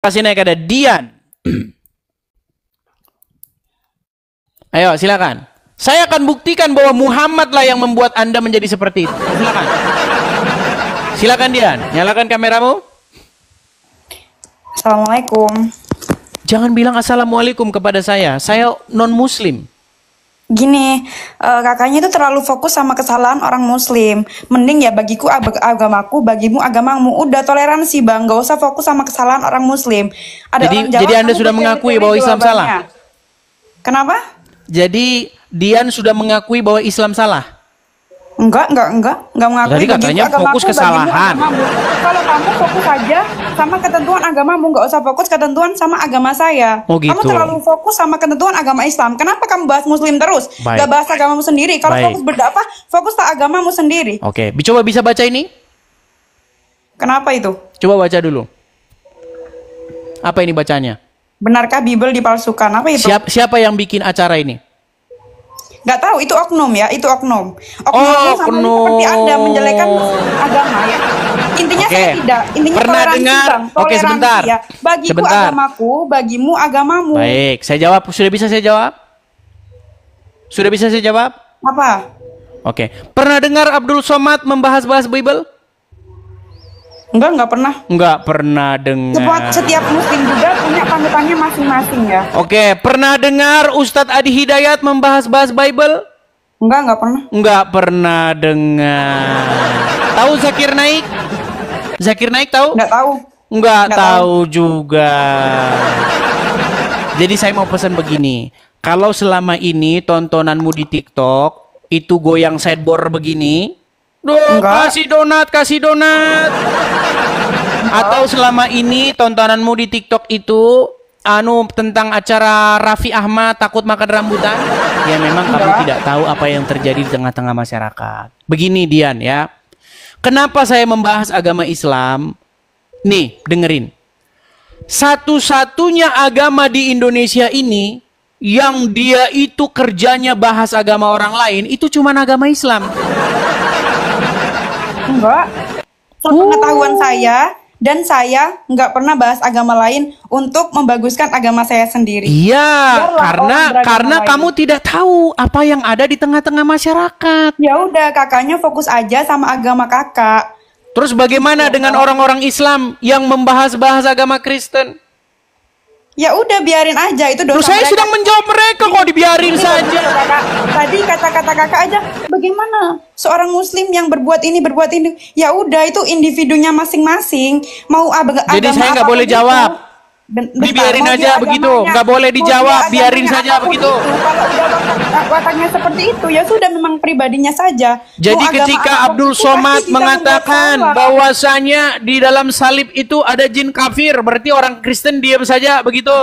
Kasih naik ada Dian. Ayo silakan. Saya akan buktikan bahwa Muhammad lah yang membuat Anda menjadi seperti itu. Silakan. Silakan Dian, nyalakan kameramu. Assalamualaikum. Jangan bilang assalamualaikum kepada saya non muslim. Gini, kakaknya itu terlalu fokus sama kesalahan orang muslim. Mending ya bagiku agamaku, bagimu agamamu. Udah toleransi bang, gak usah fokus sama kesalahan orang muslim. Jadi Anda sudah mengakui bahwa Islam salah? Kenapa? Jadi Dian sudah mengakui bahwa Islam salah? Enggak mengakui. Tadi katanya fokus kesalahan. Kalau kamu fokus aja sama ketentuan agamamu, nggak usah fokus ketentuan sama agama saya. Oh, gitu. Kamu terlalu fokus sama ketentuan agama Islam. Kenapa kamu bahas muslim terus? Baik. Gak bahas agamamu sendiri. Kalau fokus berdakwah, fokuslah agamamu sendiri. Oke, coba bisa baca ini? Kenapa itu? Coba baca dulu. Apa ini bacanya? Benarkah Bible dipalsukan? Apa itu? Siapa yang bikin acara ini? Nggak tahu, itu oknum ya, itu oknum. Oknum sama seperti Anda menjelekan agama ya. Intinya saya tidak. Intinya pernah toleransi dengar? bang. Oke, sebentar. Ya. Bagiku agamaku, bagimu agamamu. Baik, saya jawab. Sudah bisa saya jawab? Sudah bisa saya jawab? Apa? Oke. Pernah dengar Abdul Somad membahas-bahas Bible? Nggak pernah. Nggak pernah dengar. Setiap muslim juga punya panutannya masing-masing ya. Oke, pernah dengar Ustadz Adi Hidayat membahas-bahas Bible? Nggak pernah. Nggak pernah dengar. Tahu Zakir Naik? Zakir Naik tahu? Nggak tahu. Nggak tahu juga. Jadi saya mau pesan begini. Kalau selama ini tontonanmu di TikTok itu goyang sideboard begini, kasih donat. Atau selama ini tontonanmu di TikTok itu tentang acara Raffi Ahmad takut makan rambutan, ya memang kamu tidak tahu apa yang terjadi di tengah-tengah masyarakat. Begini Dian ya. Kenapa saya membahas agama Islam? Nih, dengerin. Satu-satunya agama di Indonesia ini yang dia itu kerjanya bahas agama orang lain itu cuma agama Islam. Enggak. Pengetahuan saya dan saya nggak pernah bahas agama lain untuk membaguskan agama saya sendiri. Iya, karena kamu tidak tahu apa yang ada di tengah-tengah masyarakat. Ya udah, kakaknya fokus aja sama agama kakak. Terus bagaimana dengan orang-orang Islam yang membahas-bahas agama Kristen? Ya udah, biarin aja, itu dosa. Terus saya sedang menjawab mereka kok dibiarin saja. Tadi kata-kata kakak aja, bagaimana seorang muslim yang berbuat ini. Ya udah, itu individunya masing-masing. Mau Jadi saya nggak boleh jawab. Dibiarin aja begitu, nggak boleh dijawab, biarin saja begitu. Kalau udah wataknya seperti itu, ya sudah, memang pribadinya saja. Jadi ketika Abdul Somad mengatakan bahwasanya di dalam salib itu ada jin kafir, berarti orang Kristen diam saja begitu.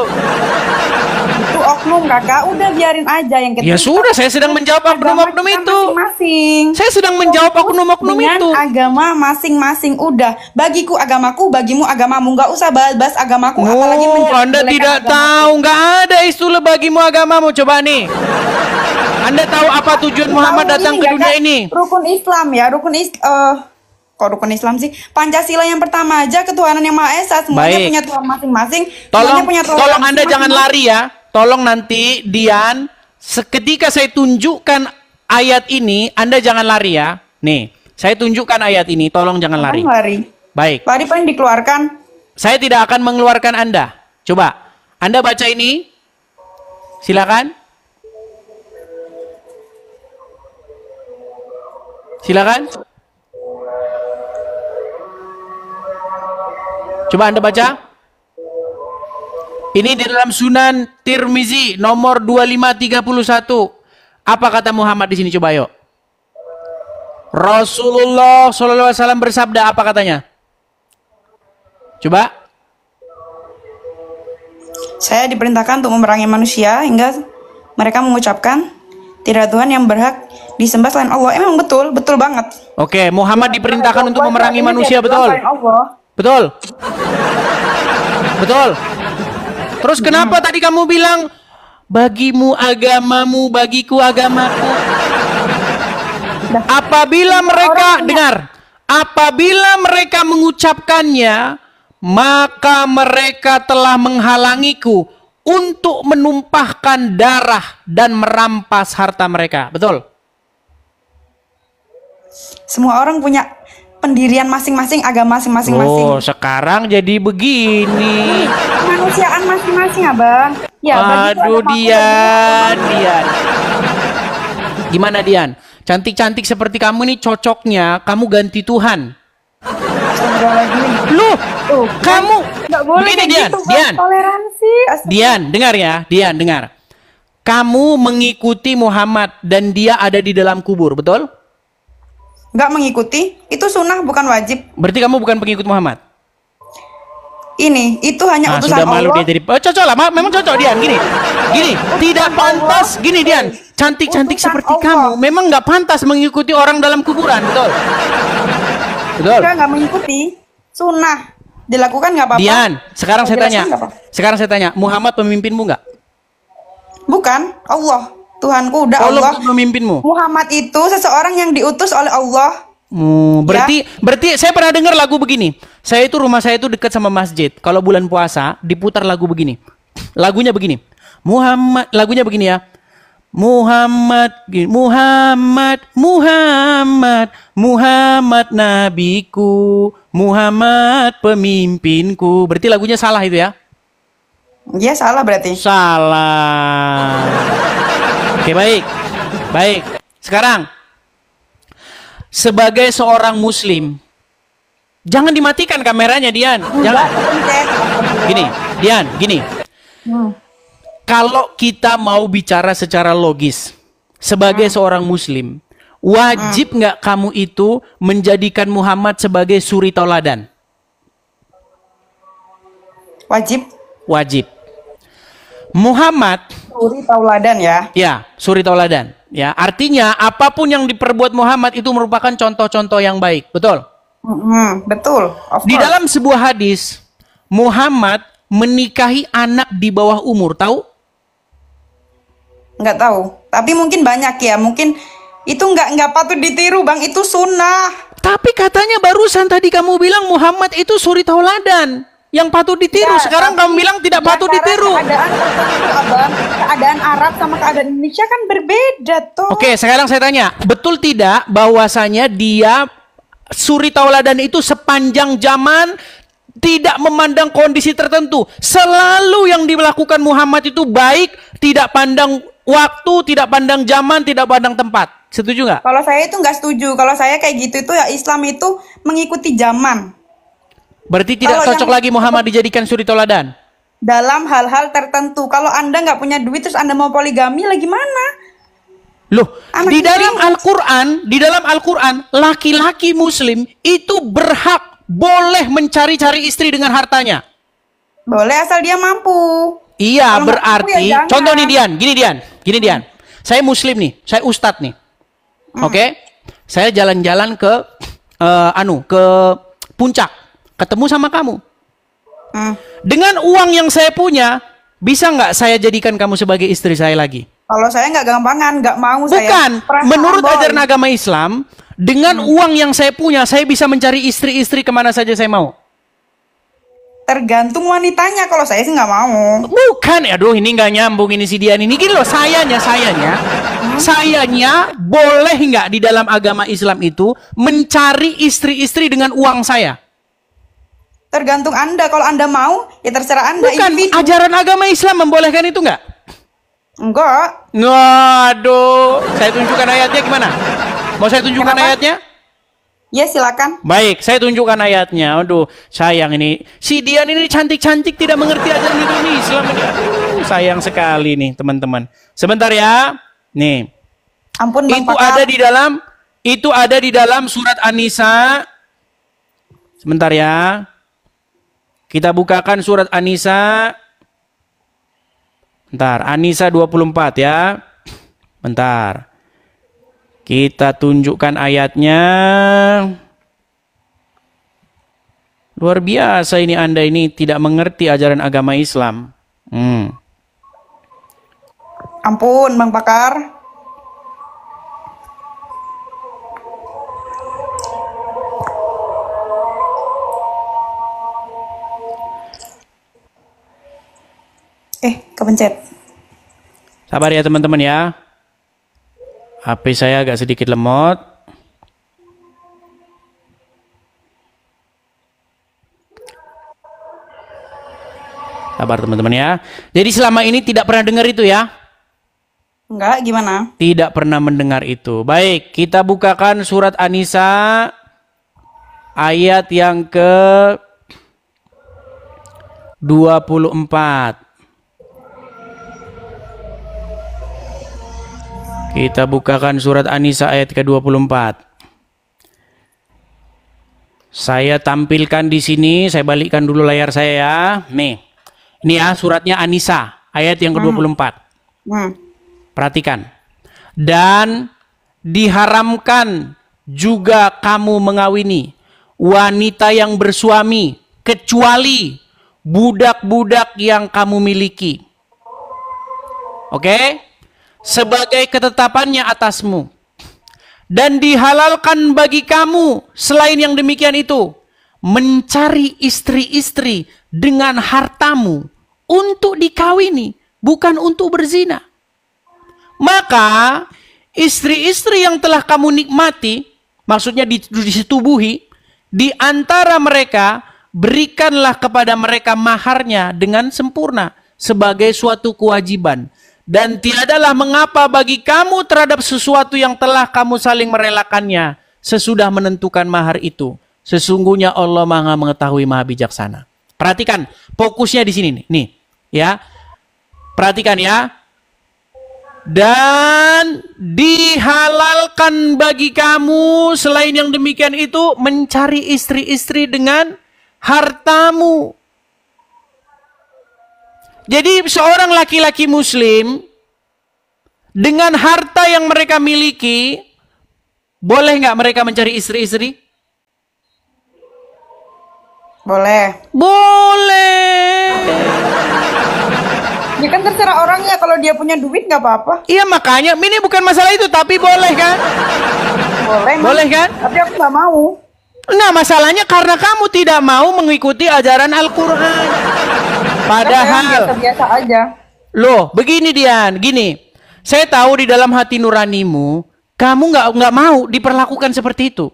Itu oknum kakak, udah biarin aja yang Ya sudah, saya sedang menjawab oknum-oknum itu. Saya sedang menjawab oknum-oknum itu. Agama masing-masing, udah. Bagiku agamaku, bagimu agamamu, nggak usah bahas agamaku. Anda tidak tahu, nggak ada istilah bagimu agamamu. Coba nih, Anda tahu apa tujuan Muhammad datang ke dunia ini? Rukun Islam ya, kok rukun Islam sih? Pancasila yang pertama aja, ketuhanan yang Maha Esa, semuanya punya Tuhan masing-masing. Tolong Anda jangan lari ya. Tolong nanti Dian, seketika saya tunjukkan ayat ini, Anda jangan lari ya. Nih, saya tunjukkan ayat ini, tolong jangan lari. Baik. Lari paling dikeluarkan. Saya tidak akan mengeluarkan Anda. Coba, Anda baca ini. Silakan. Silakan. Coba Anda baca. Ini di dalam Sunan Tirmizi nomor 2531. Apa kata Muhammad di sini, coba yuk. Rasulullah SAW bersabda, apa katanya? Coba. Saya diperintahkan untuk memerangi manusia hingga mereka mengucapkan tidak Tuhan yang berhak disembah selain Allah. Emang betul banget. Oke, Muhammad diperintahkan untuk memerangi manusia, betul? Betul. Betul. Terus kenapa tadi kamu bilang bagimu agamamu, bagiku agamaku? Apabila mereka mengucapkannya, maka mereka telah menghalangiku untuk menumpahkan darah dan merampas harta mereka. Betul? Semua orang punya pendirian masing-masing, agama masing-masing. Oh, sekarang jadi begini. Kemanusiaan masing-masing, Abang. Ya, Aduh, Dian. Gimana, Dian? Cantik-cantik seperti kamu nih cocoknya kamu ganti Tuhan. Loh, kamu nggak boleh begini, kayak Dian, gitu, Bang. Dian. Toleransi. Dian, dengar ya, Dian, dengar. Kamu mengikuti Muhammad dan dia ada di dalam kubur, betul? Nggak mengikuti, itu sunnah bukan wajib. Berarti kamu bukan pengikut Muhammad. Itu hanya utusan Sudah malu Allah. dia jadi. Oh, cocok lah, memang cocok, Dian. Gini, tidak pantas. Gini, Dian, cantik-cantik Utusan seperti Allah. kamu, memang nggak pantas mengikuti orang dalam kuburan, betul? Betul. Nggak mengikuti, sunnah dilakukan nggak apa-apa. Dian, sekarang saya tanya. Dijelaskan nggak apa? Sekarang saya tanya, Muhammad pemimpinmu nggak? Bukan, Allah. Tuhanku udah Allah Allah. pemimpinmu. Muhammad itu seseorang yang diutus oleh Allah. Berarti saya pernah dengar lagu begini. Rumah saya itu dekat sama masjid. Kalau bulan puasa diputar lagu begini. Lagunya begini. Lagunya begini ya. Muhammad nabiku, Muhammad pemimpinku. Berarti lagunya salah itu ya? Iya, salah berarti. Salah. Oke, baik. Sekarang, sebagai seorang muslim, jangan dimatikan kameranya, Dian. Jangan. Gini. Kalau kita mau bicara secara logis, sebagai seorang muslim, wajib nggak kamu itu menjadikan Muhammad sebagai suri tauladan? Wajib. Muhammad Suri tauladan ya. ya, suri tauladan. Ya, artinya apapun yang diperbuat Muhammad itu merupakan contoh-contoh yang baik, betul? Betul. Of Di course. dalam sebuah hadis, Muhammad menikahi anak di bawah umur, tahu? Nggak tahu. Tapi mungkin banyak ya. Mungkin itu nggak patut ditiru, Bang. Itu sunnah. Tapi katanya barusan tadi kamu bilang Muhammad itu suri tauladan yang patut ditiru. Ya, Sekarang tapi kamu bilang tidak patut cara ditiru. Keadaan tertentu, Abang. Keadaan Arab sama keadaan Indonesia kan berbeda tuh. Oke, sekarang saya tanya, betul tidak bahwasanya dia suri tauladan itu sepanjang zaman tidak memandang kondisi tertentu. Selalu yang dilakukan Muhammad itu baik, tidak pandang waktu, tidak pandang zaman, tidak pandang tempat. Setuju nggak? Kalau saya itu nggak setuju. Kalau saya kayak gitu itu ya Islam itu mengikuti zaman. Berarti tidak Kalau cocok yang- lagi Muhammad dijadikan suri tauladan. Dalam hal-hal tertentu. Kalau Anda nggak punya duit terus Anda mau poligami lagi mana? Loh, Anak di dalam istri. Al-Qur'an, laki-laki muslim itu berhak boleh mencari-cari istri dengan hartanya. Boleh asal dia mampu. Iya, Kalau nggak mampu berarti ya jangan. contoh nih gini Dian. Saya muslim nih, saya ustadz nih. Oke? Saya jalan-jalan ke ke puncak, ketemu sama kamu. Dengan uang yang saya punya, bisa nggak saya jadikan kamu sebagai istri saya lagi? Kalau saya nggak gampangan, nggak mau saya. Bukan, Perasaan, menurut boy. ajaran agama Islam, dengan uang yang saya punya, saya bisa mencari istri-istri kemana saja saya mau. Tergantung wanitanya. Kalau saya sih nggak mau. Bukan, aduh ini nggak nyambung ini si Dian ini. Gini loh, sayanya boleh nggak di dalam agama Islam itu mencari istri-istri dengan uang saya? Tergantung Anda. Kalau Anda mau, ya terserah Anda. Bukan, individu. ajaran agama Islam membolehkan itu nggak? Enggak. Waduh, saya tunjukkan ayatnya gimana? Mau saya tunjukkan Kenapa? ayatnya? Ya silakan. Baik, saya tunjukkan ayatnya. Aduh, sayang ini. Si Dian ini cantik-cantik tidak mengerti ajaran itu Islam ini. Aduh, sayang sekali nih, teman-teman. Sebentar ya. Nih. Ampun Bang Itu Pakar. ada di dalam surat An-Nisa. Sebentar ya. Kita bukakan surat An-Nisa. Bentar, An-Nisa 24 ya. Bentar. Kita tunjukkan ayatnya. Luar biasa ini Anda ini tidak mengerti ajaran agama Islam. Ampun Bang Pakar. Kepencet. Sabar ya teman-teman ya. HP saya agak sedikit lemot. Sabar teman-teman ya. Jadi selama ini tidak pernah dengar itu ya? Enggak, gimana? Tidak pernah mendengar itu. Baik, kita bukakan surat An-Nisa ayat yang ke 24. Kita bukakan surat An-Nisa ayat ke-24. Saya tampilkan di sini, saya balikkan dulu layar saya ya. Nih. Ini ya suratnya An-Nisa ayat yang ke-24. Perhatikan. Dan diharamkan juga kamu mengawini wanita yang bersuami kecuali budak-budak yang kamu miliki. Oke? Sebagai ketetapannya atasmu. Dan dihalalkan bagi kamu selain yang demikian itu mencari istri-istri dengan hartamu untuk dikawini, bukan untuk berzina. Maka istri-istri yang telah kamu nikmati, maksudnya disetubuhi, di antara mereka berikanlah kepada mereka maharnya dengan sempurna sebagai suatu kewajiban. Dan tiadalah mengapa bagi kamu terhadap sesuatu yang telah kamu saling merelakannya sesudah menentukan mahar itu. Sesungguhnya Allah Maha mengetahui, Maha bijaksana. Perhatikan, fokusnya di sini nih, ya. Perhatikan ya. Dan dihalalkan bagi kamu selain yang demikian itu mencari istri-istri dengan hartamu. Jadi seorang laki-laki muslim dengan harta yang mereka miliki, boleh nggak mereka mencari istri-istri? Boleh. Boleh. Ya kan terserah orangnya, kalau dia punya duit nggak apa-apa. Iya makanya ini bukan masalah itu, tapi boleh kan? Boleh. Boleh kan? Tapi aku nggak mau. Nah masalahnya karena kamu tidak mau mengikuti ajaran Al-Quran. Padahal biasa aja. Loh, begini Dian, gini. Saya tahu di dalam hati nuranimu, kamu nggak mau diperlakukan seperti itu.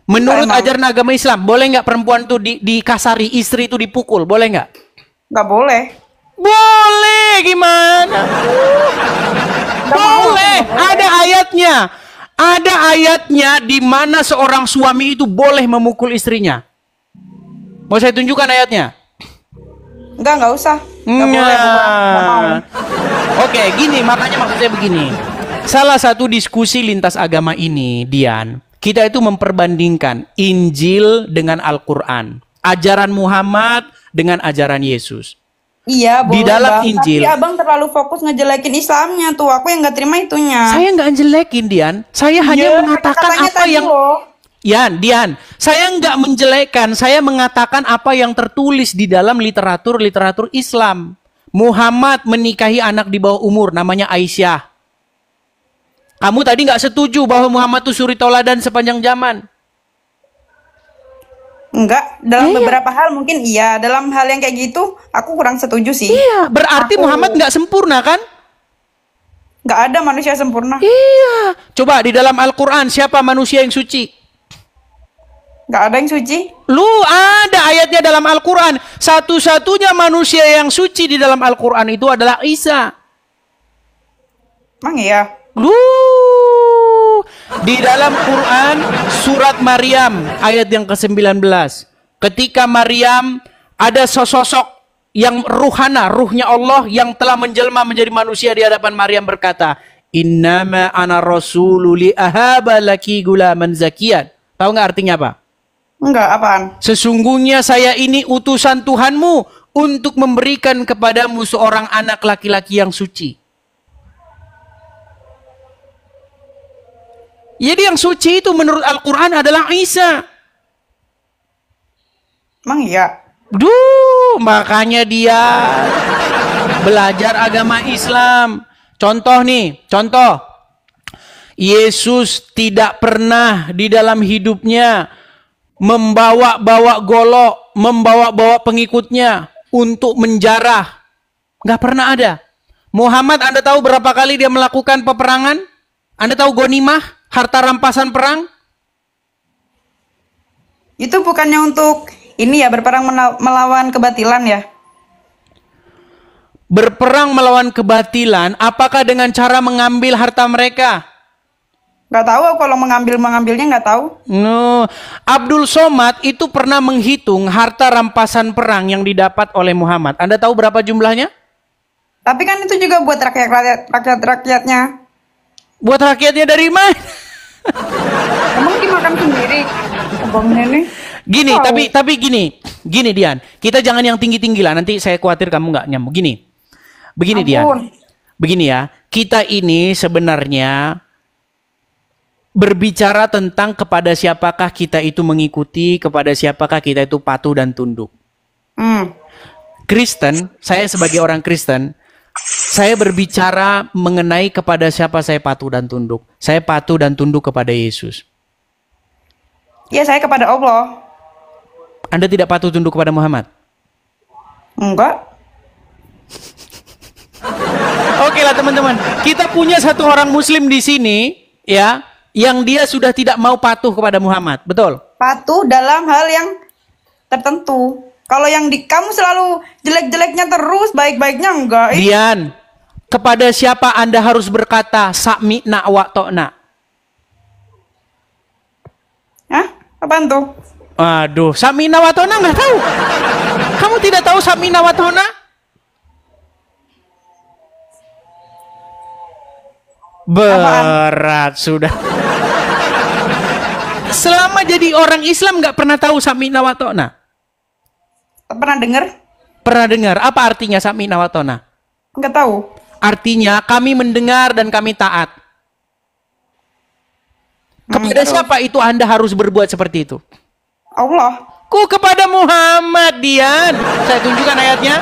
Menurut ajaran agama Islam, boleh nggak perempuan tuh dikasari, istri itu dipukul, boleh nggak? Nggak boleh. Boleh, gimana? Boleh, ada ayatnya. Ada ayatnya di mana seorang suami itu boleh memukul istrinya. Mau saya tunjukkan ayatnya? Nggak usah. Nggak boleh. Nggak mau. Oke, gini, makanya maksud saya begini. Salah satu diskusi lintas agama ini, Dian, kita itu memperbandingkan Injil dengan Al-Quran. Ajaran Muhammad dengan ajaran Yesus. Iya, boleh. Di dalam Bang. Injil. Tapi abang terlalu fokus ngejelekin Islamnya tuh. Aku yang nggak terima itunya. Saya nggak ngejelekin, Dian. Saya hanya mengatakan apa yang... Dian, saya nggak menjelekkan, saya mengatakan apa yang tertulis di dalam literatur Islam. Muhammad menikahi anak di bawah umur, namanya Aisyah. Kamu tadi nggak setuju bahwa Muhammad itu suri tauladan sepanjang zaman? Enggak, dalam beberapa hal mungkin iya. Dalam hal yang kayak gitu, aku kurang setuju sih. Iya, berarti Muhammad nggak sempurna kan? Nggak ada manusia sempurna. Iya. Coba di dalam Al-Quran, siapa manusia yang suci? Nggak ada yang suci. Lu ada ayatnya dalam Al-Quran. Satu-satunya manusia yang suci di dalam Al-Quran itu adalah Isa. Emang iya? Lu di dalam Quran surat Maryam ayat yang ke-19. Ketika Maryam ada sosok yang ruhana, ruhnya Allah yang telah menjelma menjadi manusia di hadapan Maryam berkata, "Innama ana rasulu li ahaba laki gulaman zakiyan." Tahu nggak artinya apa? Enggak, apaan? Sesungguhnya saya ini utusan Tuhanmu untuk memberikan kepadamu seorang anak laki-laki yang suci. Jadi yang suci itu menurut Al-Quran adalah Isa. Emang iya? Makanya dia belajar agama Islam. Contoh nih, contoh. Yesus tidak pernah di dalam hidupnya membawa-bawa golok, membawa-bawa pengikutnya untuk menjarah. Nggak pernah ada. Muhammad, Anda tahu berapa kali dia melakukan peperangan? Anda tahu ghanimah, harta rampasan perang? Itu bukannya untuk ini ya, berperang melawan kebatilan ya? Berperang melawan kebatilan, apakah dengan cara mengambil harta mereka? Nggak tahu, kalau mengambilnya nggak tahu. No, Abdul Somad itu pernah menghitung harta rampasan perang yang didapat oleh Muhammad. Anda tahu berapa jumlahnya? Tapi kan itu juga buat rakyatnya. Buat rakyatnya dari mana? Emang dimakan sendiri? Abang ini. Gini, Tahu. tapi gini Dian. Kita jangan yang tinggi-tinggi lah. Nanti saya khawatir kamu nggak nyambung. Begini Dian. Ampun. Begini ya. Kita ini sebenarnya berbicara tentang kepada siapakah kita itu mengikuti, kepada siapakah kita itu patuh dan tunduk. Kristen, saya sebagai orang Kristen, saya berbicara mengenai kepada siapa saya patuh dan tunduk. Saya patuh dan tunduk kepada Yesus. Ya, saya kepada Allah. Anda tidak patuh tunduk kepada Muhammad? Enggak. Oke lah teman-teman, kita punya satu orang Muslim di sini, ya, yang dia sudah tidak mau patuh kepada Muhammad, betul? Patuh dalam hal yang tertentu. Kalau yang kamu selalu jelek-jeleknya terus, baik-baiknya enggak. Dian, kepada siapa Anda harus berkata sami'na wa ta'na? Hah? Apaan tuh? Aduh, sami'na wa ta'na nggak tahu. Kamu tidak tahu sami'na wa ta'na? Berat sudah. Selama jadi orang Islam nggak pernah tahu sami'na wa ta'na? Pernah dengar? Pernah dengar. Apa artinya sami'na wa ta'na? Enggak tahu. Artinya kami mendengar dan kami taat. Kepada siapa itu Anda harus berbuat seperti itu? Allah. Kepada Muhammad, Dian. Saya tunjukkan ayatnya.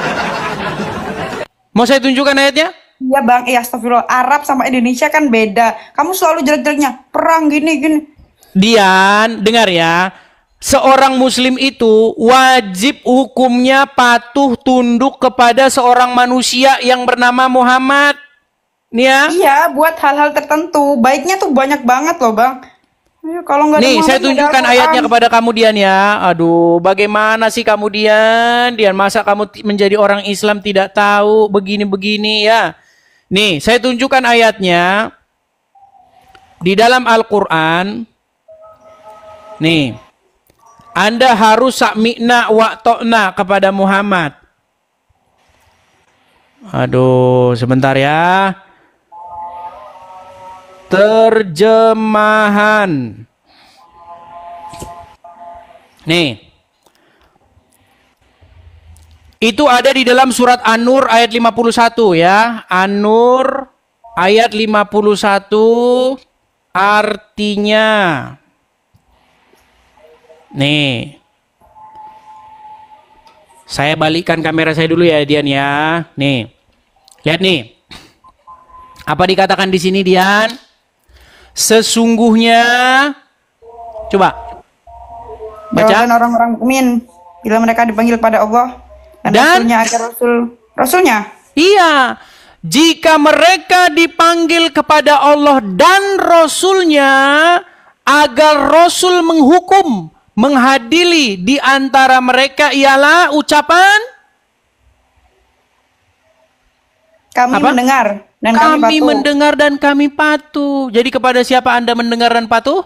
Mau saya tunjukkan ayatnya? Iya bang, astagfirullah. Arab sama Indonesia kan beda. Kamu selalu jelek-jeleknya. Perang gini. Dian, dengar ya. Seorang muslim itu wajib hukumnya patuh tunduk kepada seorang manusia yang bernama Muhammad. Nih ya. Iya, buat hal-hal tertentu. Baiknya tuh banyak banget loh bang. Ya, kalau nggak ada Nih, saya Muhammad, tunjukkan nggak ada ayatnya Al-Quran. kepada kamu Dian ya. Aduh, bagaimana sih kamu Dian? Dian, masa kamu menjadi orang Islam tidak tahu begini-begini ya? Nih, saya tunjukkan ayatnya. Di dalam Al-Quran. Nih. Anda harus sami'na wa ta'na kepada Muhammad. Aduh, sebentar ya. Terjemahan. Nih. Itu ada di dalam surat An-Nur ayat 51 ya. An-Nur ayat 51 artinya. Nih. Saya balikkan kamera saya dulu ya Dian ya. Nih. Lihat nih. Apa dikatakan di sini Dian? Sesungguhnya coba baca. Jawaban orang-orang mukmin bila mereka dipanggil pada Allah dan Rasulnya agar Rasulnya. Iya. Jika mereka dipanggil kepada Allah dan Rasulnya agar Rasul menghukum, menghadili di antara mereka ialah ucapan Kami apa? mendengar dan Kami patuh. mendengar dan kami patuh. Jadi kepada siapa Anda mendengar dan patuh?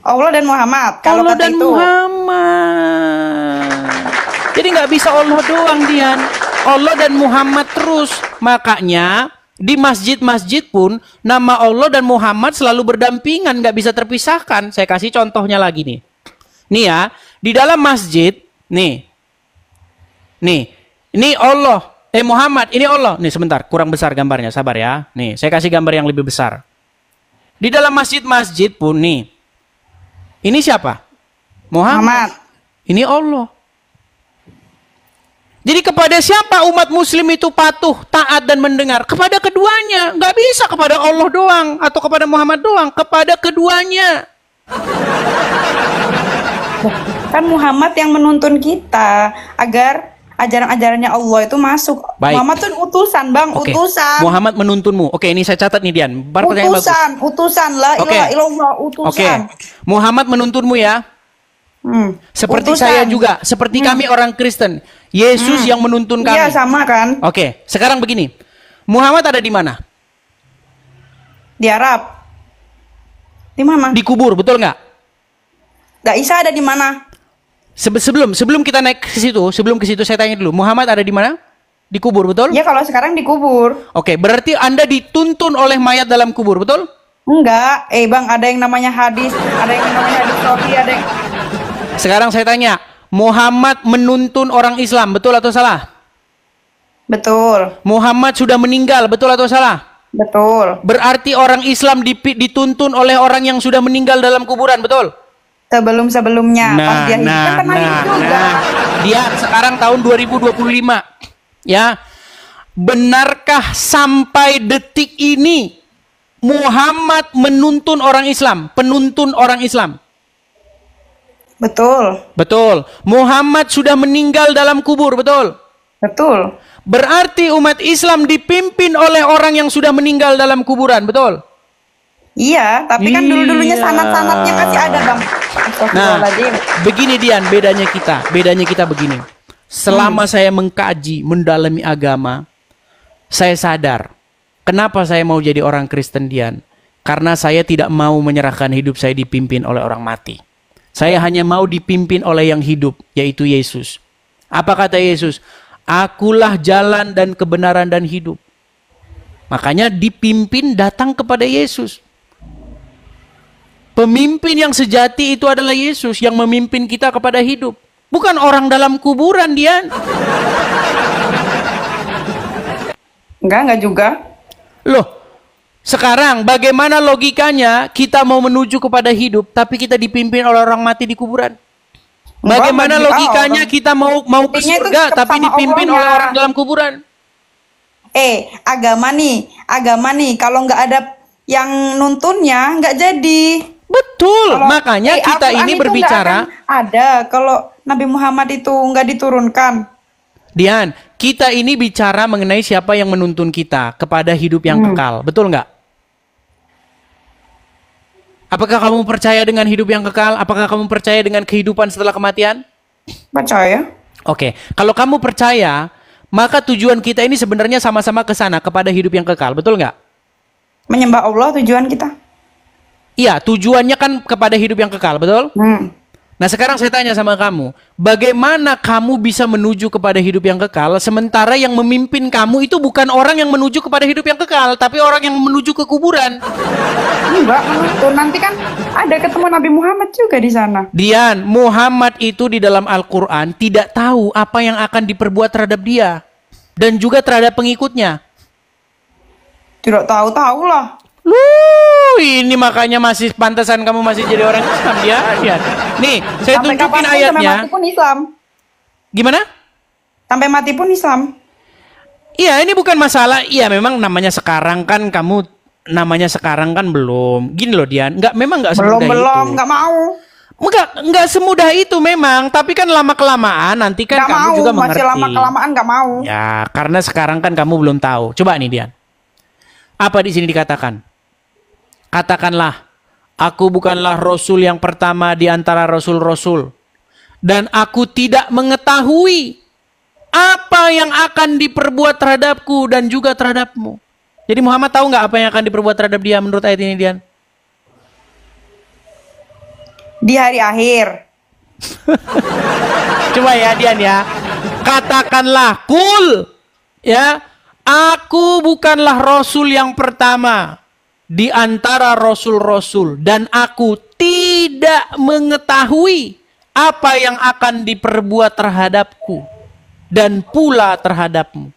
Allah dan Muhammad. Kalau Allah kata dan itu. Muhammad. Jadi nggak bisa Allah doang Dian. Allah dan Muhammad terus. Makanya di masjid-masjid pun nama Allah dan Muhammad selalu berdampingan, nggak bisa terpisahkan. Saya kasih contohnya lagi nih. Nih ya, di dalam masjid, nih, ini Allah, Muhammad, ini Allah. Nih sebentar, kurang besar gambarnya, sabar ya. Nih, saya kasih gambar yang lebih besar. Di dalam masjid-masjid pun nih, ini siapa? Muhammad. Ini Allah. Jadi kepada siapa umat muslim itu patuh, taat dan mendengar? Kepada keduanya. Nggak bisa kepada Allah doang atau kepada Muhammad doang. Kepada keduanya. Kan Muhammad yang menuntun kita agar ajaran-ajarannya Allah itu masuk. Baik. Muhammad tuh utusan, Bang, Oke. utusan. Muhammad menuntunmu. Oke, ini saya catat nih Dian. Pertanyaan bagus. Utusan, la Oke. ilaha illallah, Oke. utusan. Muhammad menuntunmu ya. Seperti Utusan. saya juga, seperti kami orang Kristen. Yesus yang menuntun kami. Iya, sama kan? Oke, sekarang begini. Muhammad ada di mana? Di Arab. Di mana? Di kubur, betul nggak? Gak Isa ada di mana? Sebelum kita naik ke situ, saya tanya dulu. Muhammad ada di mana? Di kubur, betul? Ya kalau sekarang dikubur. Oke, berarti Anda dituntun oleh mayat dalam kubur, betul? Enggak, Bang, ada yang namanya hadis, ada yang namanya hadis sofi, ada yang... Sekarang saya tanya, Muhammad menuntun orang Islam, betul atau salah? Betul, Muhammad sudah meninggal, betul atau salah? betul. Berarti orang Islam dituntun oleh orang yang sudah meninggal dalam kuburan, betul? Sebelum-sebelumnya, pas dia hidup kan pernah hidup juga. Dia sekarang tahun 2025. Ya. Benarkah sampai detik ini Muhammad menuntun orang Islam, penuntun orang Islam? Betul, Betul. Muhammad sudah meninggal dalam kubur, betul? betul. Berarti umat Islam dipimpin oleh orang yang sudah meninggal dalam kuburan, betul? Iya, tapi kan dulu-dulunya Iya. sanad-sanadnya masih ada, Bang. Nah, Astagfirullahaladzim. begini Dian, bedanya kita begini. Selama saya mengkaji, mendalami agama, saya sadar, kenapa saya mau jadi orang Kristen, Dian? Karena saya tidak mau menyerahkan hidup saya dipimpin oleh orang mati. Saya hanya mau dipimpin oleh yang hidup, yaitu Yesus. Apa kata Yesus? Akulah jalan dan kebenaran dan hidup. Makanya dipimpin datang kepada Yesus. Pemimpin yang sejati itu adalah Yesus yang memimpin kita kepada hidup. Bukan orang dalam kuburan, Dian. Enggak juga. Loh, sekarang bagaimana logikanya kita mau menuju kepada hidup, tapi kita dipimpin oleh orang mati di kuburan? Bagaimana Enggak, logikanya orang. kita mau ke Intinya itu surga, tapi sama dipimpin Allahnya. oleh orang dalam kuburan? Agama nih, kalau nggak ada yang nuntunnya, nggak jadi. Betul, Kalau- makanya kita Al-Quran ini itu berbicara. nggak akan ada kalau Nabi Muhammad itu nggak diturunkan. Dian, kita ini bicara mengenai siapa yang menuntun kita kepada hidup yang kekal. Betul nggak? Apakah kamu percaya dengan hidup yang kekal? Apakah kamu percaya dengan kehidupan setelah kematian? Percaya? Oke, kalau kamu percaya, maka tujuan kita ini sebenarnya sama-sama ke sana, kepada hidup yang kekal. Betul nggak? Menyembah Allah tujuan kita. Iya, tujuannya kan kepada hidup yang kekal, betul? Nah, sekarang saya tanya sama kamu, bagaimana kamu bisa menuju kepada hidup yang kekal, sementara yang memimpin kamu itu bukan orang yang menuju kepada hidup yang kekal, tapi orang yang menuju ke kuburan. Enggak, menuntun. Nanti kan ada ketemu Nabi Muhammad juga di sana. Dian, Muhammad itu di dalam Al-Quran tidak tahu apa yang akan diperbuat terhadap dia. Dan juga terhadap pengikutnya. Tidak tahu-tahu lah. Ini makanya masih pantasan kamu masih jadi orang Islam, Dian. Nih, saya Sampai tunjukin kapanpun, ayatnya. Sampai mati pun Islam. Gimana? Sampai mati pun Islam. Iya, ini bukan masalah. Iya, memang namanya sekarang kan kamu belum. Gini loh, Dian. Memang nggak semudah Belum, itu. nggak mau. Nggak semudah itu memang. Tapi kan lama-kelamaan nanti kan Nggak kamu mau, juga masih mengerti. lama-kelamaan nggak mau. Ya, karena sekarang kan kamu belum tahu. Coba nih, Dian. Apa di sini dikatakan? Katakanlah, aku bukanlah Rasul yang pertama di antara Rasul-Rasul. Dan aku tidak mengetahui apa yang akan diperbuat terhadapku dan juga terhadapmu. Jadi Muhammad tahu nggak apa yang akan diperbuat terhadap dia menurut ayat ini, Dian? Di hari akhir. Coba ya, Dian ya. Katakanlah, kul. Ya, aku bukanlah Rasul yang pertama di antara Rasul-Rasul. Dan aku tidak mengetahui apa yang akan diperbuat terhadapku. Dan pula terhadapmu.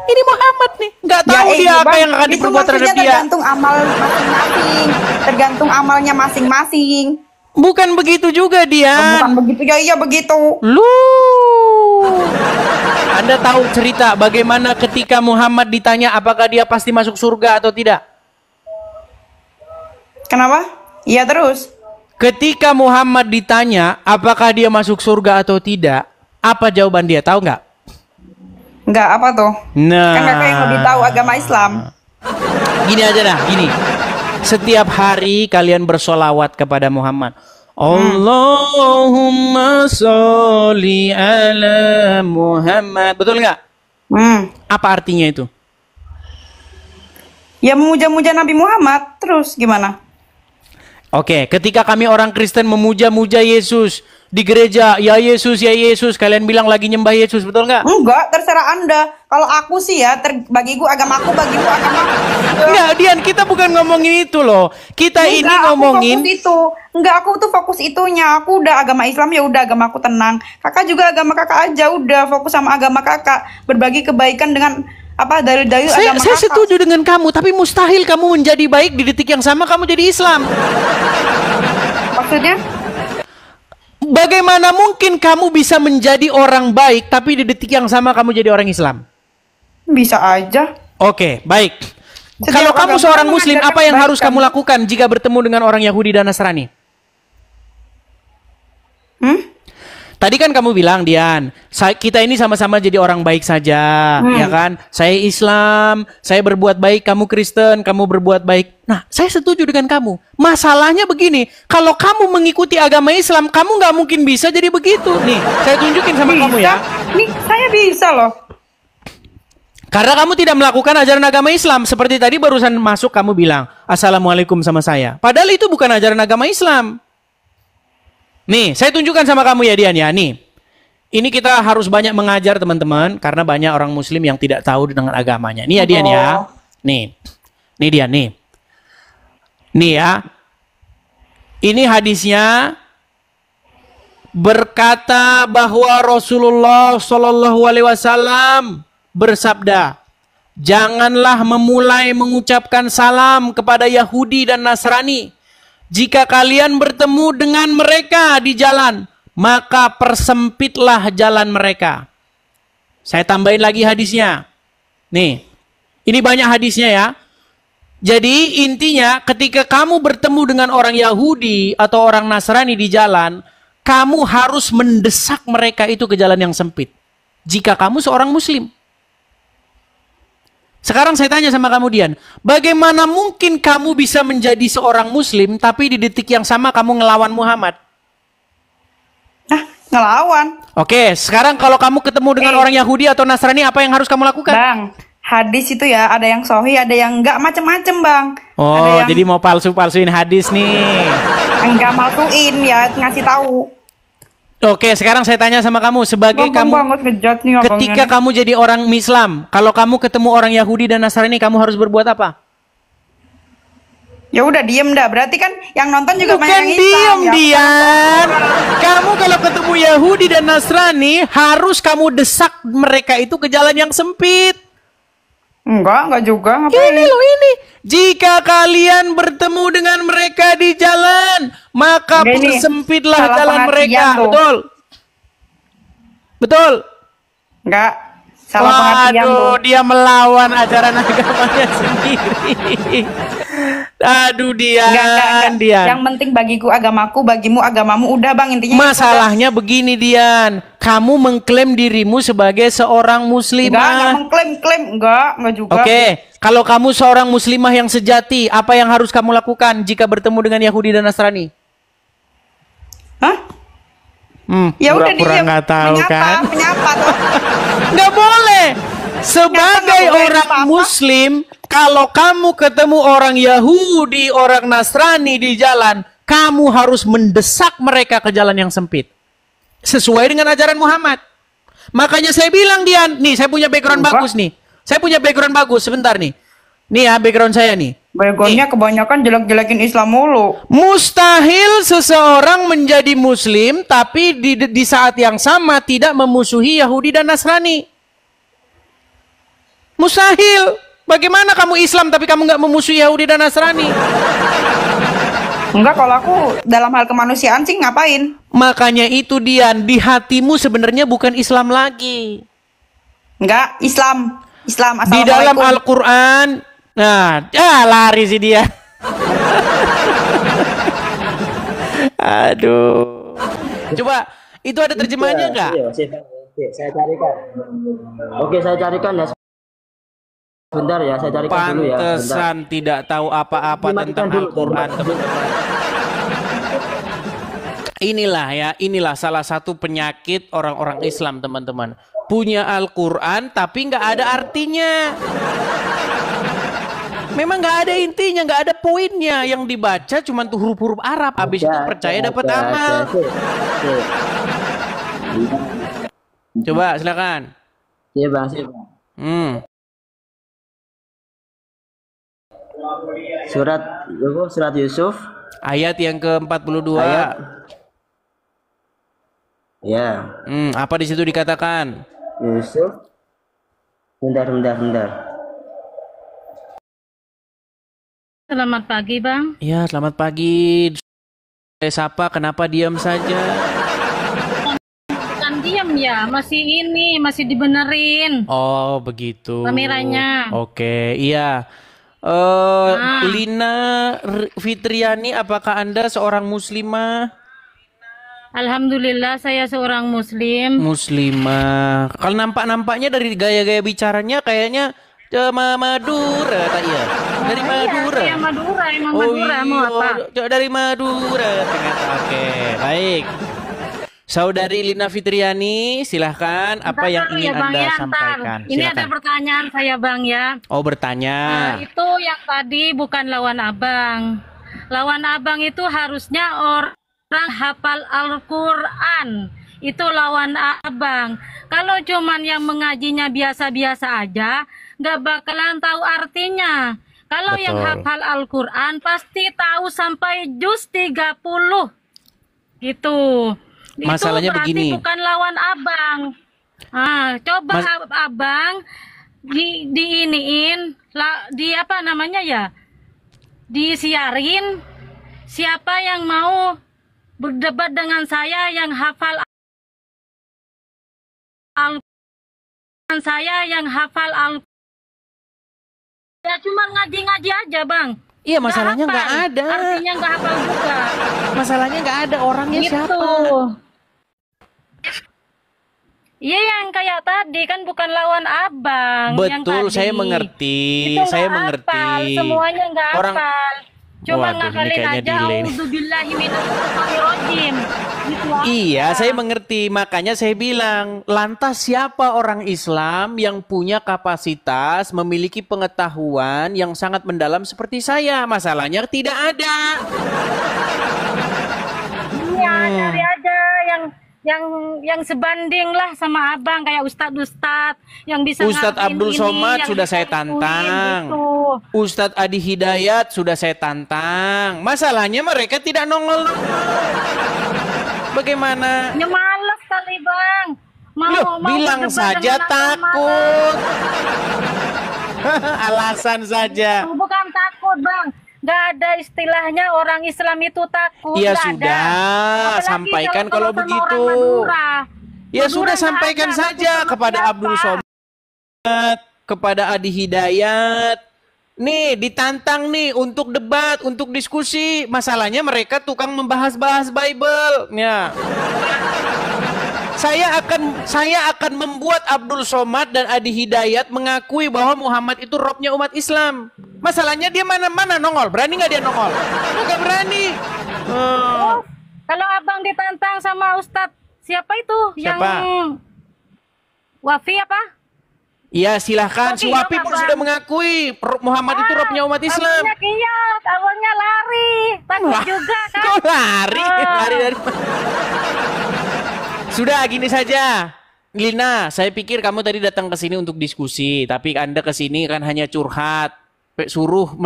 Ini Muhammad nih, nggak tahu dia apa Bang, yang akan itu diperbuat terhadap maksudnya dia. Tergantung amal masing-masing. Tergantung amalnya masing-masing. Bukan begitu juga, Dian. Bukan begitu ya, iya begitu. Lu, Anda tahu cerita bagaimana ketika Muhammad ditanya apakah dia pasti masuk surga atau tidak? Kenapa? Iya terus. Ketika Muhammad ditanya apakah dia masuk surga atau tidak, apa jawaban dia? Tahu nggak? Enggak, apa tuh? Nah, Kan kakak yang lebih tahu agama Islam. gini aja dah, gini. Setiap hari kalian bersolawat kepada Muhammad. Allahumma sholli ala Muhammad. Betul nggak? Apa artinya itu? Ya memuja-muja Nabi Muhammad. Terus gimana? Oke, ketika kami orang Kristen memuja-muja Yesus di gereja, ya Yesus, kalian bilang lagi nyembah Yesus, betul nggak? Enggak, terserah Anda. Kalau aku sih ya, bagiku agamaku, bagimu agamaku. Enggak, Dian, kita bukan ngomongin itu loh. Kita ini ngomongin Aku fokus itu. Enggak, aku tuh fokus itunya. Aku udah agama Islam, ya udah agamaku tenang. Kakak juga agama kakak aja, udah fokus sama agama kakak. Berbagi kebaikan dengan apa dalil-dalil agama saya kakak. setuju dengan kamu, tapi mustahil kamu menjadi baik di detik yang sama kamu jadi Islam. Maksudnya? Bagaimana mungkin kamu bisa menjadi orang baik tapi di detik yang sama kamu jadi orang Islam? Bisa aja. Oke, baik. Setiap Kalau kamu agama seorang Muslim, mengajarkan apa yang harus kebaikan. kamu lakukan jika bertemu dengan orang Yahudi dan Nasrani? Tadi kan kamu bilang, Dian, kita ini sama-sama jadi orang baik saja, ya kan? Saya Islam, saya berbuat baik, kamu Kristen, kamu berbuat baik. Nah, saya setuju dengan kamu. Masalahnya begini, kalau kamu mengikuti agama Islam, kamu nggak mungkin bisa jadi begitu. Nih, saya tunjukin sama kamu ya. Nih, saya bisa loh. Karena kamu tidak melakukan ajaran agama Islam. Seperti tadi barusan masuk kamu bilang, Assalamualaikum sama saya. Padahal itu bukan ajaran agama Islam. Nih, saya tunjukkan sama kamu ya Dian ya. Nih, ini kita harus banyak mengajar teman-teman. Karena banyak orang Muslim yang tidak tahu dengan agamanya. Nih ya Dian ya. Nih Dian nih. Nih ya. Ini hadisnya berkata bahwa Rasulullah Shallallahu Alaihi Wasallam bersabda, janganlah memulai mengucapkan salam kepada Yahudi dan Nasrani. Jika kalian bertemu dengan mereka di jalan, maka persempitlah jalan mereka. Saya tambahin lagi hadisnya. Nih, ini banyak hadisnya ya. Jadi intinya ketika kamu bertemu dengan orang Yahudi atau orang Nasrani di jalan, kamu harus mendesak mereka itu ke jalan yang sempit. Jika kamu seorang Muslim. Sekarang saya tanya sama kamu Dian, bagaimana mungkin kamu bisa menjadi seorang Muslim tapi di detik yang sama kamu ngelawan Muhammad? Nah, ngelawan. Oke, sekarang kalau kamu ketemu dengan orang Yahudi atau Nasrani, apa yang harus kamu lakukan? Bang, hadis itu ya ada yang sahih, ada yang enggak, macem-macem bang. Oh, Ada yang jadi mau palsu-palsuin hadis nih. enggak malsuin ya, ngasih tahu. Oke, sekarang saya tanya sama kamu, sebagai Bang, kamu banget ngejat nih abangnya ketika nih. kamu jadi orang Islam, kalau kamu ketemu orang Yahudi dan Nasrani, kamu harus berbuat apa? Ya udah diem dah. Berarti kan yang nonton juga banyak Bukan yang diem, Islam ya. Dian. Kamu kalau ketemu Yahudi dan Nasrani, harus kamu desak mereka itu ke jalan yang sempit. Enggak juga. Ngapain? Ini loh ini. Jika kalian bertemu dengan mereka di jalan, maka Enggak, ini persempitlah salah jalan pengertian mereka. tuh. Betul. Betul. Enggak. Salah pengertian tuh. Waduh, dia melawan ajaran agamanya sendiri. Aduh, Enggak. Dian. Yang penting bagiku agamaku, bagimu agamamu. Udah bang, intinya. Masalahnya begini Dian, kamu mengklaim dirimu sebagai seorang Enggak muslimah. mengklaim. Enggak juga. Oke, kalau kamu seorang muslimah yang sejati, apa yang harus kamu lakukan jika bertemu dengan Yahudi dan Nasrani? Hah? Ya udah Pura-pura diem. nggak tahu kan? Menyapa tuh. Nggak boleh. Sebagai nggak boleh orang apa-apa. Muslim, kalau kamu ketemu orang Yahudi, orang Nasrani di jalan, kamu harus mendesak mereka ke jalan yang sempit. Sesuai dengan ajaran Muhammad. Makanya saya bilang Dian, nih saya punya background Enggak. bagus nih. Saya punya background bagus, sebentar nih. Nih ya background saya nih. Backgroundnya kebanyakan jelek-jelekin Islam mulu. Mustahil seseorang menjadi Muslim tapi di saat yang sama tidak memusuhi Yahudi dan Nasrani. Mustahil. Bagaimana kamu Islam tapi kamu nggak memusuhi Yahudi dan Nasrani? Enggak, kalau aku dalam hal kemanusiaan sih ngapain? Makanya itu Dian, di hatimu sebenarnya bukan Islam lagi. Enggak, Islam. Di dalam Assalamualaikum. Al-Quran, nah, lari sih dia. Aduh. Coba, itu ada terjemahannya nggak? Iya, masih tahu. Oke, saya carikan. Oke, saya carikan ya. Sebentar ya, saya carikan dulu ya. Sebentar. Pantesan tidak tahu apa-apa tentang Al-Quran, teman-teman. Inilah ya, inilah salah satu penyakit orang-orang Islam, teman-teman. Punya Al-Quran tapi nggak ada artinya. Memang nggak ada intinya, nggak ada poinnya. Yang dibaca cuma tuh huruf-huruf Arab. Habis itu percaya dapat amal. Coba silakan. Iya bang, sih bang. Surat Yusuf. Ayat yang ke-42. Ayat. Ya. Apa di situ dikatakan? Yusuf. Bentar. Selamat pagi, Bang. Ya, selamat pagi. Saya sapa, kenapa diam saja? Bukan diam ya, masih dibenerin Oh, begitu. kameranya. Oke, iya. Lina Fitriani, apakah Anda seorang muslimah? Alhamdulillah saya seorang muslim. Muslimah. Kalau nampak-nampaknya dari gaya-gaya bicaranya kayaknya Madura, tak iya? Dari Madura. Iya, Madura, emang Madura mau apa? Dari Madura ternyata. Oke, baik. Saudari Lina Fitriani, silahkan apa yang ingin Anda sampaikan. Ini Silakan. ada pertanyaan saya, Bang ya. Oh, bertanya. Itu yang tadi bukan lawan abang. Lawan abang itu harusnya orang hafal Al-Quran. Itu lawan abang. Kalau cuman yang mengajinya biasa-biasa aja, nggak bakalan tahu artinya. Kalau yang hafal Al-Quran pasti tahu sampai juz 30. Gitu. Masalahnya itu berarti begini. bukan lawan abang. Coba abang diiniin di apa namanya ya? Disiarin siapa yang mau berdebat dengan saya yang hafal Al ya cuma ngaji-ngaji aja, Bang. Iya, masalahnya nggak ada. Artinya nggak hafal juga. Masalahnya nggak ada orangnya Gitu. siapa. Iya, yang kayak tadi kan bukan lawan abang. Yang Betul, tadi. saya mengerti. Itu Saya nggak mengerti. hafal, semuanya nggak Orang- hafal. Cuma Waduh, ini ngafalin kayaknya aja delay nih. auzubillahi minasyaitonirrajim. Gitu Iya, aja. saya mengerti. Makanya saya bilang, lantas siapa orang Islam yang punya kapasitas, memiliki pengetahuan yang sangat mendalam seperti saya? Masalahnya tidak ada. Iya, cari aja yang sebanding lah sama abang kayak ustadz yang bisa Ustadz ngertiin Abdul ini, Somad yang sudah bisa saya ituin, tantang. gitu. Ustadz Adi Hidayat sudah saya tantang. Masalahnya mereka tidak nongol. Bagaimana? Ya males kali, Bang. Loh, bilang berdebat saja dengan agama, takut. Alasan saja. Bang. Bukan takut, Bang. Gak ada istilahnya orang Islam itu takut. Ya nggak sudah, ada. Apalagi sampaikan kalau sama begitu. orang Madura. Ya Madura sudah, nggak sampaikan ada, saja takut kepada sama Abdul siapa. Somad, kepada Adi Hidayat. Nih, ditantang nih untuk debat, untuk diskusi. Masalahnya mereka tukang membahas-bahas Bible. Ya. Saya akan membuat Abdul Somad dan Adi Hidayat mengakui bahwa Muhammad itu robnya umat Islam. Masalahnya dia mana nongol? Berani nggak dia nongol? Nggak berani. Kalau abang ditantang sama Ustadz siapa itu? Siapa? Yang Wafi apa? Iya, silahkan. Si Wapi pun Bang. sudah mengakui Muhammad itu robnya umat Islam. Awalnya kiat, awalnya lari, takut Wah, juga kan? kok lari? Oh. Lari dari Sudah, gini saja. Lina, saya pikir kamu tadi datang ke sini untuk diskusi, tapi Anda ke sini kan hanya curhat. Suruh suruh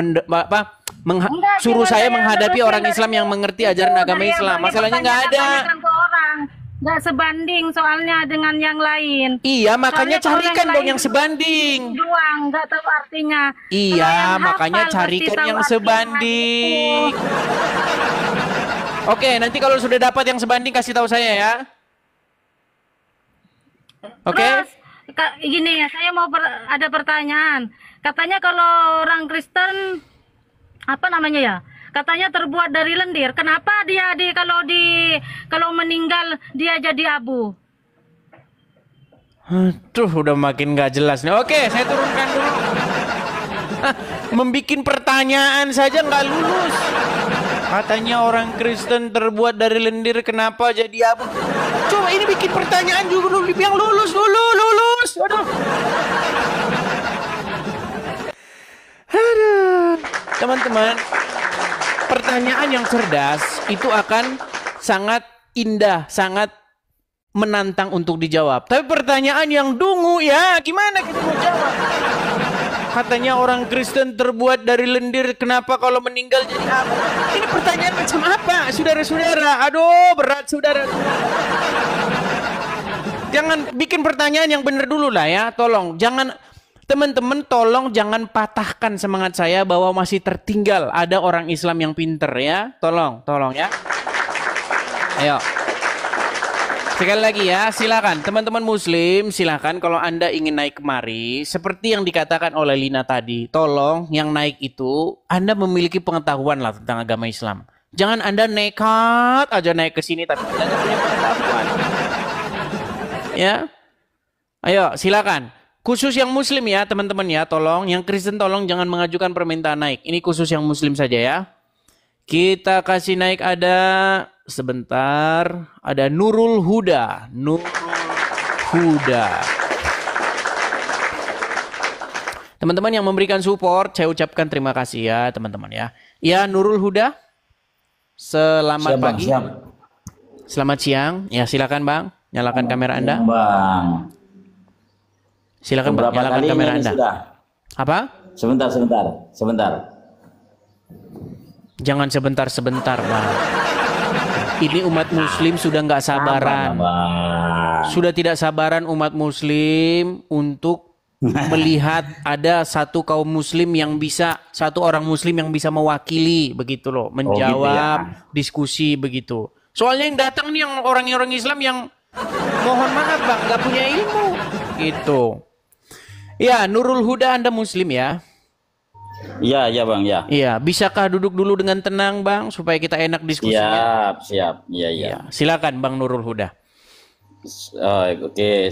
Enggak, saya cuma menghadapi terusin orang dari Islam yang mengerti ajaran itu, agama dari Islam. abang Masalahnya nggak ada. tanyakan ke orang. Nggak sebanding soalnya dengan yang lain. Iya, makanya Soalnya kalau carikan dong lain yang sebanding. Doang, nggak tahu artinya. Kalau Iya, yang makanya hafal carikan pasti tahu yang artinya sebanding. gitu. Oke, nanti kalau sudah dapat yang sebanding kasih tahu saya ya. Oke. Terus, gini ya, saya mau ada pertanyaan. Katanya kalau orang Kristen apa namanya ya? Katanya terbuat dari lendir. Kenapa dia kalau meninggal dia jadi abu? Aduh, udah makin gak jelas nih. Oke, saya turunkan dulu. Membikin pertanyaan saja nggak lulus. Katanya orang Kristen terbuat dari lendir, kenapa jadi abu? Coba ini bikin pertanyaan juga dulu yang lulus dulu, lulus. Aduh. Aduh. Teman-teman, pertanyaan yang cerdas itu akan sangat indah, sangat menantang untuk dijawab. Tapi pertanyaan yang dungu, ya gimana kita mau jawab? Katanya orang Kristen terbuat dari lendir, kenapa kalau meninggal jadi apa? Ini pertanyaan macam apa, saudara-saudara? Aduh, berat, saudara. Jangan bikin pertanyaan yang benar dulu lah ya, tolong. Jangan, teman-teman, tolong jangan patahkan semangat saya bahwa masih tertinggal ada orang Islam yang pinter ya. Tolong ya. Ayo. Sekali lagi ya, silakan teman-teman Muslim, silakan kalau Anda ingin naik kemari, seperti yang dikatakan oleh Lina tadi, tolong yang naik itu Anda memiliki pengetahuan lah tentang agama Islam. Jangan Anda nekat aja naik ke sini tapi Anda nggak punya pengetahuan. Ya, ayo silakan. Khusus yang Muslim ya teman-teman ya, tolong. Yang Kristen tolong jangan mengajukan permintaan naik. Ini khusus yang Muslim saja ya. Kita kasih naik ada sebentar, ada Nurul Huda. Teman-teman yang memberikan support, saya ucapkan terima kasih ya teman-teman ya. Ya Nurul Huda, selamat siap, pagi. Bang, siap. Selamat siang. Ya silakan Bang, nyalakan kamera Anda. Bang. Silakan Bang, nyalakan kamera Anda. Sudah? Apa? Sebentar. Jangan sebentar-sebentar Bang. Ini umat Muslim sudah nggak sabaran. Sudah tidak sabaran umat Muslim untuk melihat ada satu kaum Muslim yang bisa, satu orang Muslim yang bisa mewakili begitu loh, menjawab diskusi begitu. Soalnya yang datang nih yang orang-orang Islam yang mohon maaf Bang, nggak punya ilmu gitu. Ya, Nurul Huda, Anda Muslim ya? Iya Bang, ya. Iya, bisakah duduk dulu dengan tenang Bang supaya kita enak diskusinya? Siap. Iya. Silakan Bang Nurul Huda. Oke,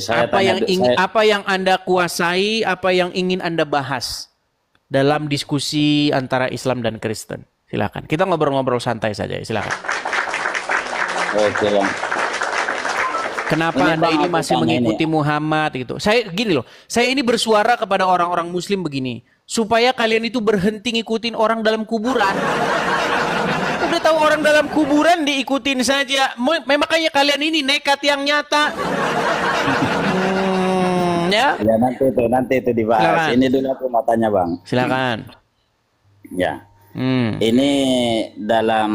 Apa yang Anda kuasai, apa yang ingin Anda bahas dalam diskusi antara Islam dan Kristen? Silakan. Kita ngobrol-ngobrol santai saja, silakan. Oke Bang. Kenapa Anda ini masih mengikuti Muhammad gitu? Saya gini loh, saya ini bersuara kepada orang-orang Muslim begini, supaya kalian itu berhenti ngikutin orang dalam kuburan. Udah tahu orang dalam kuburan diikutin saja. Makanya kalian ini nekat yang nyata. Ya. Ya nanti itu dibahas. Silakan. Ini dulu aku mau tanya Bang. Silakan. Ya. Ini dalam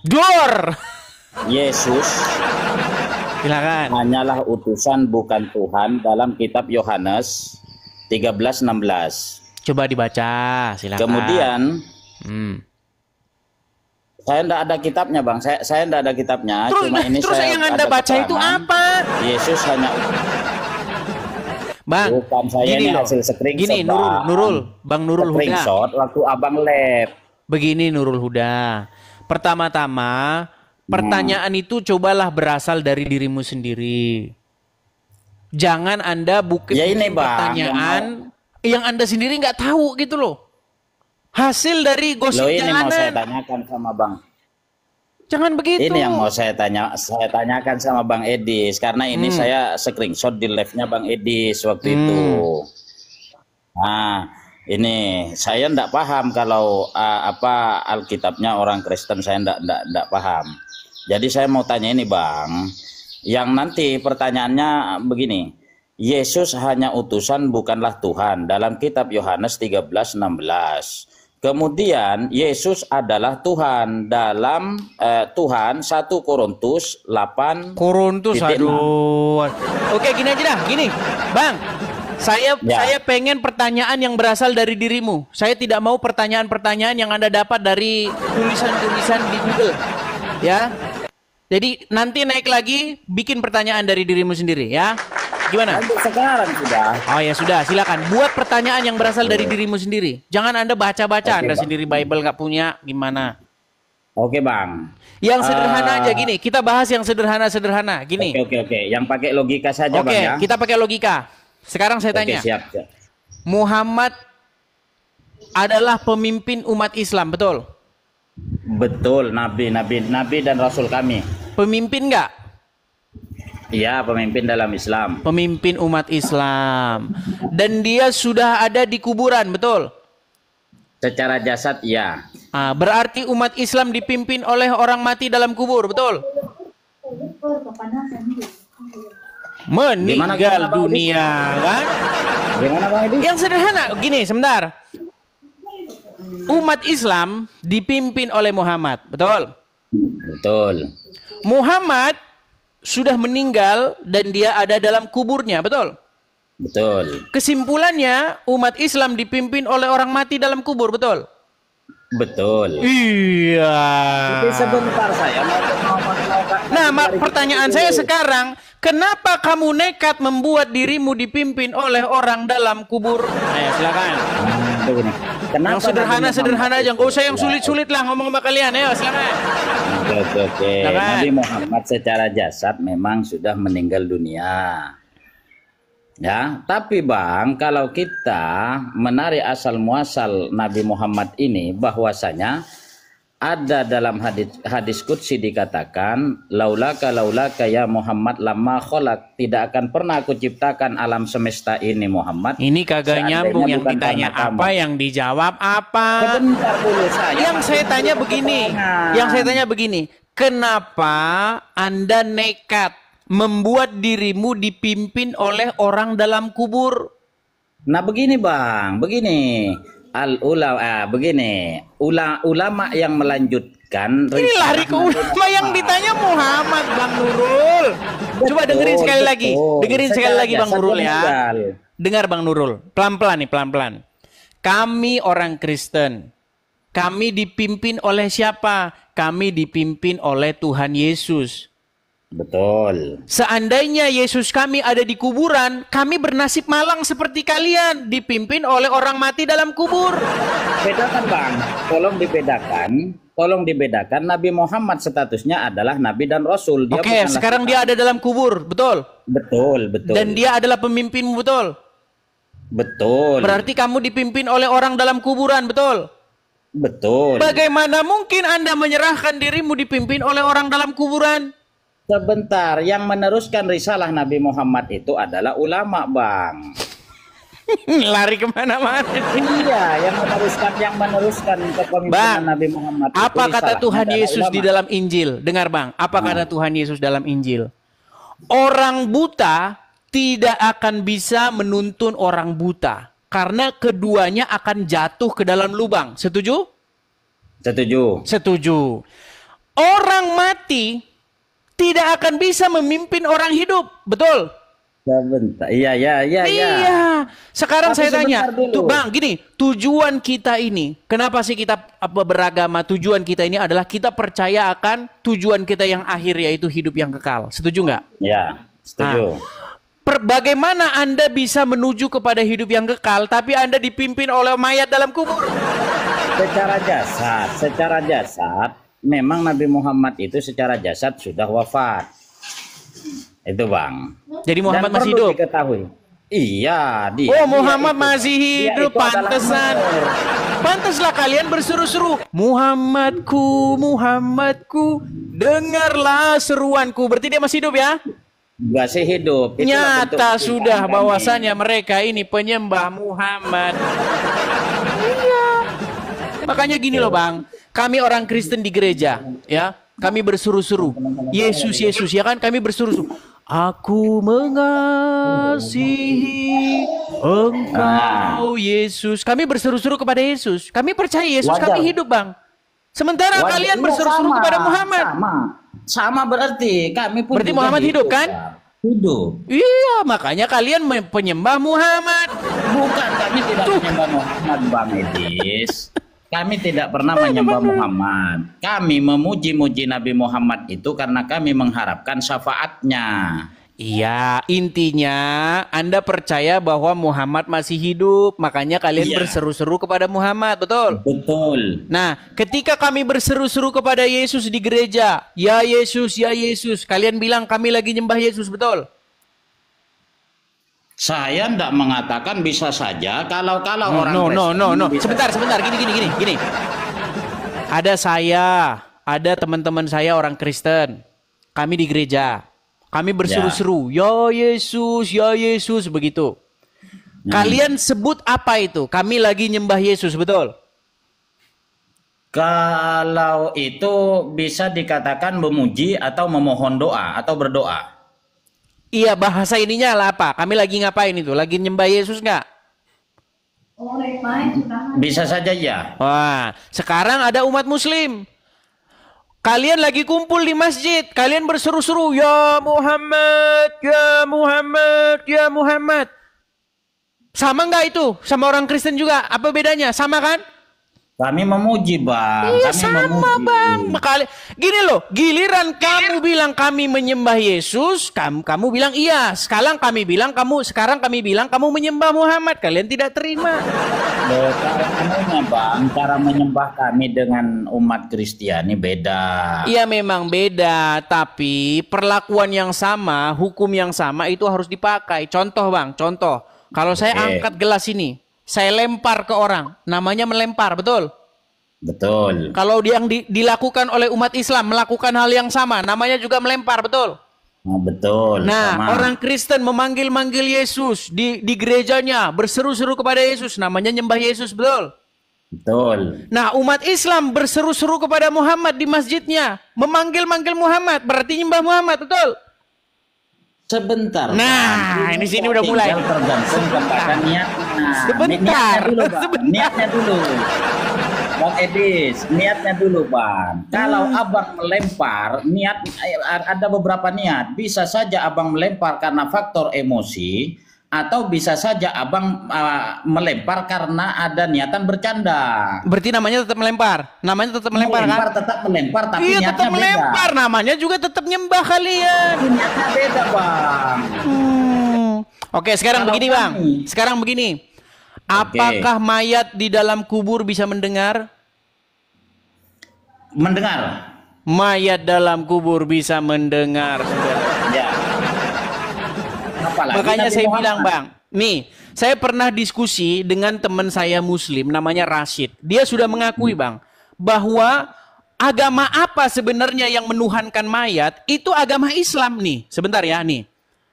Dor. Yesus silakan. Hanyalah utusan bukan Tuhan dalam kitab Yohanes 13:16. Coba dibaca, silakan. Kemudian saya enggak ada kitabnya Bang. Saya enggak ada kitabnya. Terus yang Anda baca itu apa? Yesus hanya Bang, bukan saya gini ini loh. hasil screenshot. Gini Nurul, Bang Nurul Huda. Screenshot waktu Abang lab. Begini Nurul Huda. Pertama-tama, pertanyaan itu cobalah berasal dari dirimu sendiri. Jangan Anda buka pertanyaan yang Anda sendiri nggak tahu gitu loh. Hasil dari gosip jalanan. Ini mau saya tanyakan sama Bang. Jangan begitu. Ini yang mau saya tanyakan sama Bang Edis karena ini saya screenshot di live-nya Bang Edis waktu itu. Nah, ini saya ndak paham kalau apa Alkitabnya orang Kristen, saya ndak paham. Jadi saya mau tanya ini Bang, yang nanti pertanyaannya begini, Yesus hanya utusan bukanlah Tuhan dalam kitab Yohanes 13:16. Kemudian Yesus adalah Tuhan dalam Tuhan 1 Korintus 8. Aduh. Oke, gini aja dah, gini. Bang, saya pengen pertanyaan yang berasal dari dirimu. Saya tidak mau pertanyaan-pertanyaan yang Anda dapat dari tulisan-tulisan di Google. Ya. Jadi nanti naik lagi bikin pertanyaan dari dirimu sendiri ya. Gimana? Untuk sekarang sudah. Oh ya sudah, silakan buat pertanyaan yang berasal dari dirimu sendiri. Jangan Anda baca-baca Anda Bang. sendiri Bible nggak punya, gimana? Oke bang. Yang sederhana aja gini, kita bahas yang sederhana gini. Oke. Yang pakai logika saja Oke, bang ya. kita pakai logika. Sekarang saya Oke, tanya, siap. Muhammad adalah pemimpin umat Islam, betul? Betul, nabi dan rasul kami. Pemimpin nggak? Iya, pemimpin dalam Islam. Pemimpin umat Islam. Dan dia sudah ada di kuburan, betul? Secara jasad ya. Berarti umat Islam dipimpin oleh orang mati dalam kubur, betul? Meninggal Gimana, dunia, kan? Gimana bang Edi? Yang sederhana, gini, sebentar. Umat Islam dipimpin oleh Muhammad, betul? Betul. Muhammad sudah meninggal dan dia ada dalam kuburnya, betul? Betul. Kesimpulannya, umat Islam dipimpin oleh orang mati dalam kubur, betul? Betul. Iya. Tapi sebentar saya mau Pertanyaan saya sekarang, kenapa kamu nekat membuat dirimu dipimpin oleh orang dalam kubur? Ayo, silakan. begini. Kenapa Yang sederhana aja, nggak usah yang sulit-sulit lah ngomong sama kalian. Ayo, silakan. Oke. Silakan. Nabi Muhammad secara jasad memang sudah meninggal dunia. Ya, tapi Bang, kalau kita menarik asal muasal Nabi Muhammad ini, bahwasanya ada dalam hadis qudsi dikatakan, laulaka ya Muhammad lama kholak, tidak akan pernah aku ciptakan alam semesta ini Muhammad. Ini kagak Seandainya nyambung, yang bukan ditanya karena kamu. apa, yang dijawab apa. Sebentar dulu saya. Yang saya tanya begini, kenapa Anda nekat membuat dirimu dipimpin oleh orang dalam kubur? Nah begini Bang, begini. Ulama yang melanjutkan. Ini lari ke ulama yang ditanya Muhammad, Bang Nurul. Coba dengerin sekali lagi. Dengerin sekali lagi Bang Nurul ya. Dengar Bang Nurul. Pelan-pelan nih, pelan-pelan. Kami orang Kristen. Kami dipimpin oleh siapa? Kami dipimpin oleh Tuhan Yesus. Betul. Seandainya Yesus kami ada di kuburan, kami bernasib malang seperti kalian, dipimpin oleh orang mati dalam kubur. Bedakan Bang, tolong dibedakan. Nabi Muhammad statusnya adalah Nabi dan Rasul. Oke, sekarang dia ada dalam kubur, betul? Betul. Dan dia adalah pemimpinmu, betul? Betul. Berarti kamu dipimpin oleh orang dalam kuburan, betul? Betul. Bagaimana mungkin Anda menyerahkan dirimu dipimpin oleh orang dalam kuburan? Sebentar, yang meneruskan risalah Nabi Muhammad itu adalah ulama, Bang. Lari kemana-mana. Iya, yang meneruskan kepemimpinan Nabi Muhammad. Apa kata Tuhan Yesus ulama. di dalam Injil? Dengar Bang, apa kata Tuhan Yesus dalam Injil? Orang buta tidak akan bisa menuntun orang buta, karena keduanya akan jatuh ke dalam lubang. Setuju? Setuju. Setuju. Orang mati tidak akan bisa memimpin orang hidup, betul? Sebentar. Iya. Sekarang Tapi saya tanya, dulu. tuh Bang, gini, tujuan kita ini, kenapa sih kita beragama? Tujuan kita ini adalah kita percaya akan tujuan kita yang akhir, yaitu hidup yang kekal. Setuju nggak? Ya, setuju. Bagaimana Anda bisa menuju kepada hidup yang kekal, tapi Anda dipimpin oleh mayat dalam kubur? Secara jasad, memang Nabi Muhammad itu secara jasad sudah wafat. Itu Bang. Jadi Muhammad Dan masih perlu hidup? diketahui. Iya, Muhammad masih hidup, pantesan. Pantaslah kalian berseru-seru, Muhammadku, dengarlah seruanku. Berarti dia masih hidup ya? Masih hidup. Itulah Nyata bentuk sudah kami. bahwasannya mereka ini penyembah Muhammad. Iya. Makanya gini loh Bang, kami orang Kristen di gereja, ya, kami berseru-seru, Yesus, ya kan, kami berseru-seru. Aku mengasihi Engkau Yesus. Kami berseru-seru kepada Yesus. Kami percaya Yesus Wajar. kami hidup Bang. Sementara Wajar. kalian Iya, berseru-seru sama, kepada Muhammad. Sama berarti kami pun. Berarti juga Muhammad hidup kan? Hidup. Iya, makanya kalian penyembah Muhammad. Bukan, kami tidak menyembah Muhammad, Bang Edis. Kami tidak pernah menyembah Muhammad. Kami memuji-muji Nabi Muhammad itu karena kami mengharapkan syafaatnya. Iya, intinya Anda percaya bahwa Muhammad masih hidup, makanya kalian Iya. berseru-seru kepada Muhammad, betul? Betul. Nah, ketika kami berseru-seru kepada Yesus di gereja, ya Yesus, kalian bilang kami lagi nyembah Yesus, betul? Saya tidak mengatakan bisa saja kalau orang No. Kristen bisa. Sebentar, gini. Ada saya, ada teman-teman saya orang Kristen. Kami di gereja. Kami berseru-seru, ya Yesus, begitu. Kalian sebut apa itu? Kami lagi nyembah Yesus, betul? Kalau itu bisa dikatakan memuji atau memohon doa atau berdoa. Iya, bahasa ininya lah apa? Kami lagi ngapain itu? Lagi nyembah Yesus nggak? Bisa saja ya. Wah, sekarang ada umat Muslim. Kalian lagi kumpul di masjid, kalian berseru-seru, ya Muhammad, ya Muhammad, ya Muhammad. Sama nggak itu? Sama orang Kristen juga? Apa bedanya? Sama kan? Kami memuji, Bang. Iya, Kami sama memuji. bang. Gini loh, giliran kamu bilang kami menyembah Yesus, kamu bilang iya. Sekarang kami bilang kamu menyembah Muhammad. Kalian tidak terima. Loh, caranya, Bang, cara menyembah kami dengan umat Kristiani beda. Iya memang beda, tapi perlakuan yang sama, hukum yang sama itu harus dipakai. Contoh bang, contoh. Kalau saya Oke. angkat gelas ini, saya lempar ke orang, namanya melempar, betul? Betul. Kalau yang dilakukan oleh umat Islam melakukan hal yang sama, namanya juga melempar, betul? Nah, betul. Nah, sama. orang Kristen memanggil-manggil Yesus di gerejanya, berseru-seru kepada Yesus, namanya nyembah Yesus, betul? Betul. Nah, umat Islam berseru-seru kepada Muhammad di masjidnya, memanggil-manggil Muhammad, berarti nyembah Muhammad, betul? Sebentar. Nah, Bang. ini sini udah mulai. Tinggal tergantung kepada niatnya. Sebentar. Niatnya dulu, Bang. Sebentar. Niatnya dulu. Bang Edis, niatnya dulu, Bang. Kalau Abang melempar, ada beberapa niat. Bisa saja Abang melempar karena faktor emosi, atau bisa saja Abang melempar karena ada niatan bercanda. Berarti namanya tetap melempar. Namanya tetap melempar kan? Tetap melempar, tapi Iya, niatnya tetap beda. melempar. Namanya juga tetap nyembah kalian. Tapi niatnya beda, Bang. Oke, sekarang Kalau begini, Bang. kami- Sekarang begini. Apakah mayat di dalam kubur bisa mendengar? Mendengar. Mayat dalam kubur bisa mendengar, saudara. Ya. Apalagi Makanya Nabi saya Muhammad. bilang, Bang, nih, saya pernah diskusi dengan teman saya Muslim namanya Rashid. Dia sudah mengakui, Bang, bahwa agama apa sebenarnya yang menuhankan mayat? Itu agama Islam nih. Sebentar ya, nih.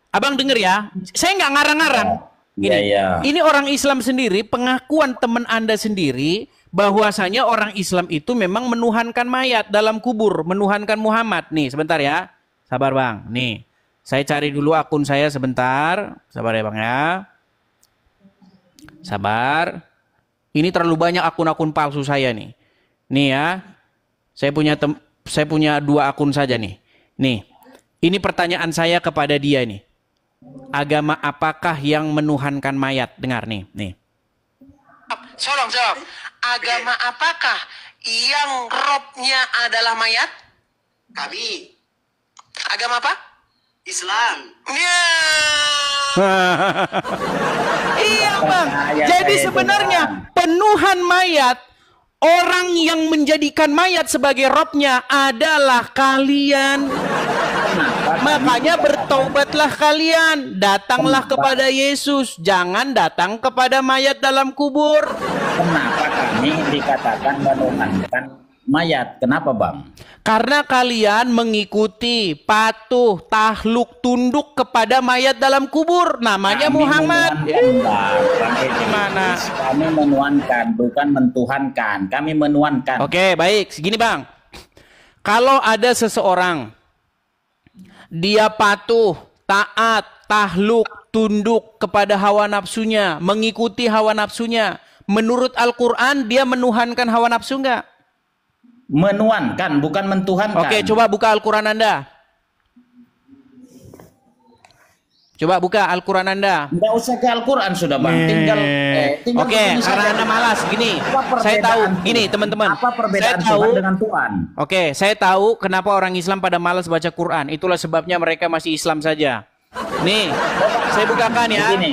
Abang denger ya. Saya nggak ngarang-ngarang. Gini, Iya, iya. ini orang Islam sendiri, pengakuan teman Anda sendiri bahwasanya orang Islam itu memang menuhankan mayat dalam kubur, menuhankan Muhammad. Nih, sebentar ya. Sabar, Bang. Nih. Saya cari dulu akun saya sebentar. Sabar ya, Bang ya. Sabar. Ini terlalu banyak akun-akun palsu saya nih. Nih ya. Saya punya 2 akun saja nih. Nih. Ini pertanyaan saya kepada dia nih. Agama apakah yang menuhankan mayat? Dengar nih, nih. Jawab. Agama apakah yang robnya adalah mayat? Kami. Agama apa? Islam. Ya. Iya, Bang. Percaya Jadi saya sebenarnya itu, penuhan mayat, orang yang menjadikan mayat sebagai robnya adalah kalian. Makanya bertobatlah kalian, datanglah kepada Yesus, jangan datang kepada mayat dalam kubur. Kenapa kami dikatakan menuhankan mayat? Kenapa, Bang? Karena kalian mengikuti, patuh, tahluk, tunduk kepada mayat dalam kubur. Namanya Kami Muhammad. menuhankan, Bang Edis. Gimana? Kami menuhankan, bukan mentuhankan. Kami menuhankan. Oke, baik. Segini, Bang. Kalau ada seseorang, dia patuh, taat, tahluk, tunduk kepada hawa nafsunya, mengikuti hawa nafsunya. Menurut Al-Quran, dia menuhankan hawa nafsu enggak? Menuhankan, bukan mentuhankan. Oke, coba buka Al-Quran Anda. Coba buka Al-Quran Anda. Nggak usah ke Al-Quran sudah, Bang. Tinggal Oke, begini karena saja. Anda malas. Gini, Apa saya tahu. perbedaan Gini, Tuhan? teman-teman. Apa perbedaan Saya tahu. Tuhan dengan Tuhan? Oke, saya tahu kenapa orang Islam pada malas baca Quran. Itulah sebabnya mereka masih Islam saja. Nih, saya bukakan ya. Begini.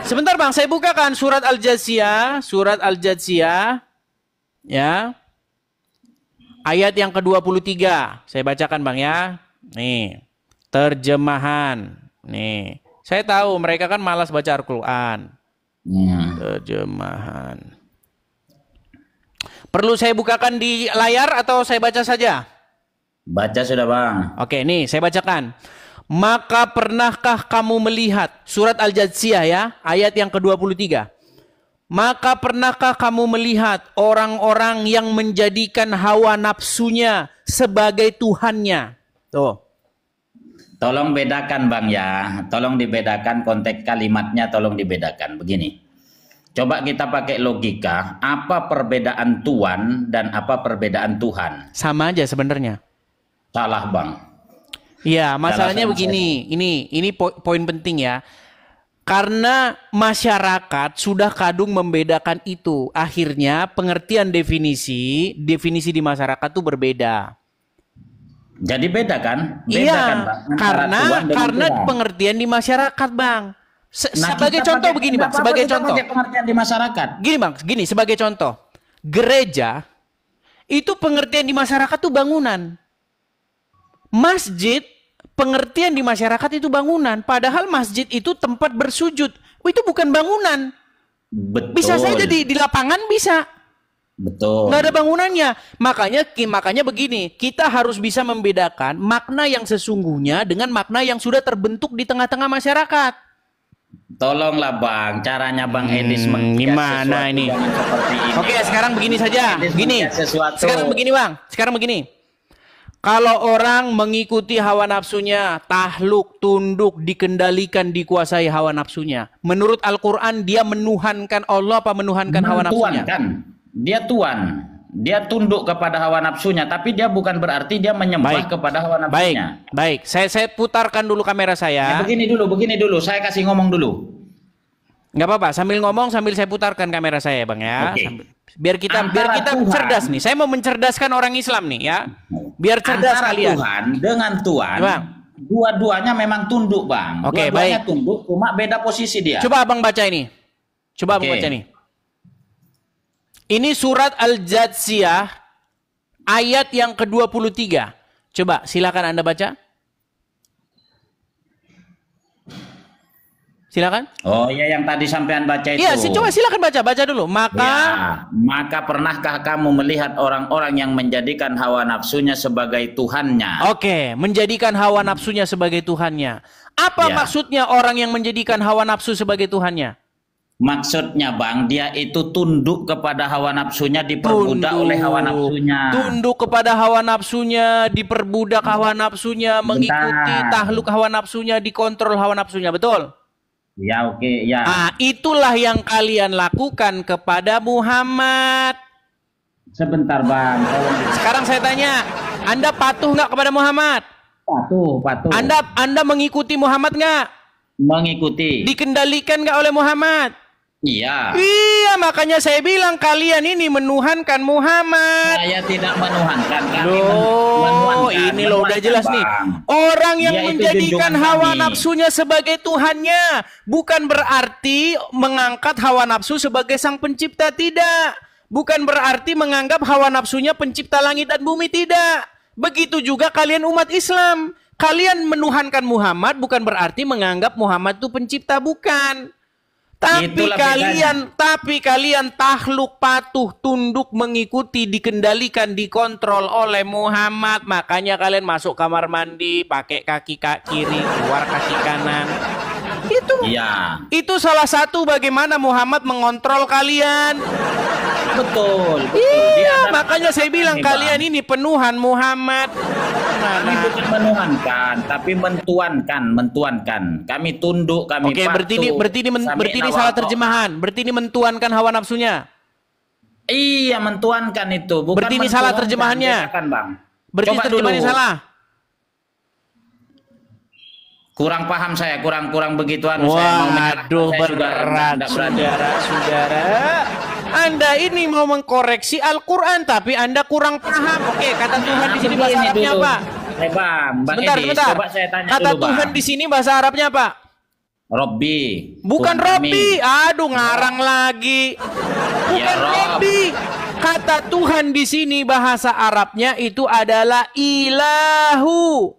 Sebentar Bang, saya bukakan surat Al-Jathiyah, ya. Ayat yang ke-23. Saya bacakan Bang ya. Nih, terjemahan. Nih, saya tahu mereka kan malas baca Al-Qur'an. Terjemahan. Perlu saya bukakan di layar atau saya baca saja? Baca sudah Bang. Oke, nih saya bacakan. Maka pernahkah kamu melihat, surat Al-Jathiyah ya, ayat yang ke-23. Maka pernahkah kamu melihat orang-orang yang menjadikan hawa nafsunya sebagai Tuhannya? Tuh. Tolong bedakan Bang ya. Tolong dibedakan konteks kalimatnya, tolong dibedakan. Begini. Coba kita pakai logika, apa perbedaan Tuhan dan apa perbedaan Tuhan? Sama aja sebenarnya. Salah Bang. Iya, masalahnya Alasan begini. Ini poin penting ya. Karena masyarakat sudah kadung membedakan itu. Akhirnya pengertian definisi di masyarakat itu berbeda. Jadi beda kan? Beda Iya, kan Bang? Antara Tuhan dengan karena Tuhan. pengertian di masyarakat, Bang. Nah, Sebagai kita contoh pakai- begini, nggak Bang, apa-apa sebagai kita contoh. pakai pengertian di masyarakat. Gini, Bang, gini sebagai contoh. Gereja itu pengertian di masyarakat itu bangunan. Masjid pengertian di masyarakat itu bangunan, padahal masjid itu tempat bersujud. Itu bukan bangunan. Betul. Bisa saja di lapangan bisa. Betul. Nggak ada bangunannya. Makanya begini, kita harus bisa membedakan makna yang sesungguhnya dengan makna yang sudah terbentuk di tengah-tengah masyarakat. Tolonglah Bang, caranya Bang Edis mengkias Gimana sesuatu ini? jangan seperti ini. Oke, sekarang begini saja. Edis Begini. mengkias sesuatu. Sekarang begini, Bang. Sekarang begini. Kalau orang mengikuti hawa nafsunya, tahluk, tunduk, dikendalikan, dikuasai hawa nafsunya. Menurut Al-Quran, dia menuhankan Allah apa menuhankan hawa nafsunya? Kan? Dia tuan. Dia tunduk kepada hawa nafsunya, tapi dia bukan berarti dia menyembah kepada hawa nafsunya. Baik. Saya putarkan dulu kamera saya. Begini dulu. Saya kasih ngomong dulu. Nggak apa-apa, sambil ngomong sambil saya putarkan kamera saya, Bang ya. Oke. Biar kita Antara Tuhan- cerdas nih. Saya mau mencerdaskan orang Islam nih ya. Biar cerdas Antara kalian. Tuhan dengan Tuhan, Bang. dua-duanya memang tunduk Bang. Oke, Dua-duanya baik. tunduk, cuma beda posisi dia. Coba Abang baca ini. Coba Abang Oke. baca nih. Ini surat Al-Jathiyah ayat yang ke-23. Coba silakan Anda baca. Silakan. Oh iya, yang tadi sampean baca itu. Iya, coba silakan baca dulu. Maka pernahkah kamu melihat orang-orang yang menjadikan hawa nafsunya sebagai Tuhannya? Oke, menjadikan hawa nafsunya sebagai Tuhannya. Apa Ya. maksudnya orang yang menjadikan hawa nafsu sebagai Tuhannya? Maksudnya Bang, dia itu tunduk kepada hawa nafsunya, diperbudak oleh hawa nafsunya. Tunduk kepada hawa nafsunya, diperbudak hawa nafsunya, mengikuti tahluk hawa nafsunya, dikontrol hawa nafsunya, betul? Ya oke, ya. Ah, itulah yang kalian lakukan kepada Muhammad. Sebentar Bang. Sekarang saya tanya, Anda patuh nggak kepada Muhammad? Patuh. Anda mengikuti Muhammad nggak? Mengikuti. Dikendalikan nggak oleh Muhammad? Iya. Iya, makanya saya bilang kalian ini menuhankan Muhammad. Saya tidak menuhankan. Kami Loh, menuhankan. ini loh udah jelas nih. Bang. Orang yang Dia itu menjadikan junjungan hawa kami. nafsunya sebagai Tuhannya bukan berarti mengangkat hawa nafsu sebagai sang pencipta, tidak. Bukan berarti menganggap hawa nafsunya pencipta langit dan bumi, tidak. Begitu juga kalian umat Islam. Kalian menuhankan Muhammad bukan berarti menganggap Muhammad itu pencipta, bukan. Tapi kalian tahluk, patuh, tunduk, mengikuti, dikendalikan, dikontrol oleh Muhammad. Makanya kalian masuk kamar mandi pakai kaki kiri, keluar kaki kanan. Itu salah satu bagaimana Muhammad mengontrol kalian. Betul. Iya, makanya saya bilang kalian ini penuhan Muhammad. Kami bukan menuhankan, tapi mentuankan. Kami tunduk, kami Oke, berarti ini salah terjemahan. Berarti ini mentuankan hawa nafsunya. Iya, mentuankan itu. Bukan Berarti ini salah mentuankan. terjemahannya. Bedakan, Bang. Berarti Coba terjemahannya dulu. salah. Kurang paham saya, kurang begituan. Saya mau menyalahkan, Waduh, saya juga berat, tidak berani. saudara. Anda ini mau mengkoreksi Al-Quran, tapi Anda kurang paham. Oke, kata Tuhan di sini bahasa Begini Arabnya dulu. apa? Bang Sebentar, Edis, sebentar. coba saya tanya Kata dulu, Tuhan Bang. di sini bahasa Arabnya apa? Robbi. Bukan Tuhan kami. Robbi. Aduh, ngarang lagi. Bukan Rob. Robbi. Kata Tuhan di sini bahasa Arabnya itu adalah ilahu.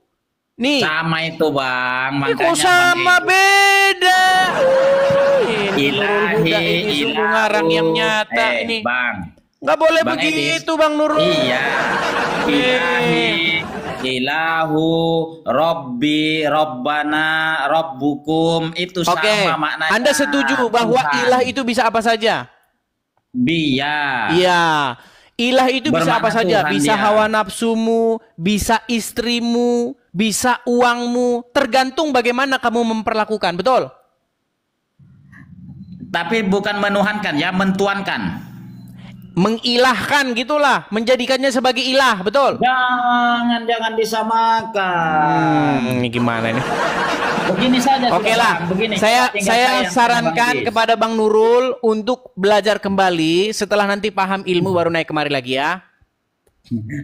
Nih. Sama itu, Bang. Ini Makanya kok sama Bang Edis. beda. Ini Nurul Ilahi, Huda ini sungguh ilahu. ngarang yang nyata ini. Bang. Nggak boleh Bang begitu, Bang Nurul. Iya. Ilahi, ilahu, Robbi, Robbana, Robbukum itu Oke, sama maknanya. Anda setuju bahwa Tuhan. ilah itu bisa apa saja? Biya. Iya. Ilah itu bisa Bermakna apa saja? Tuhan Bisa dia. hawa nafsumu, bisa istrimu, bisa uangmu, tergantung bagaimana kamu memperlakukan, betul? Tapi bukan menuhankan ya, mentuankan. Mengilahkan gitulah, menjadikannya sebagai ilah, betul? Jangan disamakan. Ini gimana nih? Begini saja. Oke sudah, lah, Bang. Begini. saya Tinggal yang sarankan Bang Edis. kepada Bang Nurul untuk belajar kembali setelah nanti paham ilmu baru naik kemari lagi ya.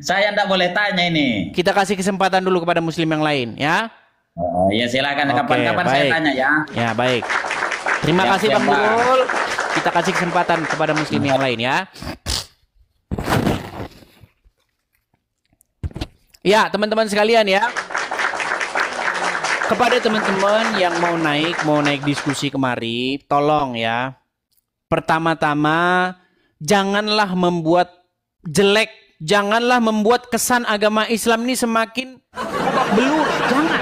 Saya ndak boleh tanya ini. Kita kasih kesempatan dulu kepada muslim yang lain ya. Oh, ya silakan Oke, kapan-kapan saya baik. tanya ya. Ya baik. Terima Siap, kasih siap, Bang Bang. Nurul. Kita kasih kesempatan kepada muslim yang lain ya. Ya teman-teman sekalian ya. Kepada teman-teman yang mau naik diskusi kemari, tolong ya. Pertama-tama janganlah membuat jelek, janganlah membuat kesan agama Islam ini semakin babak belur. Jangan.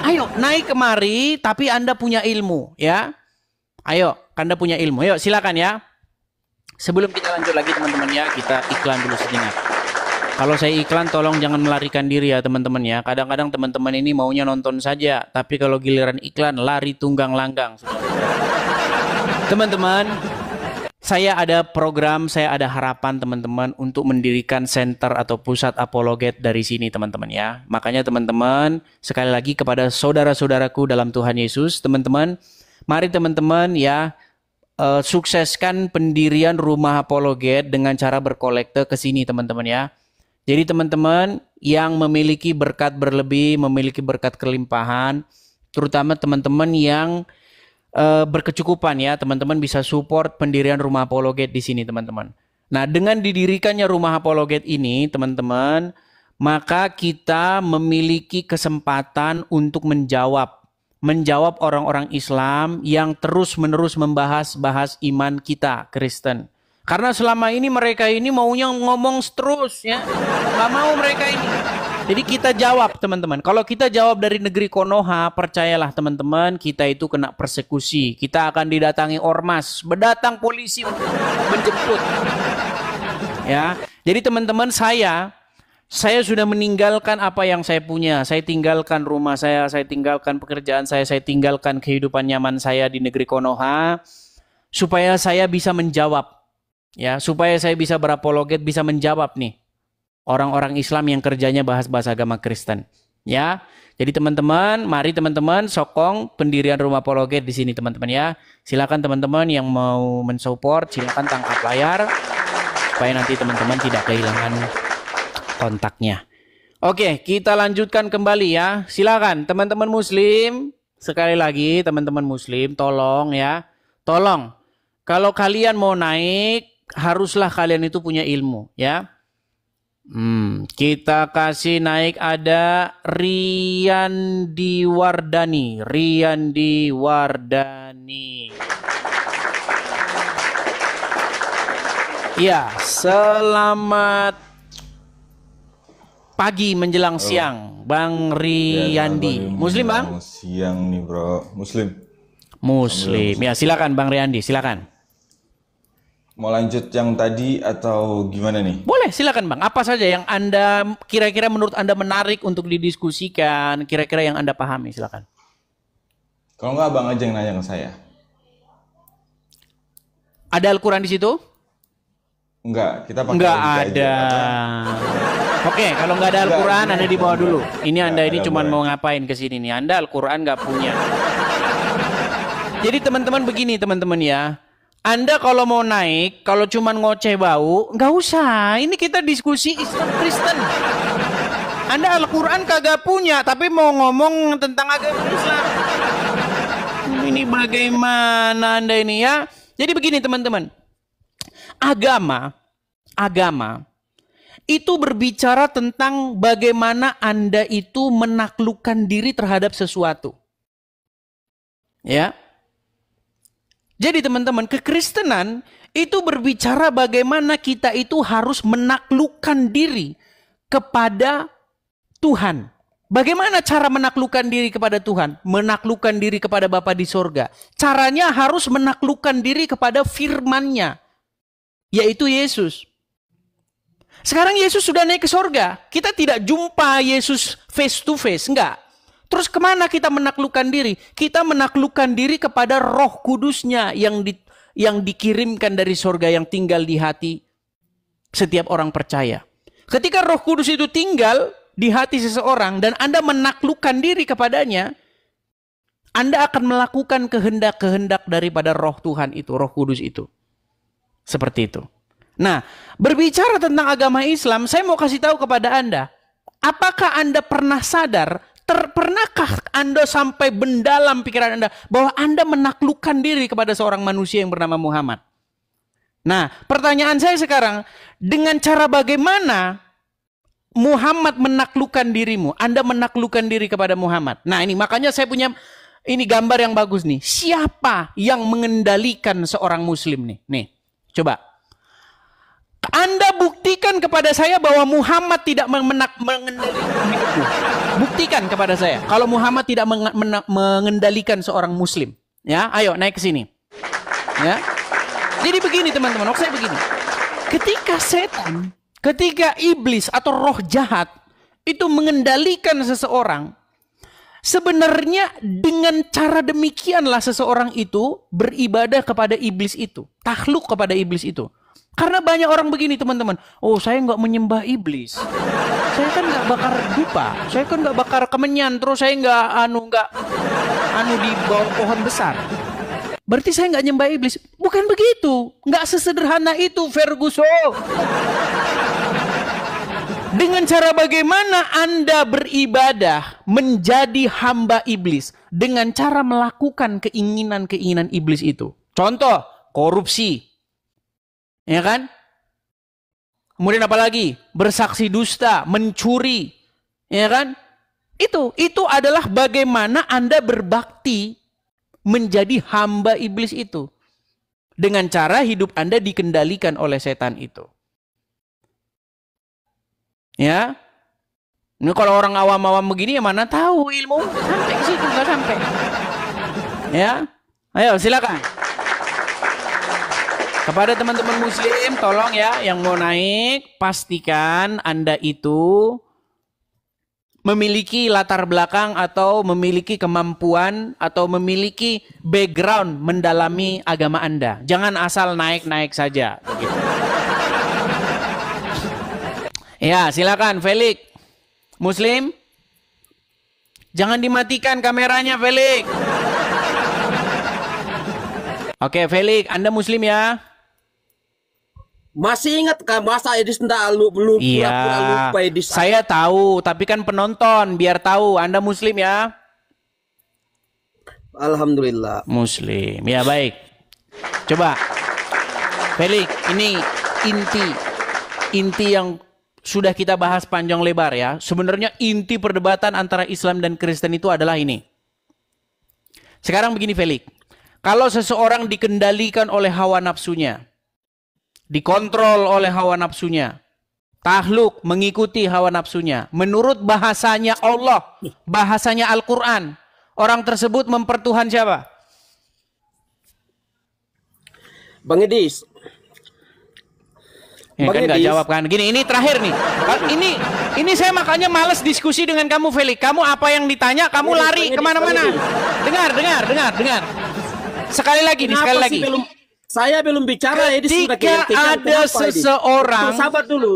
Ayo naik kemari tapi Anda punya ilmu ya. Ayo, Anda punya ilmu. Ayo silakan ya. Sebelum kita lanjut lagi teman-teman ya, kita iklan dulu sejenak. Kalau saya iklan tolong jangan melarikan diri ya teman-teman ya. Kadang-kadang teman-teman ini maunya nonton saja, tapi kalau giliran iklan lari tunggang langgang. Teman-teman, saya ada program, saya ada harapan teman-teman untuk mendirikan center atau pusat apologet dari sini teman-teman ya. Makanya teman-teman, sekali lagi kepada saudara-saudaraku dalam Tuhan Yesus, teman-teman, mari teman-teman ya sukseskan pendirian rumah apologet dengan cara berkolekte ke sini teman-teman ya. Jadi teman-teman yang memiliki berkat berlebih, memiliki berkat kelimpahan, terutama teman-teman yang berkecukupan ya, teman-teman bisa support pendirian rumah apologet di sini teman-teman. Nah, dengan didirikannya rumah apologet ini teman-teman, maka kita memiliki kesempatan untuk menjawab orang-orang Islam yang terus-menerus membahas iman kita Kristen. Karena selama ini mereka ini maunya ngomong terus ya. Nggak mau mereka ini. Jadi kita jawab teman-teman. Kalau kita jawab dari negeri Konoha, percayalah teman-teman, kita itu kena persekusi. Kita akan didatangi ormas, berdatang polisi untuk menjemput. Ya. Jadi teman-teman saya sudah meninggalkan apa yang saya punya. Saya tinggalkan rumah saya tinggalkan pekerjaan saya tinggalkan kehidupan nyaman saya di negeri Konoha supaya saya bisa menjawab. Ya, supaya saya bisa berapologet, bisa menjawab nih orang-orang Islam yang kerjanya bahas-bahas agama Kristen. Ya, jadi teman-teman, mari teman-teman sokong pendirian rumah apologet di sini teman-teman ya. Silakan teman-teman yang mau mensupport, silakan tangkap layar supaya nanti teman-teman tidak kehilangan kontaknya. Oke, kita lanjutkan kembali ya. Silakan teman-teman Muslim, sekali lagi teman-teman Muslim, tolong ya, tolong. Kalau kalian mau naik, haruslah kalian itu punya ilmu ya. Kita kasih naik ada Riyandi Wardani. Ya, selamat pagi menjelang siang, Bang Riyandi. Muslim Bang? Siang nih bro, Muslim. Ya silakan Bang Riyandi, silakan. Mau lanjut yang tadi atau gimana nih? Boleh, silakan Bang. Apa saja yang Anda kira-kira menurut Anda menarik untuk didiskusikan, kira-kira yang Anda pahami, silakan. Kalau nggak abang aja yang nanya ke saya. Ada Al-Quran di situ? Enggak, kita pakai Enggak logika ada. aja. Oke, kalau nggak ada Al-Quran, Enggak, Anda dibawa dulu. Ini Anda ini ada cuma boleh. mau ngapain ke sini nih? Anda Al-Quran nggak punya. Jadi teman-teman begini teman-teman ya. Anda kalau mau naik, kalau cuma ngoceh bau, nggak usah. Ini kita diskusi Islam Kristen. Anda Al-Quran kagak punya, tapi mau ngomong tentang agama Islam. Ini bagaimana Anda ini ya? Jadi begini teman-teman. Agama itu berbicara tentang bagaimana Anda itu menaklukkan diri terhadap sesuatu. Ya. Jadi teman-teman, kekristenan itu berbicara bagaimana kita itu harus menaklukkan diri kepada Tuhan. Bagaimana cara menaklukkan diri kepada Tuhan? Menaklukkan diri kepada Bapa di sorga. Caranya harus menaklukkan diri kepada firman-Nya, yaitu Yesus. Sekarang Yesus sudah naik ke sorga. Kita tidak jumpa Yesus face to face, enggak. Terus kemana kita menaklukkan diri? Kita menaklukkan diri kepada Roh Kudus-Nya yang dikirimkan dari sorga, yang tinggal di hati setiap orang percaya. Ketika Roh Kudus itu tinggal di hati seseorang dan Anda menaklukkan diri kepadanya, Anda akan melakukan kehendak-kehendak daripada Roh Tuhan itu, Roh Kudus itu. Seperti itu. Nah, berbicara tentang agama Islam, saya mau kasih tahu kepada Anda, apakah Anda pernah sadar, pernahkah Anda sampai mendalam pikiran Anda bahwa Anda menaklukkan diri kepada seorang manusia yang bernama Muhammad? Nah, pertanyaan saya sekarang, dengan cara bagaimana Muhammad menaklukkan dirimu? Anda menaklukkan diri kepada Muhammad. Nah, ini makanya saya punya ini gambar yang bagus nih. Siapa yang mengendalikan seorang muslim nih? Nih, coba. Anda buktikan kepada saya bahwa Muhammad tidak mengendalikan hidupmu. Buktikan kepada saya kalau Muhammad tidak mengendalikan seorang muslim. Ya, ayo naik ke sini. Ya. Jadi begini teman-teman, maksud saya begini. Ketika iblis atau roh jahat itu mengendalikan seseorang, sebenarnya dengan cara demikianlah seseorang itu beribadah kepada iblis itu, takluk kepada iblis itu. Karena banyak orang begini teman-teman, oh saya nggak menyembah iblis, saya kan nggak bakar dupa, saya kan nggak bakar kemenyan, terus saya nggak di bawah pohon besar. Berarti saya nggak nyembah iblis. Bukan begitu, nggak sesederhana itu, Ferguson. Dengan cara bagaimana Anda beribadah menjadi hamba iblis? Dengan cara melakukan keinginan-keinginan iblis itu. Contoh, korupsi. Ya kan? Kemudian apa lagi? Bersaksi dusta, mencuri. Ya kan? Itu adalah bagaimana Anda berbakti menjadi hamba iblis itu. Dengan cara hidup Anda dikendalikan oleh setan itu. Ya, ini kalau orang awam-awam begini ya mana tahu ilmu sampai ke situ, nggak sampai. Ya, ayo silakan. Kepada teman-teman muslim, tolong ya yang mau naik, pastikan Anda itu memiliki latar belakang atau memiliki kemampuan atau memiliki background mendalami agama Anda. Jangan asal naik-naik saja. Begitu. Ya, silakan Felix. Muslim? Jangan dimatikan kameranya, Felix. Oke, Felix, Anda Muslim ya? Masih ingat kan masa Edis belum lupa Edis. Saya tahu, tapi kan penonton biar tahu Anda Muslim ya? Alhamdulillah. Muslim. Ya, baik. Coba. Felix, ini inti yang sudah kita bahas panjang lebar ya. Sebenarnya inti perdebatan antara Islam dan Kristen itu adalah ini. Sekarang begini Felix. Kalau seseorang dikendalikan oleh hawa nafsunya, dikontrol oleh hawa nafsunya, takluk mengikuti hawa nafsunya, menurut bahasanya Allah, bahasanya Al-Quran, orang tersebut mempertuhan siapa? Bang Edis. Ya, kan nggak jawab kan? Gini, ini terakhir nih. Ini saya makanya males diskusi dengan kamu, Felix. Kamu apa yang ditanya, kamu lari kemana-mana. Dengar. Sekali lagi nih, sekali lagi. Saya belum bicara. Ketika ada seseorang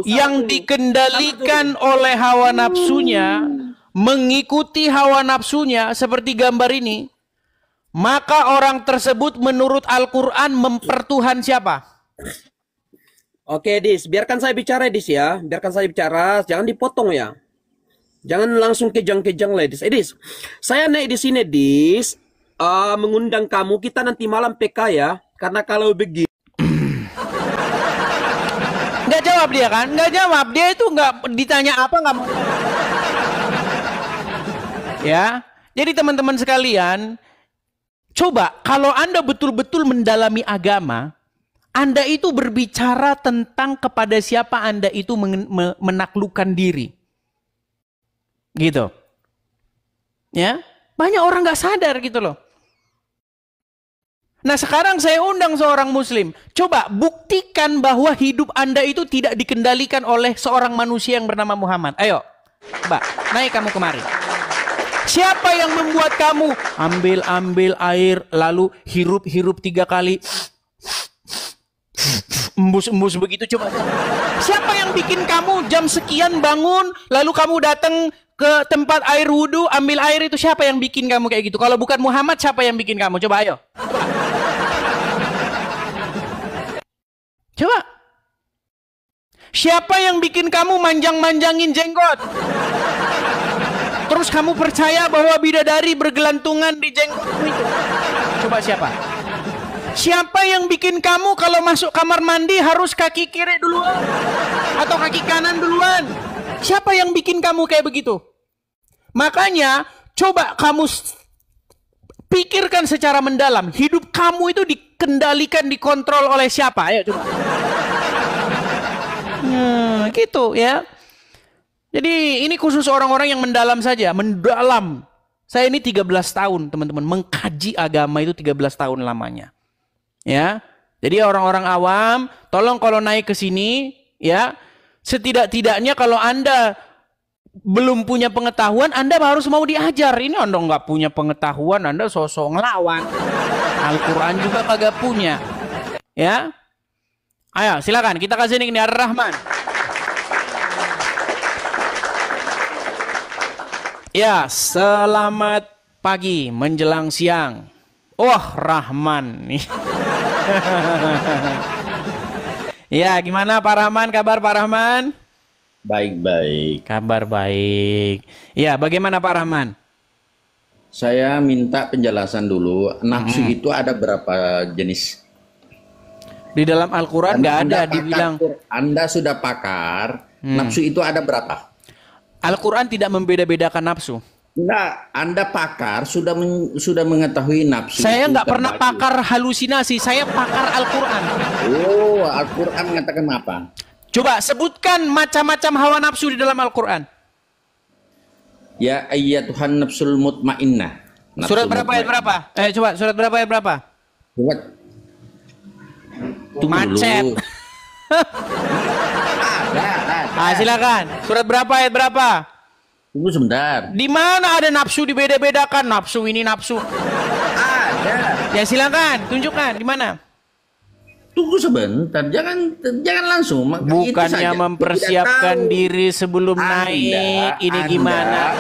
yang dikendalikan oleh hawa nafsunya, mengikuti hawa nafsunya seperti gambar ini, maka orang tersebut menurut Al-Quran mempertuhan siapa? Oke, Dis, biarkan saya bicara, Dis ya. Biarkan saya bicara, jangan dipotong ya. Jangan langsung kejang-kejang lah, Dis. Dis, saya naik di sini, Dis, mengundang kamu. Kita nanti malam PK ya. Karena kalau begitu. Nggak jawab dia kan? Nggak jawab. Dia itu nggak ditanya apa nggak mau. Ya. Jadi teman-teman sekalian, coba kalau Anda betul-betul mendalami agama, Anda itu berbicara tentang kepada siapa Anda itu menaklukkan diri. Gitu. Ya. Banyak orang nggak sadar gitu loh. Nah sekarang saya undang seorang muslim. Coba buktikan bahwa hidup Anda itu tidak dikendalikan oleh seorang manusia yang bernama Muhammad. Ayo. Coba, naik kamu kemari. Siapa yang membuat kamu ambil air lalu hirup 3 kali embus begitu, coba. Siapa yang bikin kamu jam sekian bangun lalu kamu datang ke tempat air wudhu ambil air itu? Siapa yang bikin kamu kayak gitu? Kalau bukan Muhammad, siapa yang bikin kamu? Coba ayo. Coba. Siapa yang bikin kamu manjang-manjangin jenggot? Terus kamu percaya bahwa bidadari bergelantungan di jenggotmu itu? Coba siapa? Siapa yang bikin kamu kalau masuk kamar mandi harus kaki kiri duluan? Atau kaki kanan duluan? Siapa yang bikin kamu kayak begitu? Makanya coba kamu pikirkan secara mendalam. Hidup kamu itu dikendalikan, dikontrol oleh siapa? Ayo coba. Gitu ya. Jadi ini khusus orang-orang yang mendalam saja, mendalam. Saya ini 13 tahun teman-teman, mengkaji agama itu 13 tahun lamanya. Ya. Jadi orang-orang awam, tolong kalau naik ke sini, ya, setidak-tidaknya kalau Anda belum punya pengetahuan, Anda harus mau diajar. Ini Anda nggak punya pengetahuan, Anda sosok ngelawan. Al-Quran juga kagak punya. Ya. Ayo silakan, kita kasih ini Ar-Rahman. Ya, selamat pagi menjelang siang. Wah, Rahman nih. Ya, gimana Pak Rahman? Kabar Pak Rahman? Baik-baik. Kabar baik. Ya, bagaimana Pak Rahman? Saya minta penjelasan dulu. Nafsu itu ada berapa jenis? Di dalam Al-Quran nggak ada dibilang. Anda sudah pakar. Nafsu itu ada berapa? Al-Quran tidak membeda-bedakan nafsu. Nah, Anda pakar sudah mengetahui nafsu. Saya nggak pernah pakar halusinasi. Saya pakar Al-Quran. Oh, Al-Quran mengatakan apa? Coba sebutkan macam-macam hawa nafsu di dalam Al-Quran. Ya ayyatuhan nafsul mutmainnah. Surat berapa ayat berapa? Coba surat berapa ayat berapa? Surat. Macet. Silakan. Surat berapa ayat berapa? Tunggu sebentar. Di mana ada nafsu dibeda-bedakan? Nafsu ini nafsu. Ada. Ya silakan, tunjukkan di mana. Tunggu sebentar, jangan langsung. Bukannya mempersiapkan diri sebelum naik. Ini gimana?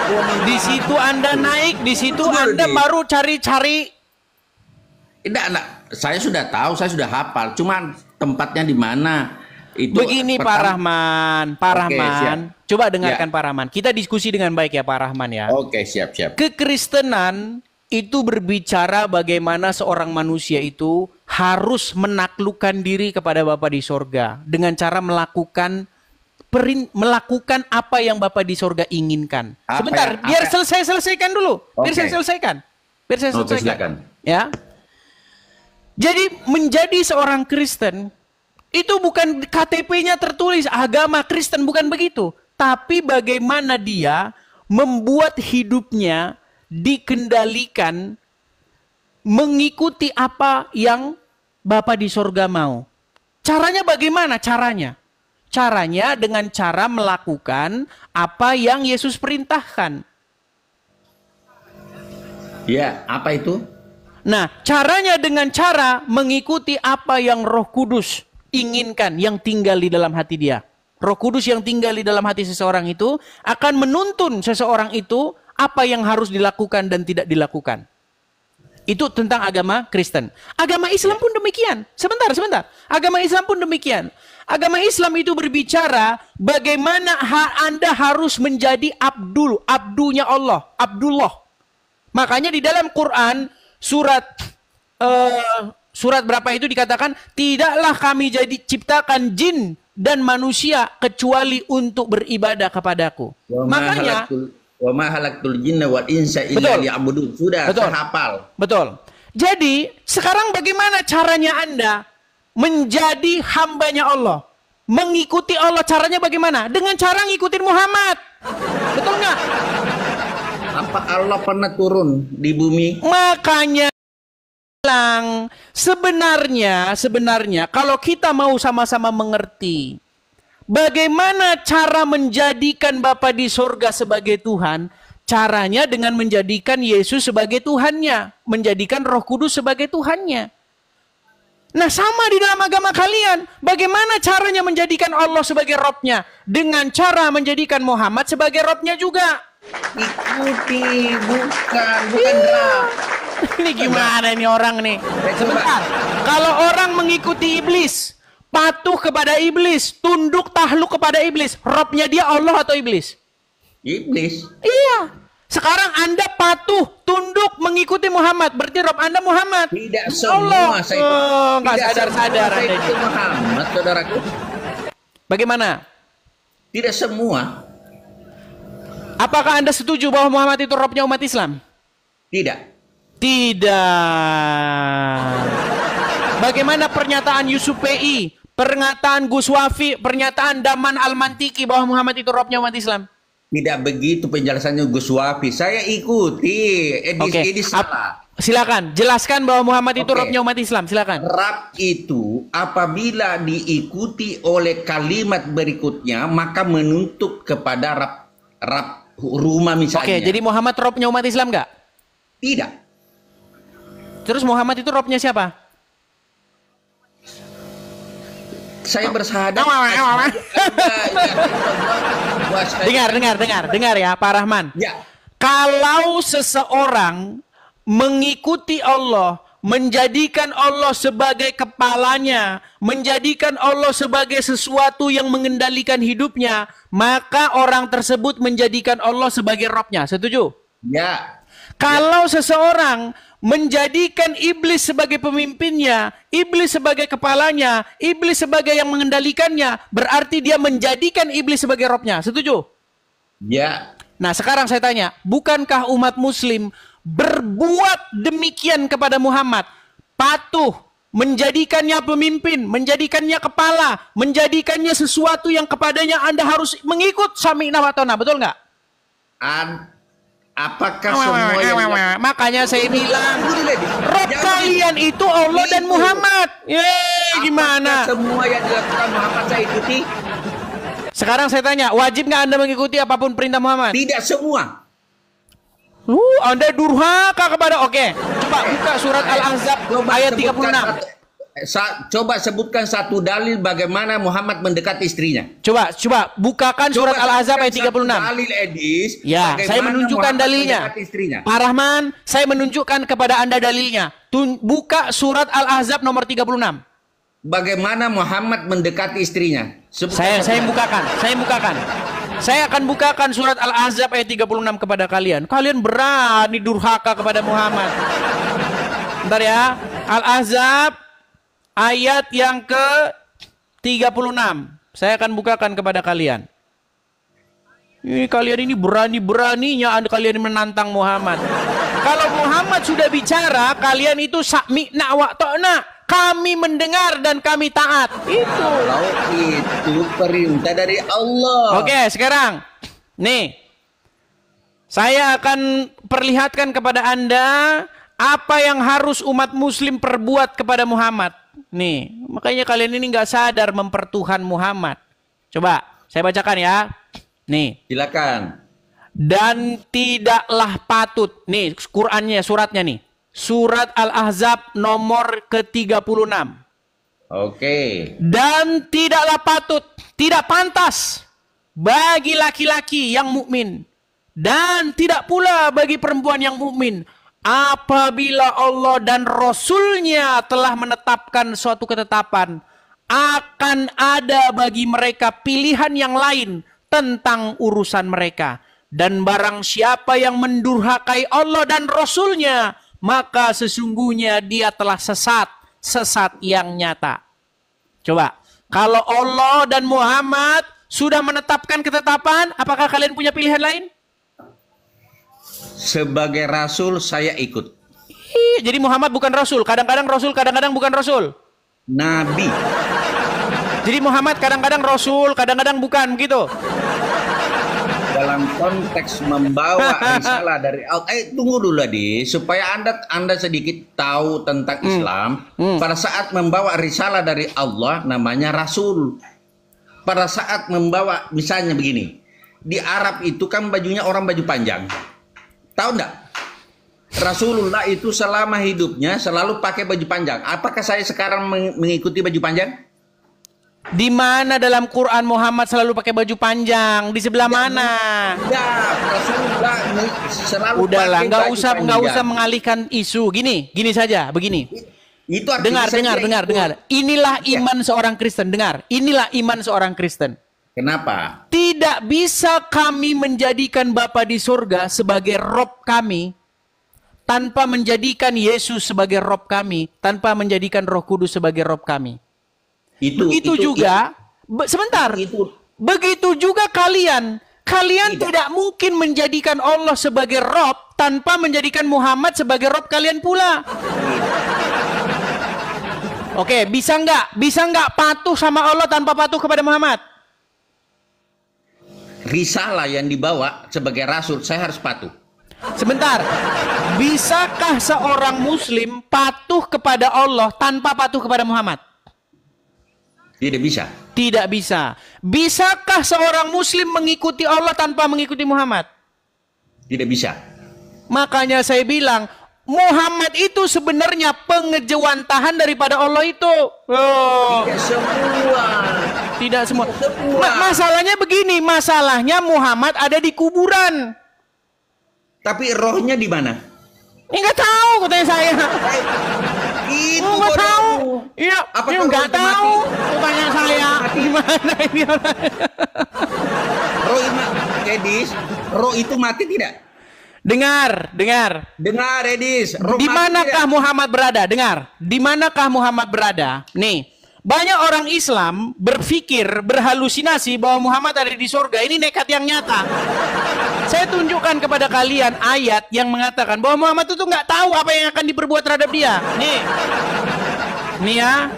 Di situ Anda naik, di situ Anda baru cari-cari. Tidak, saya sudah tahu, saya sudah hafal. Cuman tempatnya di mana? Itu begini Pak Rahman, siap. coba dengarkan Pak Rahman. Kita diskusi dengan baik ya Pak Rahman ya. Oke, siap. Kekristenan itu berbicara bagaimana seorang manusia itu harus menaklukkan diri kepada Bapa di sorga dengan cara melakukan apa yang Bapa di sorga inginkan. Sebentar, biar selesaikan dulu. Biar saya selesaikan. Silakan. Ya. Jadi menjadi seorang Kristen itu bukan KTP-nya tertulis agama Kristen, bukan begitu. Tapi bagaimana dia membuat hidupnya dikendalikan mengikuti apa yang Bapa di sorga mau. Caranya bagaimana? Caranya dengan cara melakukan apa yang Yesus perintahkan. Ya, apa itu? Nah, caranya dengan cara mengikuti apa yang Roh Kudus inginkan, yang tinggal di dalam hati dia. Roh Kudus yang tinggal di dalam hati seseorang itu akan menuntun seseorang itu apa yang harus dilakukan dan tidak dilakukan. Itu tentang agama Kristen. Agama Islam pun demikian. Sebentar. Agama Islam pun demikian. Agama Islam itu berbicara bagaimana Anda harus menjadi abdunya Allah, Abdullah. Makanya di dalam Quran surat berapa itu dikatakan, tidaklah kami ciptakan jin dan manusia kecuali untuk beribadah kepadaku. Makanya wa ma halaktul jinna wal insa illa liya'budun. Sudah hafal. Betul. Jadi, sekarang bagaimana caranya Anda menjadi hambanya Allah? Mengikuti Allah, caranya bagaimana? Dengan cara ngikutin Muhammad. Betul nggak? Apa Allah pernah turun di bumi? Makanya sebenarnya kalau kita mau sama-sama mengerti bagaimana cara menjadikan Bapa di surga sebagai Tuhan, caranya dengan menjadikan Yesus sebagai Tuhannya, menjadikan Roh Kudus sebagai Tuhannya. Nah, sama di dalam agama kalian, bagaimana caranya menjadikan Allah sebagai Robnya? Dengan cara menjadikan Muhammad sebagai Robnya juga. Ikuti, bukan Rab. Ini gimana ini orang nih? Sebentar. Kalau orang mengikuti iblis, patuh kepada iblis, tunduk tahluk kepada iblis, Robnya dia Allah atau iblis? Iblis. Iya. Sekarang Anda patuh, tunduk, mengikuti Muhammad, berarti Rob Anda Muhammad. Tidak semua saya nggak sadar-sadar Anda itu Muhammad, saudaraku. Bagaimana? Tidak semua. Apakah Anda setuju bahwa Muhammad itu Robnya umat Islam? Tidak. Tidak. Bagaimana pernyataan Yusuf PI, pernyataan Gus Wafi, pernyataan Daman Al-Mantiki bahwa Muhammad itu Robnya umat Islam? Tidak begitu penjelasannya Gus Wafi. Saya ikuti. Edis salah. Silakan, jelaskan bahwa Muhammad itu Robnya umat Islam. Silakan. Rab itu apabila diikuti oleh kalimat berikutnya, maka menuntut kepada Rab rumah misalnya. Oke, jadi Muhammad Robnya umat Islam nggak? Tidak. Terus Muhammad itu Robnya siapa? Saya bersahadat. Dengar ya, Pak Rahman. Ya. Kalau seseorang mengikuti Allah, menjadikan Allah sebagai kepalanya, menjadikan Allah sebagai sesuatu yang mengendalikan hidupnya, maka orang tersebut menjadikan Allah sebagai Robnya. Setuju? Ya. Kalau seseorang menjadikan iblis sebagai pemimpinnya, iblis sebagai kepalanya, iblis sebagai yang mengendalikannya, berarti dia menjadikan iblis sebagai Robnya. Setuju? Ya. Nah, sekarang saya tanya, bukankah umat muslim berbuat demikian kepada Muhammad? Patuh, menjadikannya pemimpin, menjadikannya kepala, menjadikannya sesuatu yang kepadanya Anda harus mengikut sami'na wa ta'na. Betul nggak? Apakah semua yang... Makanya saya bilang, Rob kalian itu Allah dan Muhammad. Gimana? Semua yang dilakukan Muhammad saya ikuti. Sekarang saya tanya, wajib nggak Anda mengikuti apapun perintah Muhammad? Tidak semua. Anda durhaka kepada... Oke, coba buka surat Al-Ahzab ayat 36. Coba sebutkan satu dalil bagaimana Muhammad mendekati istrinya. Coba bukakan surat Al-Ahzab ayat 36. Dalil Edis. Ya, saya menunjukkan dalilnya. Pak Rahman, saya menunjukkan kepada Anda dalilnya. Buka surat Al-Ahzab nomor 36. Bagaimana Muhammad mendekati istrinya? Saya bukakan. Saya akan bukakan surat Al-Ahzab ayat 36 kepada kalian. Kalian berani durhaka kepada Muhammad. Bentar ya. Al-Ahzab ayat yang ke-36. Saya akan bukakan kepada kalian. Ini kalian ini berani-beraninya kalian menantang Muhammad. Kalau Muhammad sudah bicara, kalian itu sami'na wa ta'na. Kami mendengar dan kami taat. Itu. Kalau itu perintah dari Allah. Oke, sekarang. Nih. Saya akan perlihatkan kepada Anda apa yang harus umat muslim perbuat kepada Muhammad. Nih, makanya kalian ini nggak sadar mempertuhan Muhammad. Coba, saya bacakan ya. Nih. Silakan. Dan tidaklah patut. Nih, Qur'annya, suratnya nih. Surat Al-Ahzab nomor ke-36. Oke. Dan tidaklah patut, tidak pantas bagi laki-laki yang mukmin dan tidak pula bagi perempuan yang mukmin apabila Allah dan Rasul-Nya telah menetapkan suatu ketetapan, akan ada bagi mereka pilihan yang lain tentang urusan mereka. Dan barang siapa yang mendurhakai Allah dan Rasul-Nya, maka sesungguhnya dia telah sesat, sesat yang nyata. Coba, kalau Allah dan Muhammad sudah menetapkan ketetapan, apakah kalian punya pilihan lain? Sebagai Rasul saya ikut. Jadi Muhammad bukan Rasul, kadang-kadang Rasul, kadang-kadang bukan Rasul. Nabi. Jadi Muhammad kadang-kadang Rasul, kadang-kadang bukan, begitu. Dalam konteks membawa risalah dari Allah. Tunggu dulu supaya Anda sedikit tahu tentang Islam. Pada saat membawa risalah dari Allah namanya Rasul. Pada saat membawa, misalnya begini, di Arab itu kan bajunya orang baju panjang. Tahu enggak? Rasulullah itu selama hidupnya selalu pakai baju panjang. Apakah saya sekarang mengikuti baju panjang? Di mana dalam Quran Muhammad selalu pakai baju panjang? Di sebelah mana? Ya, Rasulullah selalu udahlah, pakai nggak baju usah panjang. mengalihkan isu. Gini saja, begini. Itu artinya Dengar. Inilah iman seorang Kristen. Dengar. Inilah iman seorang Kristen. Kenapa? Tidak bisa kami menjadikan Bapa di surga sebagai Rob kami tanpa menjadikan Yesus sebagai Rob kami, tanpa menjadikan Roh Kudus sebagai Rob kami. Begitu juga kalian tidak mungkin menjadikan Allah sebagai Rob tanpa menjadikan Muhammad sebagai Rob kalian pula. Oke, bisa nggak patuh sama Allah tanpa patuh kepada Muhammad? Risalah yang dibawa sebagai Rasul saya harus patuh. Sebentar, bisakah seorang Muslim patuh kepada Allah tanpa patuh kepada Muhammad? Tidak bisa. Tidak bisa. Bisakah seorang Muslim mengikuti Allah tanpa mengikuti Muhammad? Tidak bisa. Makanya saya bilang, Muhammad itu sebenarnya pengejawantahan daripada Allah itu. Oh. Tidak semua. Masalahnya begini, masalahnya Muhammad ada di kuburan. Tapi rohnya di mana? Enggak tahu katanya saya. Itu enggak tahu. Iya, enggak tahu. Tanya saya gimana ini orang. Roh itu mati tidak? Dengar. Edis. Di manakah Muhammad berada? Dengar. Di manakah Muhammad berada? Nih, banyak orang Islam berpikir, berhalusinasi bahwa Muhammad ada di surga. Ini nekat yang nyata. Saya tunjukkan kepada kalian ayat yang mengatakan bahwa Muhammad itu nggak tahu apa yang akan diperbuat terhadap dia. Nih ya.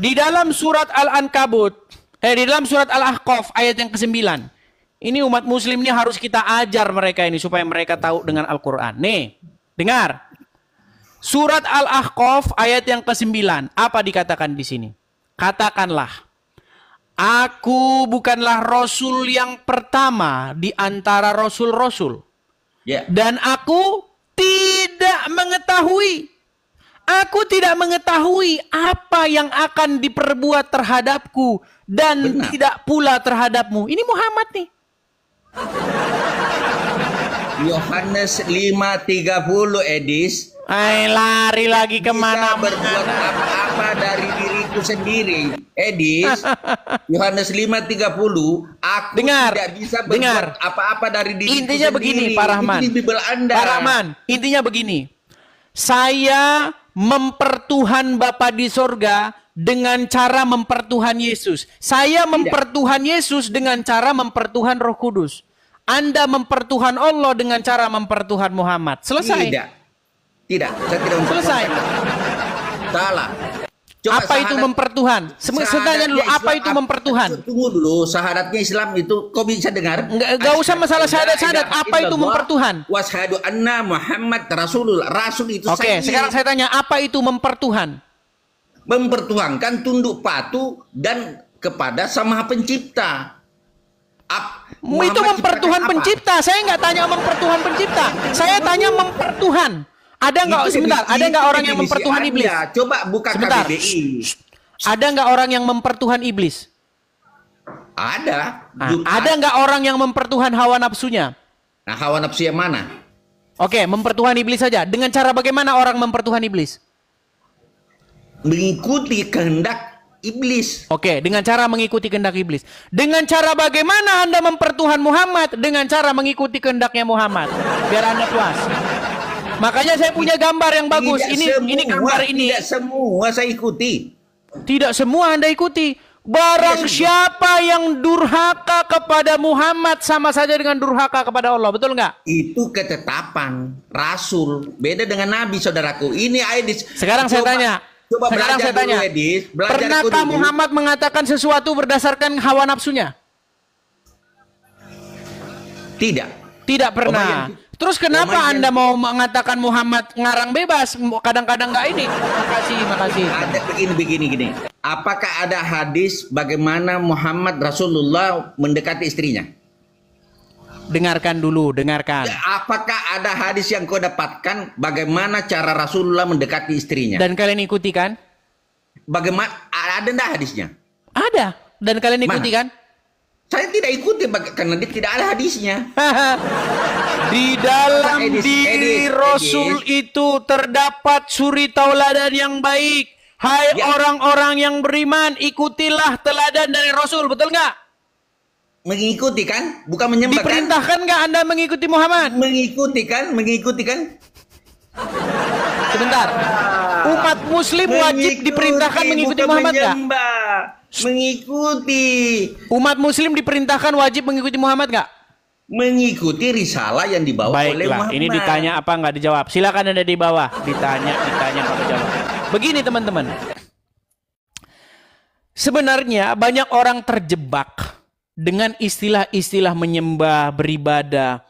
Di dalam surat Al-Ankabut, di dalam surat Al-Ahqaf ayat yang ke-9. Ini umat muslim ini harus kita ajar mereka ini supaya mereka tahu dengan Al-Quran. Nih, dengar. Surat Al-Ahqaf ayat yang ke-9. Apa dikatakan di sini? Katakanlah, aku bukanlah Rasul yang pertama di antara Rasul-Rasul. Dan aku tidak mengetahui. Aku tidak mengetahui apa yang akan diperbuat terhadapku dan tidak pula terhadapmu. Ini Muhammad nih. Yohanes 5:30 Edis. Lari lagi kemana? Berbuat apa-apa dari diriku sendiri. Edis. Yohanes 5:30. Aku tidak bisa berbuat apa-apa dari diriku intinya sendiri. Begini, Pak Rahman. Itu Bible Anda. Pak Rahman, intinya begini. Saya mempertuhan Bapa di sorga dengan cara mempertuhan Yesus. Saya mempertuhan Yesus dengan cara mempertuhan Roh Kudus. Anda mempertuhan Allah dengan cara mempertuhan Muhammad. Selesai. Tidak. Saya tidak selesai. Salah. Coba apa itu mempertuhan? Sebenarnya dulu apa itu mempertuhan? Tunggu dulu, syahadatnya Islam itu kau bisa dengar? Enggak usah masalah syahadat. Apa itu mempertuhan? Washhadu anna Muhammad Rasulullah. Rasul itu Oke, sekarang saya tanya, apa itu mempertuhan? Mempertuhankan tunduk patuh dan kepada Sang Maha Pencipta. Itu mempertuhan pencipta. Saya nggak tanya mempertuhan pencipta. Saya tanya mempertuhan. Ada nggak sebentar? Ada nggak orang yang mempertuhan iblis? Coba buka sebentar. KBBI. Ada nggak orang yang mempertuhan iblis? Ada. Ada nggak orang yang mempertuhan hawa nafsunya? Nah, hawa nafsu yang mana? Oke, mempertuhan iblis saja. Dengan cara bagaimana orang mempertuhan iblis? Mengikuti kehendak iblis. Oke, dengan cara mengikuti kehendak iblis. Dengan cara bagaimana Anda mempertuhan Muhammad? Dengan cara mengikuti kehendaknya Muhammad. Biar Anda puas. Makanya saya punya gambar yang bagus. Ini gambar ini. Tidak semua saya ikuti. Tidak semua Anda ikuti. Barang siapa yang durhaka kepada Muhammad sama saja dengan durhaka kepada Allah. Betul nggak? Itu ketetapan Rasul. Beda dengan Nabi, saudaraku. Ini Aidis. Sekarang saya tanya. Sekarang saya tanya. Pernahkah Muhammad mengatakan sesuatu berdasarkan hawa nafsunya? Tidak. Tidak pernah. Terus kenapa Anda mau mengatakan Muhammad ngarang bebas? Kadang-kadang nggak ini. Makasih. Ada begini. Apakah ada hadis bagaimana Muhammad Rasulullah mendekati istrinya? Dengarkan dulu, dengarkan. Apakah ada hadis yang kau dapatkan bagaimana cara Rasulullah mendekati istrinya? Dan kalian ikuti kan? Bagaimana? Ada enggak hadisnya? Ada. Dan kalian ikuti kan? Saya tidak ikuti karena tidak ada hadisnya. Di dalam diri Rasul itu terdapat suri tauladan yang baik. Hai orang-orang yang beriman, ikutilah teladan dari Rasul, betul nggak? Mengikuti kan? Bukan menyembah. Diperintahkan nggak Anda mengikuti Muhammad? Mengikuti kan? Sebentar. Umat Muslim wajib diperintahkan mengikuti Muhammad nggak? Mengikuti. Umat Muslim diperintahkan wajib mengikuti Muhammad nggak? Mengikuti risalah yang dibawa oleh Muhammad. Ini ditanya apa nggak dijawab? Silakan Anda di bawah. Ditanya apa jawab. Begini teman-teman. Sebenarnya banyak orang terjebak dengan istilah-istilah menyembah, beribadah,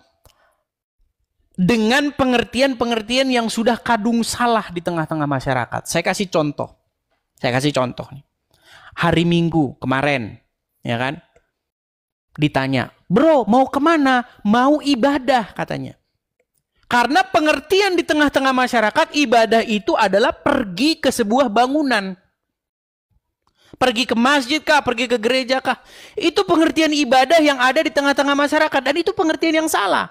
dengan pengertian-pengertian yang sudah kadung salah di tengah-tengah masyarakat. Saya kasih contoh nih. Hari Minggu kemarin, ya kan? Ditanya, bro mau kemana? Mau ibadah katanya. Karena pengertian di tengah-tengah masyarakat ibadah itu adalah pergi ke sebuah bangunan. Pergi ke masjid kah? Pergi ke gereja kah? Itu pengertian ibadah yang ada di tengah-tengah masyarakat. Dan itu pengertian yang salah.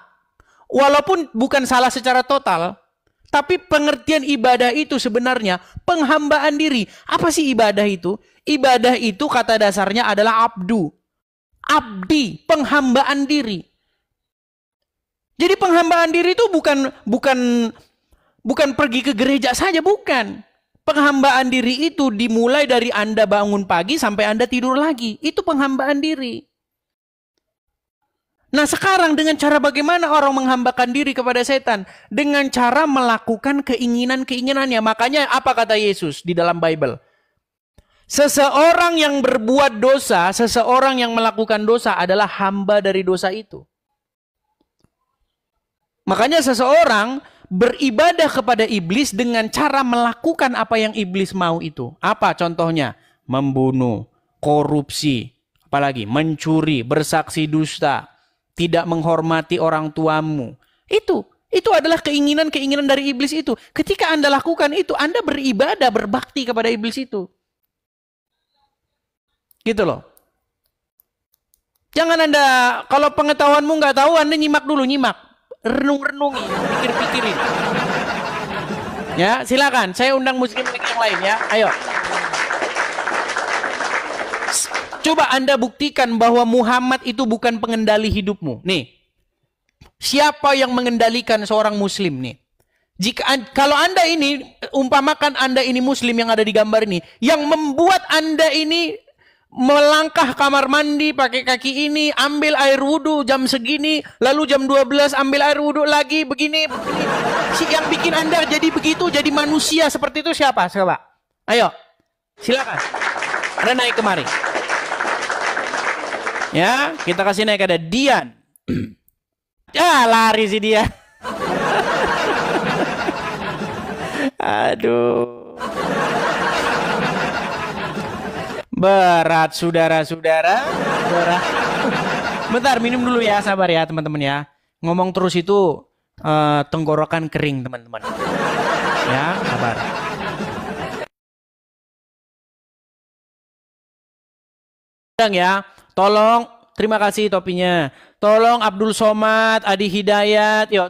Walaupun bukan salah secara total. Tapi pengertian ibadah itu sebenarnya penghambaan diri. Apa sih ibadah itu? Ibadah itu kata dasarnya adalah abdu. Abdi, penghambaan diri. Jadi penghambaan diri itu bukan pergi ke gereja saja, bukan. Penghambaan diri itu dimulai dari Anda bangun pagi sampai Anda tidur lagi. Itu penghambaan diri. Nah sekarang dengan cara bagaimana orang menghambakan diri kepada setan? Dengan cara melakukan keinginan-keinginannya. Makanya apa kata Yesus di dalam Bible? Seseorang yang berbuat dosa, seseorang yang melakukan dosa adalah hamba dari dosa itu. Makanya seseorang beribadah kepada iblis dengan cara melakukan apa yang iblis mau itu. Apa contohnya? Membunuh, korupsi, apalagi mencuri, bersaksi dusta, tidak menghormati orang tuamu. Itu adalah keinginan-keinginan dari iblis itu. Ketika Anda lakukan itu, Anda beribadah, berbakti kepada iblis itu. Gitu loh. Jangan Anda, kalau pengetahuanmu nggak tahu, Anda nyimak dulu, renung-renungi, pikir-pikirin. Ya, silakan. Saya undang muslim yang lain ya. Ayo. Coba Anda buktikan bahwa Muhammad itu bukan pengendali hidupmu. Nih. Siapa yang mengendalikan seorang muslim nih? Kalau Anda ini, umpamakan Anda ini muslim yang ada di gambar ini, yang membuat Anda ini melangkah kamar mandi pakai kaki ini, ambil air wudhu jam segini, lalu jam 12 ambil air wudhu lagi, begini. Yang bikin Anda jadi begitu, jadi manusia seperti itu siapa? Coba. Ayo, silakan. Anda naik kemari. Ya, kita kasih naik ada Dian. Lari sih dia. Aduh. Berat saudara-saudara. Berat. Bentar minum dulu ya, sabar ya teman-teman ya. Ngomong terus itu tenggorokan kering teman-teman. Ya, sabar. Ya, tolong, terima kasih topinya. Tolong Abdul Somad, Adi Hidayat, yuk.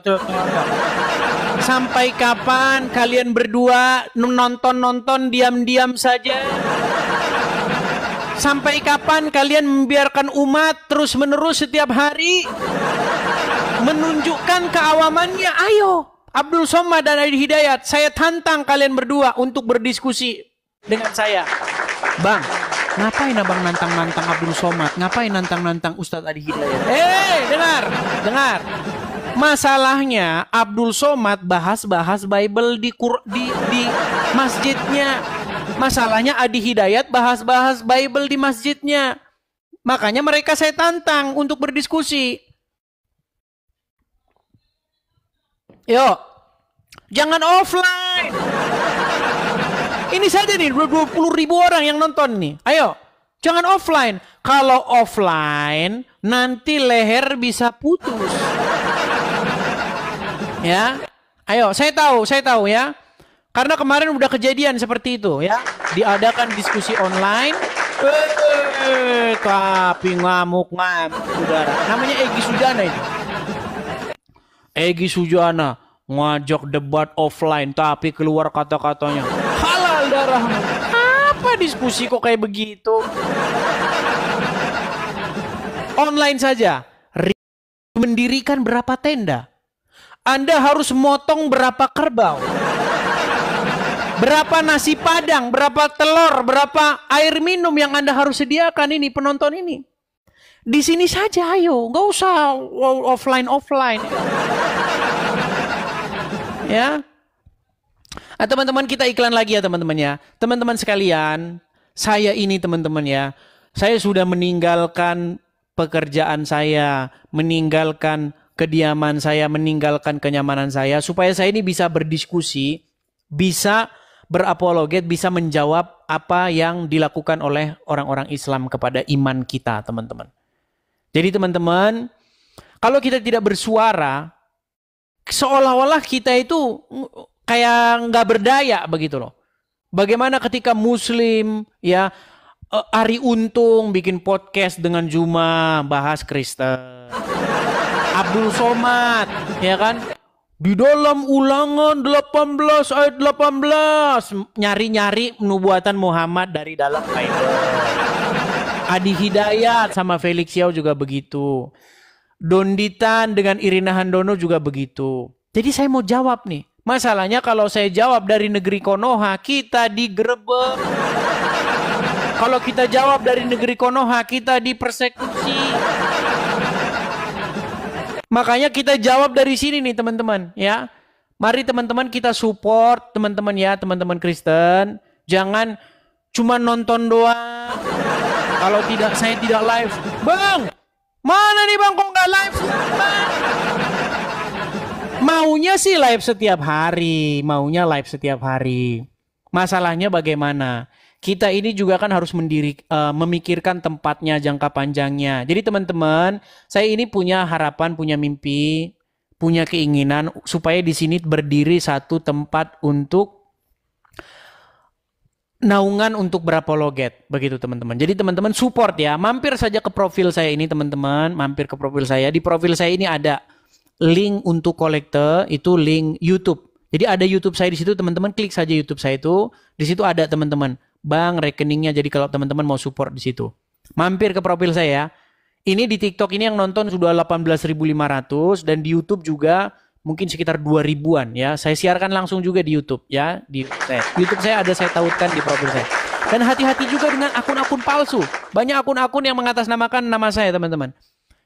Sampai kapan kalian berdua nonton-nonton diam-diam saja? Sampai kapan kalian membiarkan umat terus-menerus setiap hari menunjukkan keawamannya? Ayo, Abdul Somad dan Adi Hidayat, saya tantang kalian berdua untuk berdiskusi dengan saya. Bang, ngapain abang nantang-nantang Abdul Somad? Ngapain nantang-nantang Ustadz Adi Hidayat? Dengar. Masalahnya Abdul Somad bahas-bahas Bible di masjidnya. Masalahnya Adi Hidayat bahas-bahas Bible di masjidnya. Makanya mereka saya tantang untuk berdiskusi. Yuk, jangan offline. Ini saja nih 20.000 orang yang nonton nih. Ayo, jangan offline. Kalau offline nanti leher bisa putus. Ya, ayo, saya tahu ya. Karena kemarin udah kejadian seperti itu ya. Diadakan diskusi online. Tapi ngamuk-ngamuk saudara. Namanya Egy Sujana itu. Egy Sujana ngajak debat offline tapi keluar kata-katanya halal darahmu. Apa diskusi kok kayak begitu? Online saja. Mendirikan berapa tenda? Anda harus motong berapa kerbau? Berapa nasi padang, berapa telur, berapa air minum yang Anda harus sediakan ini penonton ini. Di sini saja ayo, nggak usah offline. Ya. Teman-teman kita iklan lagi ya teman-teman ya. Teman-teman sekalian, saya ini teman-teman ya, saya sudah meninggalkan pekerjaan saya, meninggalkan kediaman saya, meninggalkan kenyamanan saya supaya saya ini bisa berdiskusi, bisa berapologet, bisa menjawab apa yang dilakukan oleh orang-orang Islam kepada iman kita, teman-teman. Jadi teman-teman, kalau kita tidak bersuara, seolah-olah kita itu kayak nggak berdaya begitu loh. Bagaimana ketika Muslim ya, Ari Untung bikin podcast dengan Juma bahas Kristen, Abdul Somad ya kan, di dalam Ulangan 18 ayat 18 nyari-nyari nubuatan Muhammad dari dalam Bible. Adi Hidayat sama Felix Yao juga begitu. Donditan dengan Irina Handono juga begitu. Jadi saya mau jawab nih. Masalahnya kalau saya jawab dari negeri Konoha, kita digerebek. Kalau kita jawab dari negeri Konoha, kita dipersekusi. Makanya kita jawab dari sini nih teman-teman ya. Mari teman-teman kita support teman-teman ya, teman-teman Kristen. Jangan cuma nonton doang. Kalau tidak, saya tidak live. Bang, mana nih bang kok nggak live? Bang? Maunya sih live setiap hari. Masalahnya bagaimana? Kita ini juga kan harus memikirkan tempatnya, jangka panjangnya. Jadi teman-teman, saya ini punya harapan, punya mimpi, punya keinginan supaya di sini berdiri satu tempat untuk naungan untuk berapologet, begitu teman-teman. Jadi teman-teman support ya, mampir saja ke profil saya ini teman-teman, mampir ke profil saya. Di profil saya ini ada link untuk kolekte, itu link YouTube. Jadi ada YouTube saya di situ teman-teman, klik saja YouTube saya itu, di situ ada teman-teman. Bang, rekeningnya, jadi kalau teman-teman mau support di situ. Mampir ke profil saya. Ini di TikTok ini yang nonton sudah 18.500 dan di YouTube juga mungkin sekitar 2.000-an ya. Saya siarkan langsung juga di YouTube ya, di YouTube saya ada, saya tautkan di profil saya. Dan hati-hati juga dengan akun-akun palsu. Banyak akun-akun yang mengatasnamakan nama saya, teman-teman.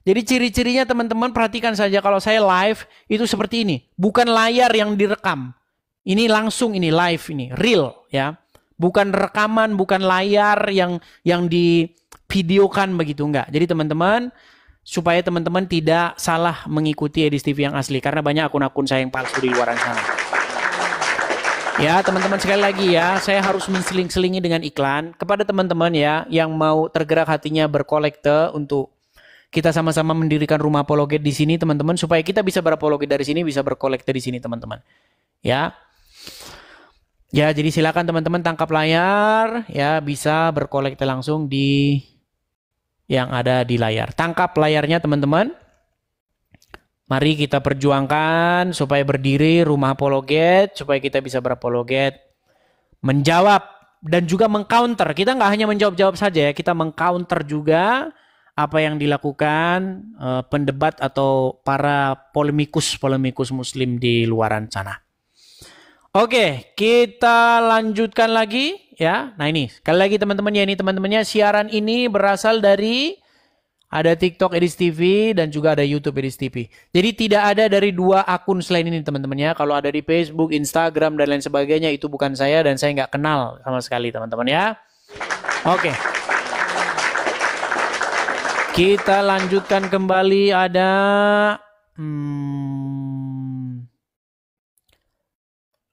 Jadi ciri-cirinya teman-teman perhatikan saja kalau saya live itu seperti ini. Bukan layar yang direkam. Ini langsung, ini live, ini real ya. Bukan rekaman, bukan layar yang divideokan begitu, enggak. Jadi teman-teman, supaya teman-teman tidak salah mengikuti Edis TV yang asli, karena banyak akun-akun saya yang palsu di luar sana. Ya teman-teman, sekali lagi ya, saya harus menseling-selingi dengan iklan kepada teman-teman ya yang mau tergerak hatinya berkolekte untuk kita sama-sama mendirikan rumah apologet di sini teman-teman, supaya kita bisa berapologet dari sini, bisa berkolekte di sini teman-teman. Ya, jadi silakan teman-teman tangkap layar ya, bisa berkolekte langsung di yang ada di layar. Tangkap layarnya teman-teman. Mari kita perjuangkan supaya berdiri rumah apologet, supaya kita bisa berapologet, menjawab dan juga mengcounter. Kita nggak hanya menjawab-jawab saja ya, kita mengcounter juga apa yang dilakukan pendebat atau para polemikus muslim di luaran sana. Oke, kita lanjutkan lagi ya. Nah ini, sekali lagi teman-temannya siaran ini berasal dari ada TikTok Edis TV dan juga ada YouTube Edis TV. Jadi tidak ada dari 2 akun selain ini teman-teman ya. Kalau ada di Facebook, Instagram dan lain sebagainya itu bukan saya dan saya nggak kenal sama sekali teman-teman ya. Oke. Kita lanjutkan kembali ada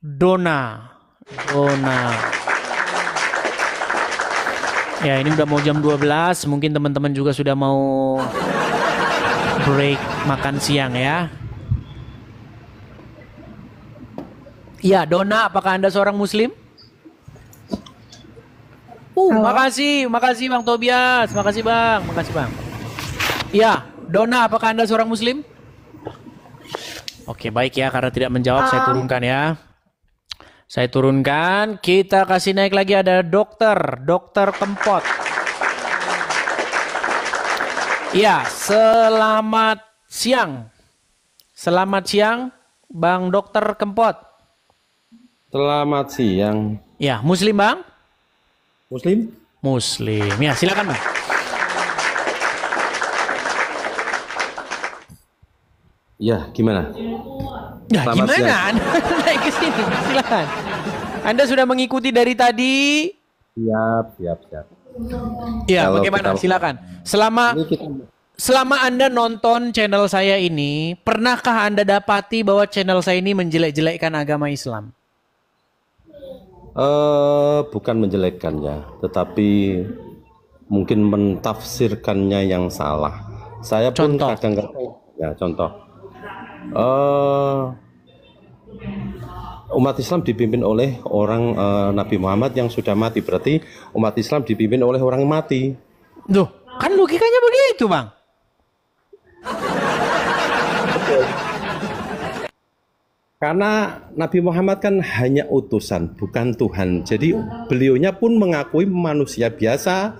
Dona. Ya ini udah mau jam 12, mungkin teman-teman juga sudah mau break makan siang ya. Iya Dona, apakah Anda seorang muslim? Makasih Bang Tobias, makasih Bang. Iya Dona, apakah Anda seorang muslim? Oke baik ya, karena tidak menjawab saya turunkan ya. Saya turunkan, kita kasih naik lagi ada dokter Kempot. Iya, selamat siang. Selamat siang, Bang Dokter Kempot. Selamat siang. Ya, muslim Bang? Muslim. Ya, silakan Bang. Ya, gimana? Ya, gimana? Anda naik ke sini, silakan. Anda sudah mengikuti dari tadi? Siap. Ya, bagaimana? Silakan. Selama Anda nonton channel saya ini, pernahkah Anda dapati bahwa channel saya ini menjelek-jelekkan agama Islam? Bukan menjelekkannya, tetapi mungkin mentafsirkannya yang salah. Saya pun kadang-kadang ya contoh. Umat Islam dipimpin oleh orang Nabi Muhammad yang sudah mati, berarti umat Islam dipimpin oleh orang mati. Duh, kan logikanya begitu, Bang. Karena Nabi Muhammad kan hanya utusan, bukan Tuhan. Jadi beliaunya pun mengakui manusia biasa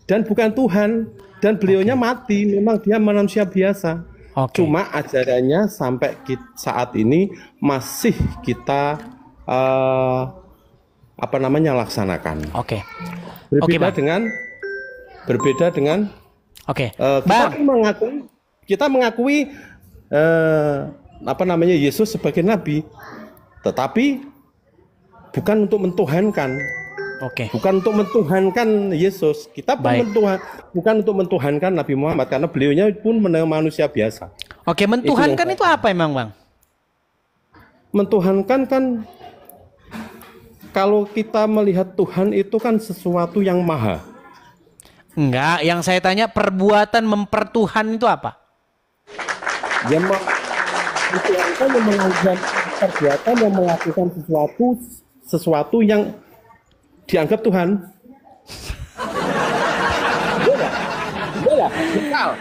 dan bukan Tuhan. Dan beliaunya mati, memang dia manusia biasa. Cuma ajarannya sampai saat ini masih kita laksanakan. Berbeda dengan kita mengakui Yesus sebagai nabi, tetapi bukan untuk mentuhankan. Bukan untuk mentuhankan Yesus. Kita bukan untuk mentuhankan Nabi Muhammad karena beliaunya pun manusia biasa. Mentuhankan itu apa emang, Bang? Mentuhankan kan kalau kita melihat Tuhan itu kan sesuatu yang maha. Enggak, yang saya tanya perbuatan mempertuhan itu apa? Dia mentuhankan yang mengajar perbuatan yang melakukan sesuatu yang dianggap Tuhan. Iya, bekal.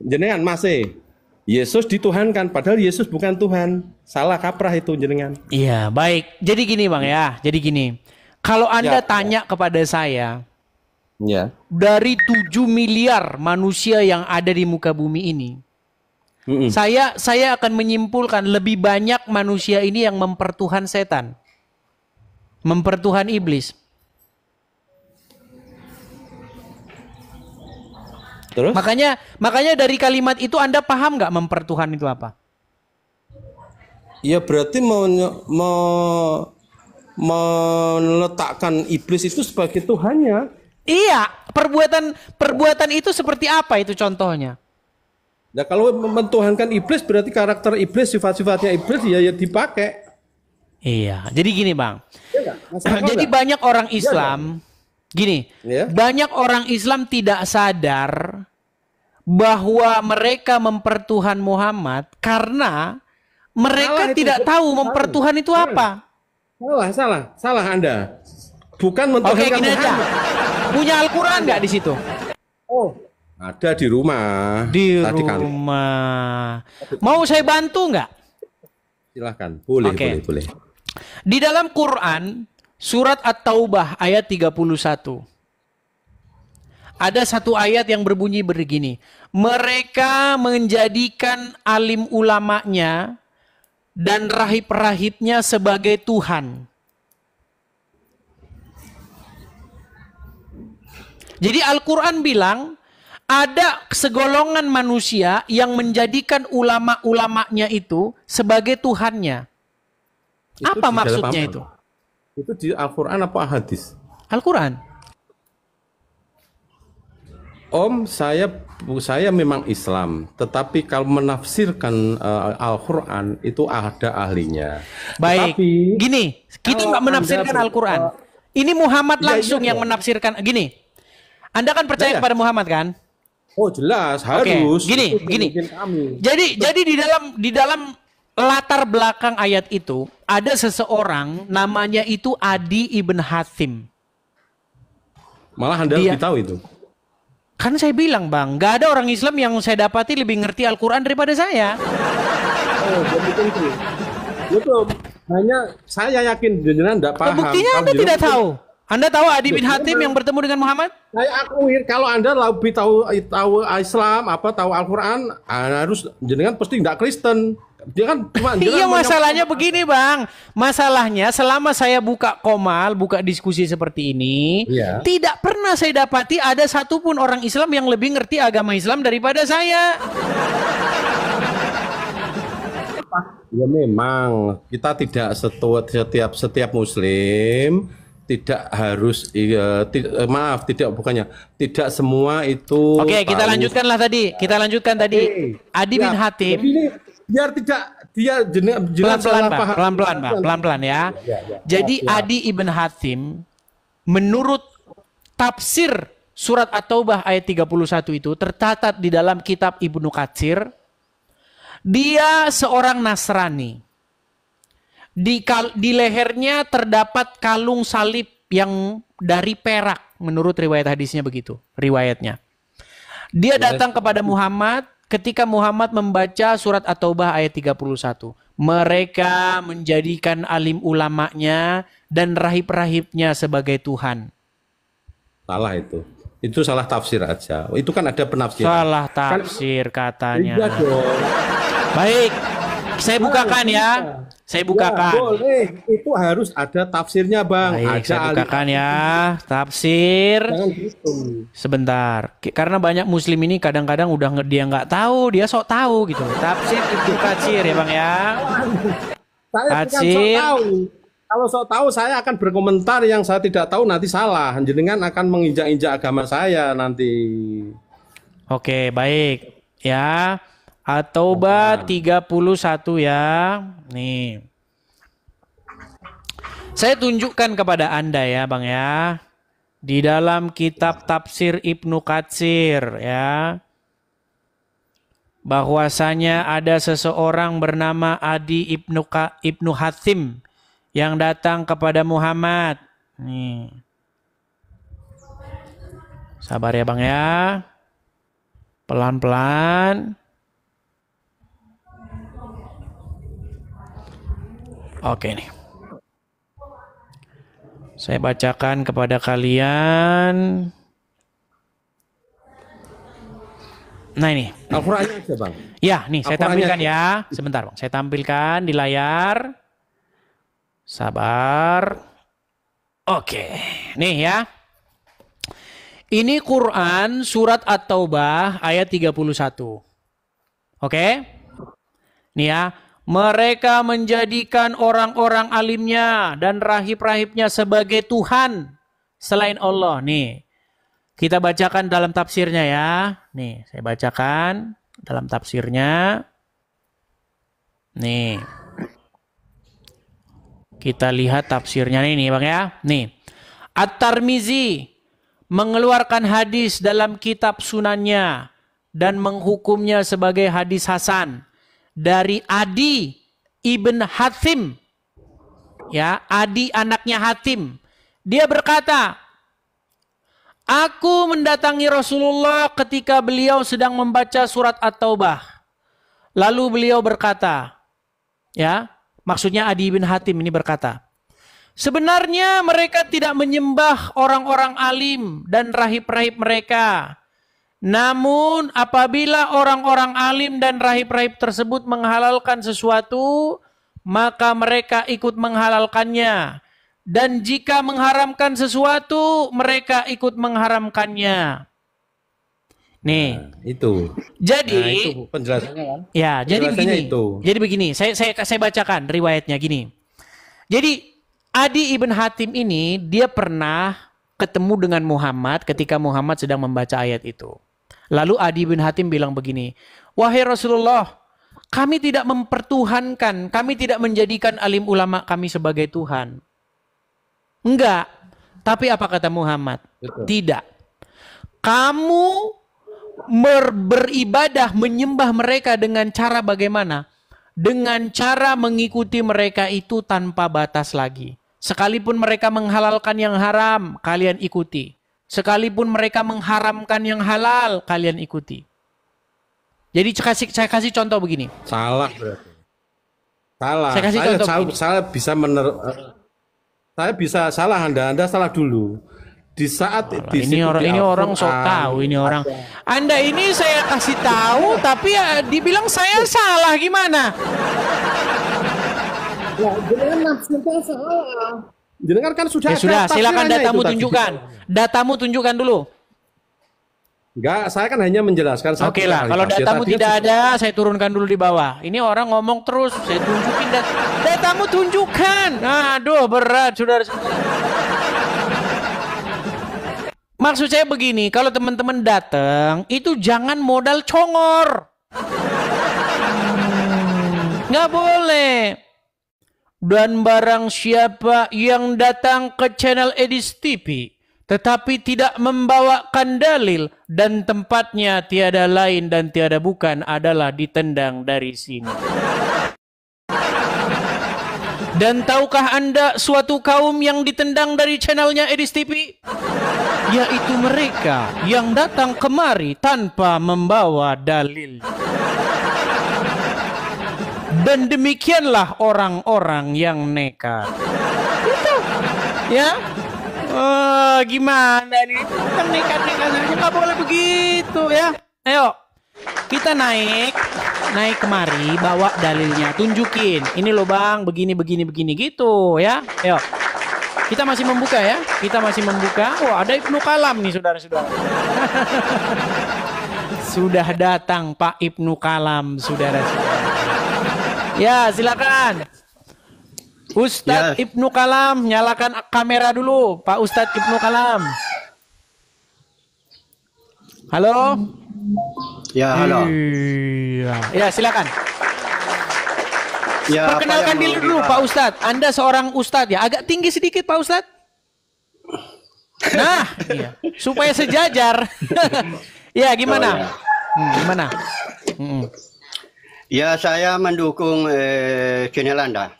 Jenengan masih Yesus dituhankan, padahal Yesus bukan Tuhan. Salah kaprah itu jenengan. Iya, baik. Jadi gini Bang ya, jadi gini. Kalau Anda tanya kepada saya, dari 7 miliar manusia yang ada di muka bumi ini, saya akan menyimpulkan lebih banyak manusia ini yang mempertuhan setan. Mempertuhan iblis. Terus? Makanya dari kalimat itu Anda paham nggak mempertuhan itu apa? Ya berarti meletakkan iblis itu sebagai Tuhannya. Iya, perbuatan itu seperti apa itu contohnya? Nah kalau mentuhankan iblis berarti karakter iblis, sifat-sifatnya iblis ya dipakai. Iya, jadi gini Bang. Jadi banyak orang Islam, banyak orang Islam tidak sadar bahwa mereka mempertuhan Muhammad karena mereka tidak tahu mempertuhan itu apa. Salah Anda. Bukan mentuhankan Muhammad. Punya Al-Quran nggak di situ? Ada di rumah. Di Tadi kan. rumah. Mau saya bantu nggak? Silahkan. Boleh, Oke. boleh. Di dalam Quran, surat At-Taubah ayat 31. Ada satu ayat yang berbunyi begini. Mereka menjadikan alim ulamanya dan rahib-rahibnya sebagai Tuhan. Jadi Al-Quran bilang, ada segolongan manusia yang menjadikan ulama-ulamanya itu sebagai Tuhannya. Itu Apa di dalam maksudnya apa? itu? Itu di Al-Quran apa hadis? Al-Quran. Om, saya memang Islam, tetapi kalau menafsirkan Al-Quran itu ada ahlinya. Baik, Tetapi, gini, kita kalau nggak menafsirkan Anda Al-Quran. Ini Muhammad Iya, langsung iya yang dong. menafsirkan. Gini, Anda kan percaya Iya. kepada Muhammad kan? Oh jelas, Oke, harus. gini, Itu gini. pemimpin kami. Jadi di dalam latar belakang ayat itu ada seseorang namanya itu Adi ibn Hatim. Malah Anda Dia- lebih tahu itu. Kan saya bilang bang, nggak ada orang Islam yang saya dapati lebih ngerti Al-Quran daripada saya. Oh, jadi tentu. Betul. Hanya saya yakin jenengan tidak paham. Buktinya Kalau Anda tidak jenengan- tahu. Anda tahu Adi bin Loh, Hatim memang. yang bertemu dengan Muhammad? Saya akui kalau Anda lebih tahu Islam, tahu Al-Quran, harus jenengan pasti tidak Kristen. Dia kan cuma Iya, masalahnya begini bang. Masalahnya selama saya buka komal, buka diskusi seperti ini, Iya. tidak pernah saya dapati ada satupun orang Islam yang lebih ngerti agama Islam daripada saya. Ya memang kita tidak setiap Muslim tidak harus tidak semua itu. Oke, kita tahu. lanjutkanlah tadi. Kita lanjutkan tadi. Adi bin Hatim. Jadi ini biar tidak dia jelas Pelan-pelan, salah Bang. paham. Pelan-pelan, Bang. Pelan-pelan ya. Jadi Adi ibn Hatim menurut tafsir surat At-Taubah ayat 31 itu tercatat di dalam kitab Ibnu Katsir, dia seorang Nasrani. Di lehernya terdapat kalung salib yang dari perak, menurut riwayat hadisnya begitu, riwayatnya. Dia datang kepada Muhammad ketika Muhammad membaca surat At-Taubah ayat 31. Mereka menjadikan alim ulamanya dan rahib-rahibnya sebagai Tuhan. Salah itu. Itu salah tafsir aja. Itu kan ada penafsiran. Salah tafsir katanya. Iya dong. Baik, saya bukakan ya. Saya bukakan. Ya, boleh. Itu harus ada tafsirnya, Bang. Baik, Ada saya bukakan ya. Tafsir. Jangan gitu. Sebentar. Karena banyak muslim ini kadang-kadang udah dia nggak tahu, dia sok tahu gitu. Tafsir Ibnu Katsir ya Bang ya. Saya bukan sok Katsir. tahu. Kalau sok tahu saya akan berkomentar yang saya tidak tahu nanti salah. Jenengan akan menginjak-injak agama saya nanti. Oke, baik. Ya. At-Taubah 31 ya. Nih. Saya tunjukkan kepada Anda ya, Bang ya. Di dalam kitab tafsir Ibnu Katsir ya. Bahwasanya ada seseorang bernama Adi Ibnu Hatim yang datang kepada Muhammad. Nih. Sabar ya, Bang ya. Pelan-pelan. Oke nih. Saya bacakan kepada kalian. Nah ini. Al-Qurannya aja, Bang. Ya, nih saya Al-Qurannya tampilkan aja. ya. Sebentar, Bang. Saya tampilkan di layar. Sabar. Oke. Nih ya. Ini Quran surat At-Taubah ayat 31. Oke? Nih ya. Mereka menjadikan orang-orang alimnya dan rahib-rahibnya sebagai Tuhan selain Allah. Nih, kita bacakan dalam tafsirnya ya. Nih, saya bacakan dalam tafsirnya. Nih, kita lihat tafsirnya ini Bang ya. Nih, At-Tirmizi mengeluarkan hadis dalam kitab sunannya dan menghukumnya sebagai hadis hasan. Dari Adi ibn Hatim, ya, Adi anaknya Hatim. Dia berkata, Aku mendatangi Rasulullah ketika beliau sedang membaca surat At-Taubah. Lalu beliau berkata, ya, maksudnya Adi bin Hatim ini berkata, sebenarnya mereka tidak menyembah orang-orang alim dan rahib-rahib mereka. Namun apabila orang-orang alim dan rahib-rahib tersebut menghalalkan sesuatu, maka mereka ikut menghalalkannya. Dan jika mengharamkan sesuatu, mereka ikut mengharamkannya. Nih, itu. Jadi, nah, itu penjelasannya kan? Ya, jadi begini. Itu. Jadi begini, saya bacakan riwayatnya gini. Jadi Adi ibn Hatim ini dia pernah ketemu dengan Muhammad ketika Muhammad sedang membaca ayat itu. Lalu Adi bin Hatim bilang begini, wahai Rasulullah, kami tidak mempertuhankan, kami tidak menjadikan alim ulama kami sebagai Tuhan. Enggak. Tapi apa kata Muhammad? Betul. Tidak. Kamu beribadah, menyembah mereka dengan cara bagaimana? Dengan cara mengikuti mereka itu tanpa batas lagi. Sekalipun mereka menghalalkan yang haram, kalian ikuti. Sekalipun mereka mengharamkan yang halal, kalian ikuti. Jadi saya kasih contoh begini. Salah berarti. Salah. Saya kasih contoh begini. Saya bisa salah, Anda salah dulu. Di saat ini orang sok tahu ini orang. Anda ini saya kasih tahu tapi ya dibilang saya salah gimana? Ya, jenengan maksudnya salah. Jenengan kan sudah. Ya sudah, silakan datamu tunjukkan. Datamu tunjukkan dulu. Enggak, saya kan hanya menjelaskan. Oke lah, kalau datamu tidak ada, saya turunkan dulu di bawah. Ini orang ngomong terus, saya tunjukin datamu tunjukkan. Aduh, berat, saudara. Maksud saya begini, kalau teman-teman datang, itu jangan modal congor. Nggak boleh. Dan barang siapa yang datang ke channel Edis TV, tetapi tidak membawakan dalil dan tempatnya tiada lain dan tiada bukan adalah ditendang dari sini. Dan tahukah Anda suatu kaum yang ditendang dari channelnya Edis TV? Yaitu mereka yang datang kemari tanpa membawa dalil. Dan demikianlah orang-orang yang nekat. Itu, ya. Oh, gimana nih? Nekat-nekat aja nggak boleh begitu ya. Ayo, kita naik kemari, bawa dalilnya, tunjukin. Ini loh bang, begini gitu ya. Ayo, kita masih membuka ya. Kita masih membuka. Oh, ada Ibnu Kalam nih saudara-saudara. Sudah datang Pak Ibnu Kalam, saudara-saudara. Ya, silakan. Ustadz ya. Ibnu Kalam, nyalakan kamera dulu. Pak Ustadz Ibnu Kalam. Halo? Ya, halo. Ya, silakan. Ya, perkenalkan diri dulu Pak Ustadz. Anda seorang Ustadz ya. Agak tinggi sedikit Pak Ustadz. Nah, iya. Supaya sejajar. Ya, gimana? Gimana? Ya, saya mendukung channel Anda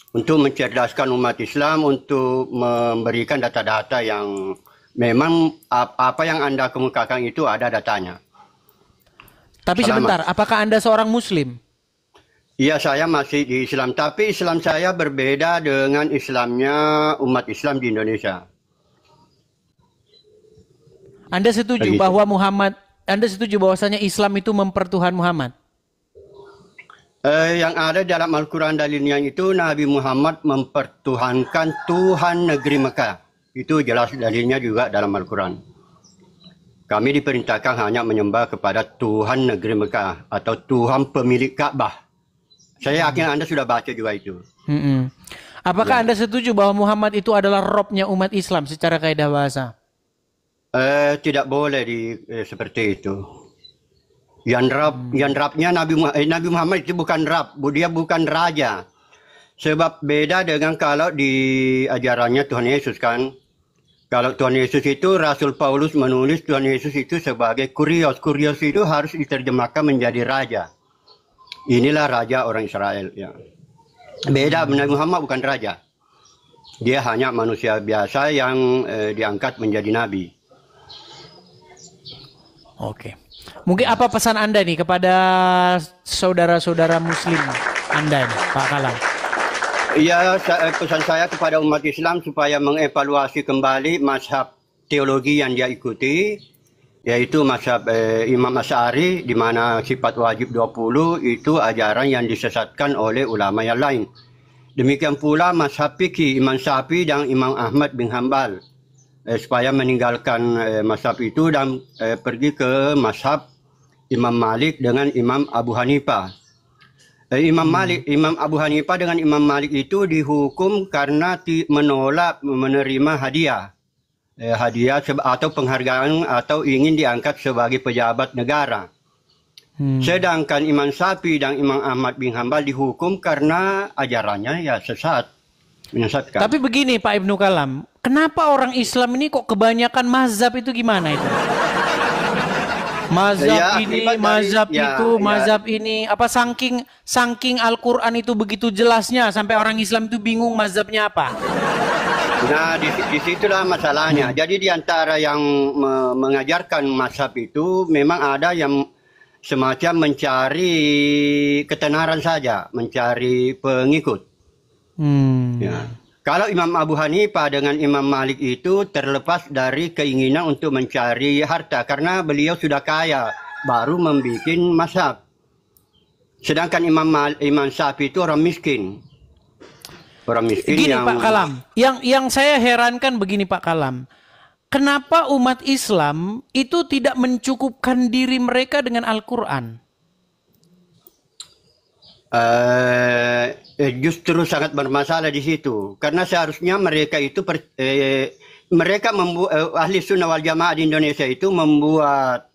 untuk mencerdaskan umat Islam, untuk memberikan data-data yang memang apa yang Anda kemukakan itu ada datanya. Tapi sebentar, apakah Anda seorang Muslim? Iya, saya masih di Islam, tapi Islam saya berbeda dengan Islamnya umat Islam di Indonesia. Anda setuju bahwa Anda setuju bahwasanya Islam itu mempertuhan Muhammad? Yang ada dalam Al-Quran dalilnya itu Nabi Muhammad mempertuhankan Tuhan negeri Mekah. Itu jelas dalilnya juga dalam Al-Quran. Kami diperintahkan hanya menyembah kepada Tuhan negeri Mekah atau Tuhan pemilik Ka'bah. Saya yakin Anda sudah baca juga itu. Apakah Anda setuju bahwa Muhammad itu adalah robnya umat Islam secara kaidah bahasa? Tidak boleh seperti itu. Yang rabnya Nabi Muhammad itu bukan rab, dia bukan raja. Sebab beda dengan kalau di ajarannya Tuhan Yesus kan. Kalau Tuhan Yesus itu, Rasul Paulus menulis Tuhan Yesus itu sebagai kurios. Kurios itu harus diterjemahkan menjadi raja. Inilah raja orang Israel. Ya. Beda, Nabi Muhammad bukan raja. Dia hanya manusia biasa yang diangkat menjadi nabi. Oke. Mungkin apa pesan Anda nih kepada saudara-saudara Muslim Anda nih, Pak Kalam? Ya, pesan saya kepada umat Islam supaya mengevaluasi kembali mazhab teologi yang dia ikuti, yaitu mazhab Imam Asy'ari, di mana sifat wajib 20 itu ajaran yang disesatkan oleh ulama yang lain. Demikian pula mazhab fikih Imam Syafi'i dan Imam Ahmad bin Hanbal, supaya meninggalkan mazhab itu dan pergi ke mazhab Imam Malik dengan Imam Abu Hanifah. Imam Abu Hanifah dengan Imam Malik itu dihukum karena menolak menerima hadiah atau penghargaan atau ingin diangkat sebagai pejabat negara. Sedangkan Imam Syafi'i dan Imam Ahmad bin Hanbal dihukum karena ajarannya ya sesat, menyesatkan. Tapi begini Pak Ibnu Kalam, kenapa orang Islam ini kok kebanyakan mazhab itu gimana itu? Mazhab Ya, ini, akibat dari- mazhab ya, itu, ya. mazhab ini. Apa saking Al-Quran itu begitu jelasnya sampai orang Islam itu bingung mazhabnya apa? Nah, di situlah masalahnya. Jadi di antara yang mengajarkan mazhab itu memang ada yang semacam mencari ketenaran saja, mencari pengikut. Ya. Kalau Imam Abu Hanifah dengan Imam Malik itu terlepas dari keinginan untuk mencari harta karena beliau sudah kaya baru membuat mazhab. Sedangkan Imam Syafi'i itu orang miskin. Orang miskin Gini yang Pak Kalam, yang saya herankan begini Pak Kalam, kenapa umat Islam itu tidak mencukupkan diri mereka dengan Al-Quran? Justru sangat bermasalah di situ karena seharusnya mereka itu ahli sunnah wal jamaah di Indonesia itu membuat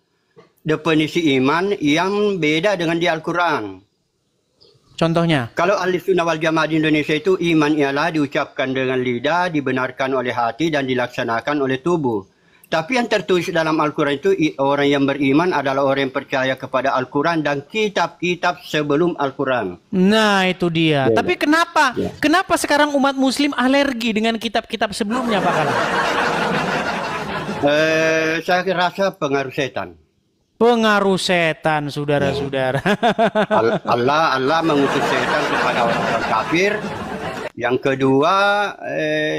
definisi iman yang beda dengan di Al-Quran. Contohnya? Kalau ahli sunnah wal jamaah di Indonesia itu iman ialah diucapkan dengan lidah, dibenarkan oleh hati dan dilaksanakan oleh tubuh. Tapi yang tertulis dalam Al-Quran itu orang yang beriman adalah orang yang percaya kepada Al-Quran dan kitab-kitab sebelum Al-Quran. Nah itu dia. Ya, Tapi kenapa sekarang umat Muslim alergi dengan kitab-kitab sebelumnya Pak Kalam? Saya rasa pengaruh setan. Pengaruh setan, saudara-saudara. Allah mengutus setan kepada orang-orang kafir. Yang kedua,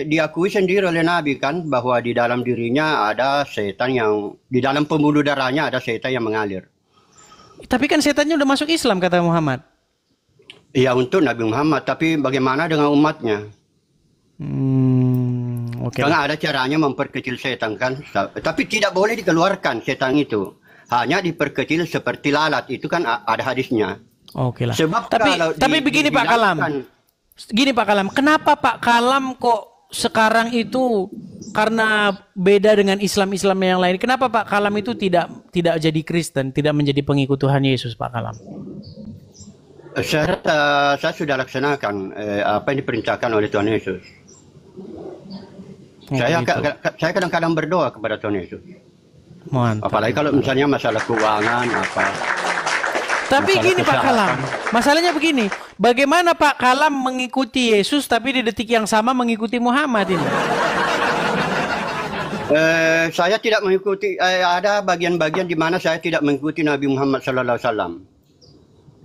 diakui sendiri oleh Nabi kan bahwa di dalam dirinya ada setan yang, di dalam pembuluh darahnya ada setan yang mengalir. Tapi kan setannya udah masuk Islam kata Muhammad. Iya untuk Nabi Muhammad, tapi bagaimana dengan umatnya? Karena ada caranya memperkecil setan kan. Tapi tidak boleh dikeluarkan setan itu. Hanya diperkecil seperti lalat, itu kan ada hadisnya. Oke lah. Sebab tapi begini Pak Kalam. Gini Pak Kalam, kenapa Pak Kalam kok sekarang itu karena beda dengan Islam-Islam yang lain, kenapa Pak Kalam itu tidak jadi Kristen, tidak menjadi pengikut Tuhan Yesus Pak Kalam? Saya sudah laksanakan apa yang diperintahkan oleh Tuhan Yesus. Saya kadang-kadang berdoa kepada Tuhan Yesus. Mantap. Apalagi kalau misalnya masalah keuangan apa. Tapi gini Pak Kalam, masalahnya begini, bagaimana Pak Kalam mengikuti Yesus tapi di detik yang sama mengikuti Muhammad ini? Saya tidak mengikuti, ada bagian-bagian di mana saya tidak mengikuti Nabi Muhammad SAW.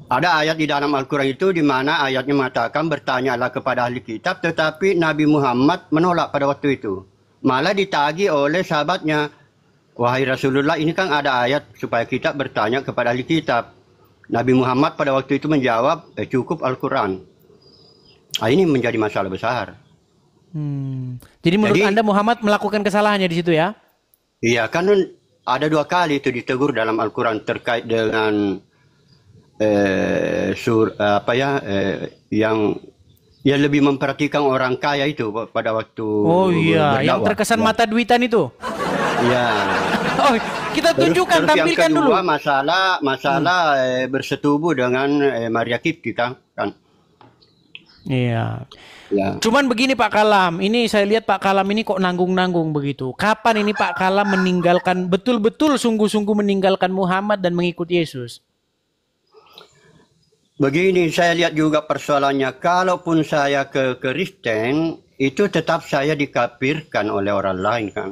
Ada ayat di dalam Al-Quran itu di mana ayatnya mengatakan bertanyalah kepada ahli kitab, tetapi Nabi Muhammad menolak pada waktu itu. Malah ditagih oleh sahabatnya, wahai Rasulullah, ini kan ada ayat supaya kita bertanya kepada ahli kitab. Nabi Muhammad pada waktu itu menjawab, cukup Al-Quran. Ini menjadi masalah besar. Jadi menurut Anda Muhammad melakukan kesalahannya di situ ya? Iya, kan ada 2 kali itu ditegur dalam Al-Quran terkait dengan yang lebih memperhatikan orang kaya itu pada waktu iya, yang terkesan mata duitan itu. Iya. Oh, kita tunjukkan, tampilkan yang dulu. kedua, masalah bersetubuh dengan Maria Kipti kan? Iya. Ya. Cuman begini Pak Kalam, ini saya lihat Pak Kalam ini kok nanggung-nanggung begitu. Kapan ini Pak Kalam meninggalkan, betul-betul sungguh-sungguh meninggalkan Muhammad dan mengikuti Yesus? Begini, saya lihat juga persoalannya. Kalaupun saya ke Kristen, itu tetap saya dikafirkan oleh orang lain kan.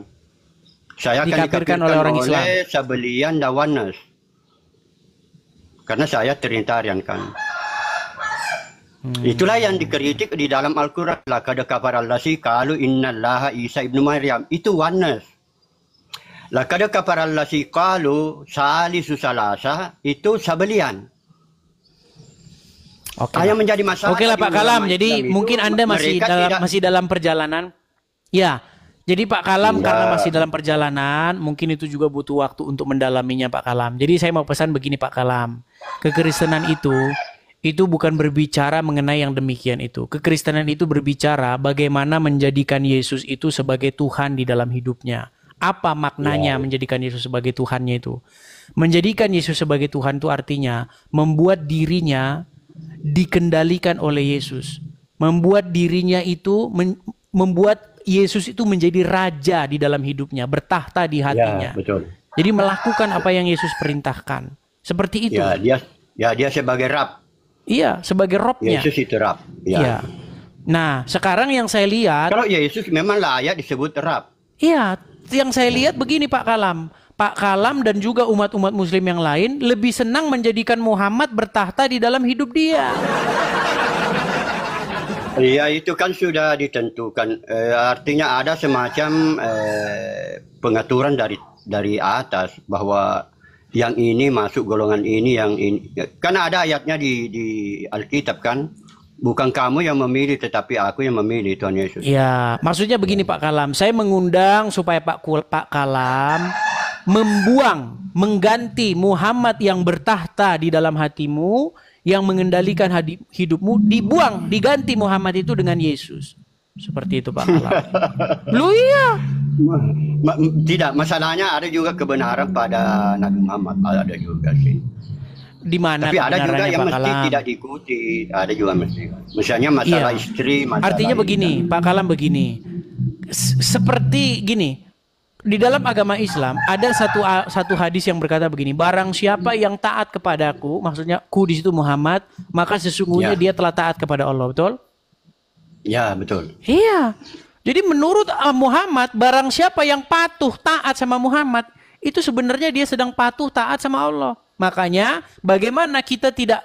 Saya akan dikafirkan oleh orang Islam. oleh Sabelian dan Oneness. Karena saya Trinitarian kan. Itulah yang dikritik di dalam Al-Quran. Laqad kafara allazina qalu innallaha Isa ibnu Maryam. Itu Oneness. Laqad kafara allazina qalu salisu salasa. Itu Sabelian. Yang menjadi masalah. Oke lah Pak Kalam. Jadi mungkin Anda masih dalam perjalanan. Ya. Jadi Pak Kalam karena masih dalam perjalanan, mungkin itu juga butuh waktu untuk mendalaminya Pak Kalam. Jadi saya mau pesan begini Pak Kalam. Kekristenan itu bukan berbicara mengenai yang demikian itu. Kekristenan itu berbicara bagaimana menjadikan Yesus itu sebagai Tuhan di dalam hidupnya. Apa maknanya menjadikan Yesus sebagai Tuhannya itu? Menjadikan Yesus sebagai Tuhan itu artinya membuat dirinya dikendalikan oleh Yesus. Membuat dirinya itu membuat Yesus itu menjadi raja di dalam hidupnya, bertahta di hatinya. Ya, betul. Jadi melakukan apa yang Yesus perintahkan. Seperti itu. Ya, dia sebagai Rab. Iya, sebagai Robnya. Yesus itu Rab. Ya. Nah, sekarang yang saya lihat, kalau Yesus memang layak disebut Rab. Iya, yang saya lihat begini Pak Kalam. Pak Kalam dan juga umat-umat muslim yang lain lebih senang menjadikan Muhammad bertahta di dalam hidup dia. Iya, itu kan sudah ditentukan. Artinya ada semacam pengaturan dari atas bahwa yang ini masuk golongan ini, yang ini. Karena ada ayatnya di Alkitab kan, bukan kamu yang memilih tetapi aku yang memilih, Tuhan Yesus. Ya, maksudnya begini Pak Kalam. Saya mengundang supaya Pak Kalam mengganti Muhammad yang bertahta di dalam hatimu, yang mengendalikan hidupmu, diganti Muhammad itu dengan Yesus. Seperti itu Pak Kalam. Lu iya. Tidak, masalahnya ada juga kebenaran pada Nabi Muhammad, ada juga sih. Di mana? Tapi ada juga yang mesti tidak diikuti, ada juga mesti. Misalnya masalah istri, masalah. Artinya begini, Pak Kalam begini. Seperti gini. Di dalam agama Islam ada satu hadis yang berkata begini, barang siapa yang taat kepadaku, maksudnya ku di situ Muhammad, maka sesungguhnya dia telah taat kepada Allah, betul? Ya, betul. Iya. Jadi menurut Muhammad, barang siapa yang patuh taat sama Muhammad, itu sebenarnya dia sedang patuh taat sama Allah. Makanya bagaimana kita tidak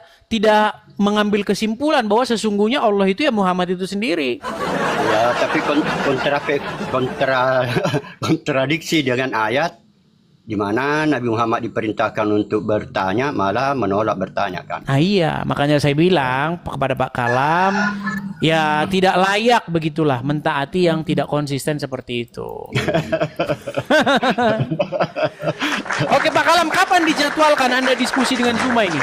mengambil kesimpulan bahwa sesungguhnya Allah itu ya Muhammad itu sendiri. Ya, tapi kontradiksi dengan ayat di mana Nabi Muhammad diperintahkan untuk bertanya, malah menolak bertanya kan. Nah, iya, makanya saya bilang kepada Pak Kalam, ya tidak layak begitulah mentaati yang tidak konsisten seperti itu. Oke Pak Kalam, kapan dijadwalkan Anda diskusi dengan Zuma ini?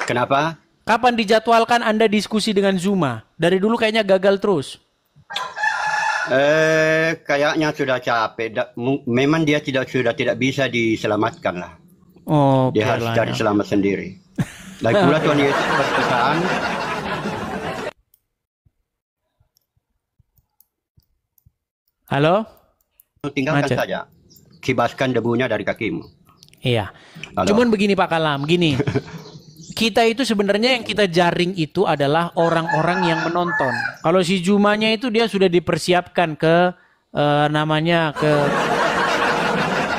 Kenapa? Kapan dijadwalkan Anda diskusi dengan Zuma? Dari dulu kayaknya gagal terus. Kayaknya sudah capek. Memang dia sudah tidak bisa diselamatkan lah. Oh, dia harus cari selamat sendiri. Lagi pula Tuhan Yesus berpesan, halo? Tinggalkan saja. Kibaskan debunya dari kakimu. Iya. Cuman begini Pak Kalam, gini. Kita itu sebenarnya yang kita jaring itu adalah orang-orang yang menonton. Kalau si Zumanya itu dia sudah dipersiapkan ke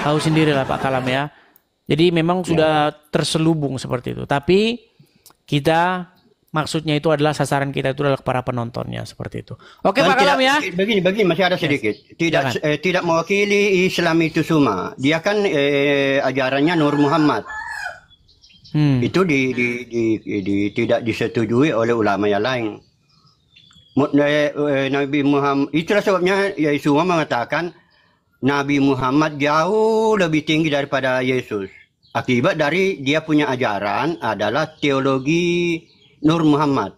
tahu sendiri lah Pak Kalam ya. Jadi memang sudah terselubung seperti itu. Tapi kita maksudnya itu adalah sasaran kita itu adalah para penontonnya seperti itu. Oke Pak Kalam ya. Begini masih ada sedikit. Tidak mewakili Islam itu semua. Dia kan ajarannya Nur Muhammad. Itu tidak disetujui oleh ulama yang lain. Nabi Muhammad, itulah sebabnya Yesus mengatakan Nabi Muhammad jauh lebih tinggi daripada Yesus. Akibat dari dia punya ajaran adalah teologi Nur Muhammad.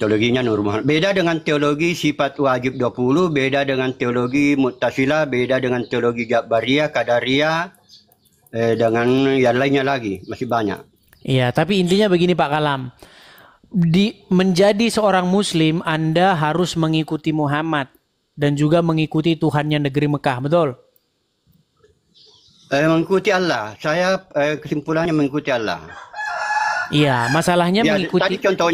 Teologinya Nur Muhammad. Beda dengan teologi sifat wajib 20, beda dengan teologi Mu'tazilah, beda dengan teologi Jabariyah, Qadariyah, dengan yang lainnya lagi, masih banyak. Iya, tapi intinya begini Pak Kalam. Menjadi seorang muslim, Anda harus mengikuti Muhammad dan juga mengikuti Tuhannya negeri Mekah, betul? Mengikuti Allah. Saya kesimpulannya mengikuti Allah. Iya, masalahnya ya,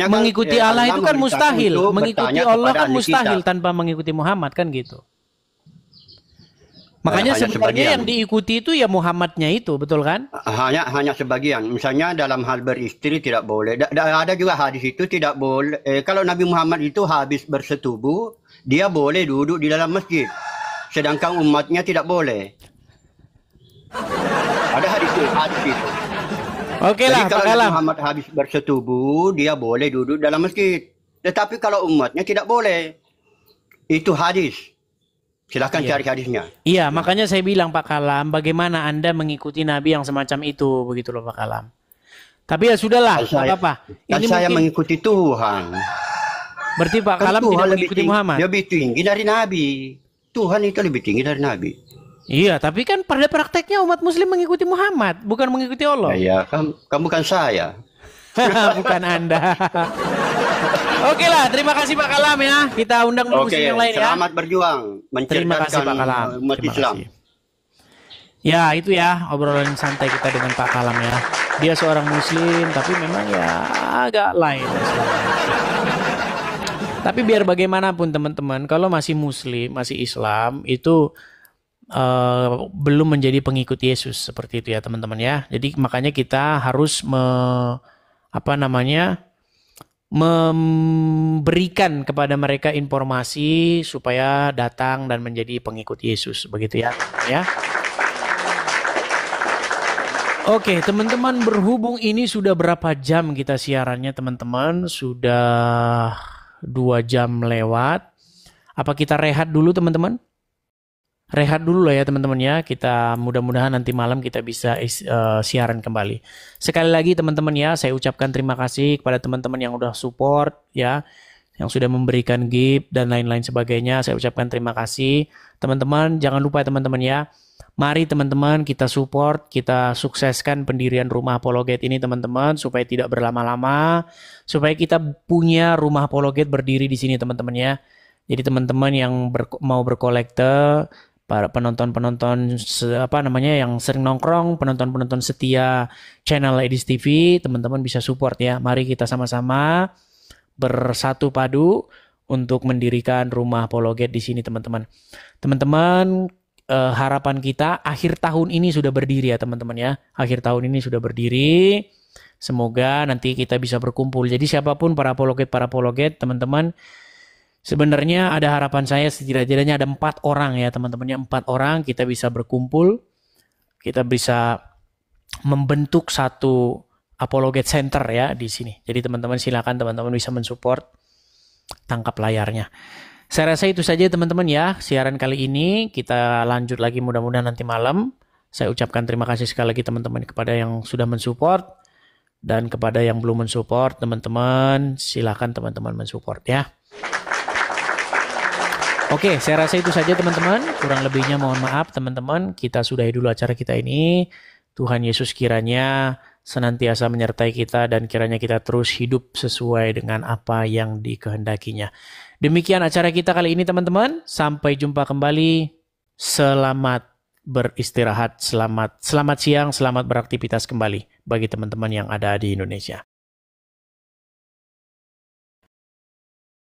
mengikuti Allah itu kan mustahil. Mengikuti Allah kan mustahil tanpa mengikuti Muhammad kan gitu. Makanya hanya sebenarnya sebagian. yang diikuti itu ya Muhammadnya itu, betul kan? Hanya sebagian. Misalnya dalam hal beristri tidak boleh. Ada juga hadis itu tidak boleh. Kalau Nabi Muhammad itu habis bersetubuh, dia boleh duduk di dalam masjid. Sedangkan umatnya tidak boleh. Ada hadis itu. Oke Jadi lah, kalau Pak Nabi Kalam. Muhammad habis bersetubuh, dia boleh duduk dalam masjid. Tetapi kalau umatnya tidak boleh. Itu hadis. Silahkan Iya. cari hadisnya. Iya, makanya saya bilang Pak Kalam, bagaimana Anda mengikuti Nabi yang semacam itu, begitu loh Pak Kalam. Tapi ya sudahlah, Kan nggak saya, apa-apa. kan Ini saya mungkin mengikuti Tuhan. berarti Pak Kan Kalam Tuhan tidak lebih mengikuti tinggi, Muhammad. lebih tinggi dari Nabi. Tuhan itu lebih tinggi dari Nabi. Iya, tapi kan pada prakteknya umat Muslim mengikuti Muhammad, bukan mengikuti Allah. Ya, kan bukan saya. Bukan Anda. Oke lah, terima kasih Pak Kalam ya. Kita undang dulu Oke, yang lain ya. selamat berjuang Terima kasih mencerdaskan Pak Kalam. umat Terima Islam. kasih. Ya itu ya obrolan santai kita dengan Pak Kalam ya. Dia seorang Muslim tapi memang ya agak lain. Tapi biar bagaimanapun teman-teman, kalau masih Muslim, masih Islam itu belum menjadi pengikut Yesus seperti itu ya teman-teman ya. Jadi makanya kita harus memberikan kepada mereka informasi supaya datang dan menjadi pengikut Yesus begitu ya. Ya. Oke, teman-teman, berhubung ini sudah berapa jam kita siarannya teman-teman? Sudah 2 jam lewat. Apa kita rehat dulu teman-teman? Rehat dulu lah ya teman-teman ya. Kita mudah-mudahan nanti malam kita bisa siaran kembali. Sekali lagi teman-teman ya, saya ucapkan terima kasih kepada teman-teman yang udah support ya, yang sudah memberikan gift dan lain-lain sebagainya. Saya ucapkan terima kasih. Teman-teman, jangan lupa teman-teman ya. Mari teman-teman kita support, kita sukseskan pendirian rumah apologet ini teman-teman supaya tidak berlama-lama, supaya kita punya rumah apologet berdiri di sini teman-teman ya. Jadi teman-teman yang mau berkolekte, para penonton-penonton yang sering nongkrong, penonton-penonton setia channel Edis TV, teman-teman bisa support ya. Mari kita sama-sama bersatu padu untuk mendirikan rumah apologet di sini teman-teman. Teman-teman, harapan kita akhir tahun ini sudah berdiri ya teman-teman ya. Akhir tahun ini sudah berdiri. Semoga nanti kita bisa berkumpul. Jadi siapapun para apologet teman-teman, sebenarnya ada harapan saya setidaknya ada 4 orang ya teman-teman ya. 4 orang kita bisa berkumpul. Kita bisa membentuk satu apologet center ya di sini. Jadi teman-teman silakan teman-teman bisa mensupport, tangkap layarnya. Saya rasa itu saja teman-teman ya, siaran kali ini. Kita lanjut lagi mudah-mudahan nanti malam. Saya ucapkan terima kasih sekali lagi teman-teman kepada yang sudah mensupport. Dan kepada yang belum mensupport teman-teman, silakan teman-teman mensupport ya. Oke, saya rasa itu saja teman-teman. Kurang lebihnya mohon maaf teman-teman. Kita sudahi dulu acara kita ini. Tuhan Yesus kiranya senantiasa menyertai kita dan kiranya kita terus hidup sesuai dengan apa yang dikehendakinya. Demikian acara kita kali ini teman-teman. Sampai jumpa kembali. Selamat beristirahat, selamat siang, selamat beraktivitas kembali bagi teman-teman yang ada di Indonesia.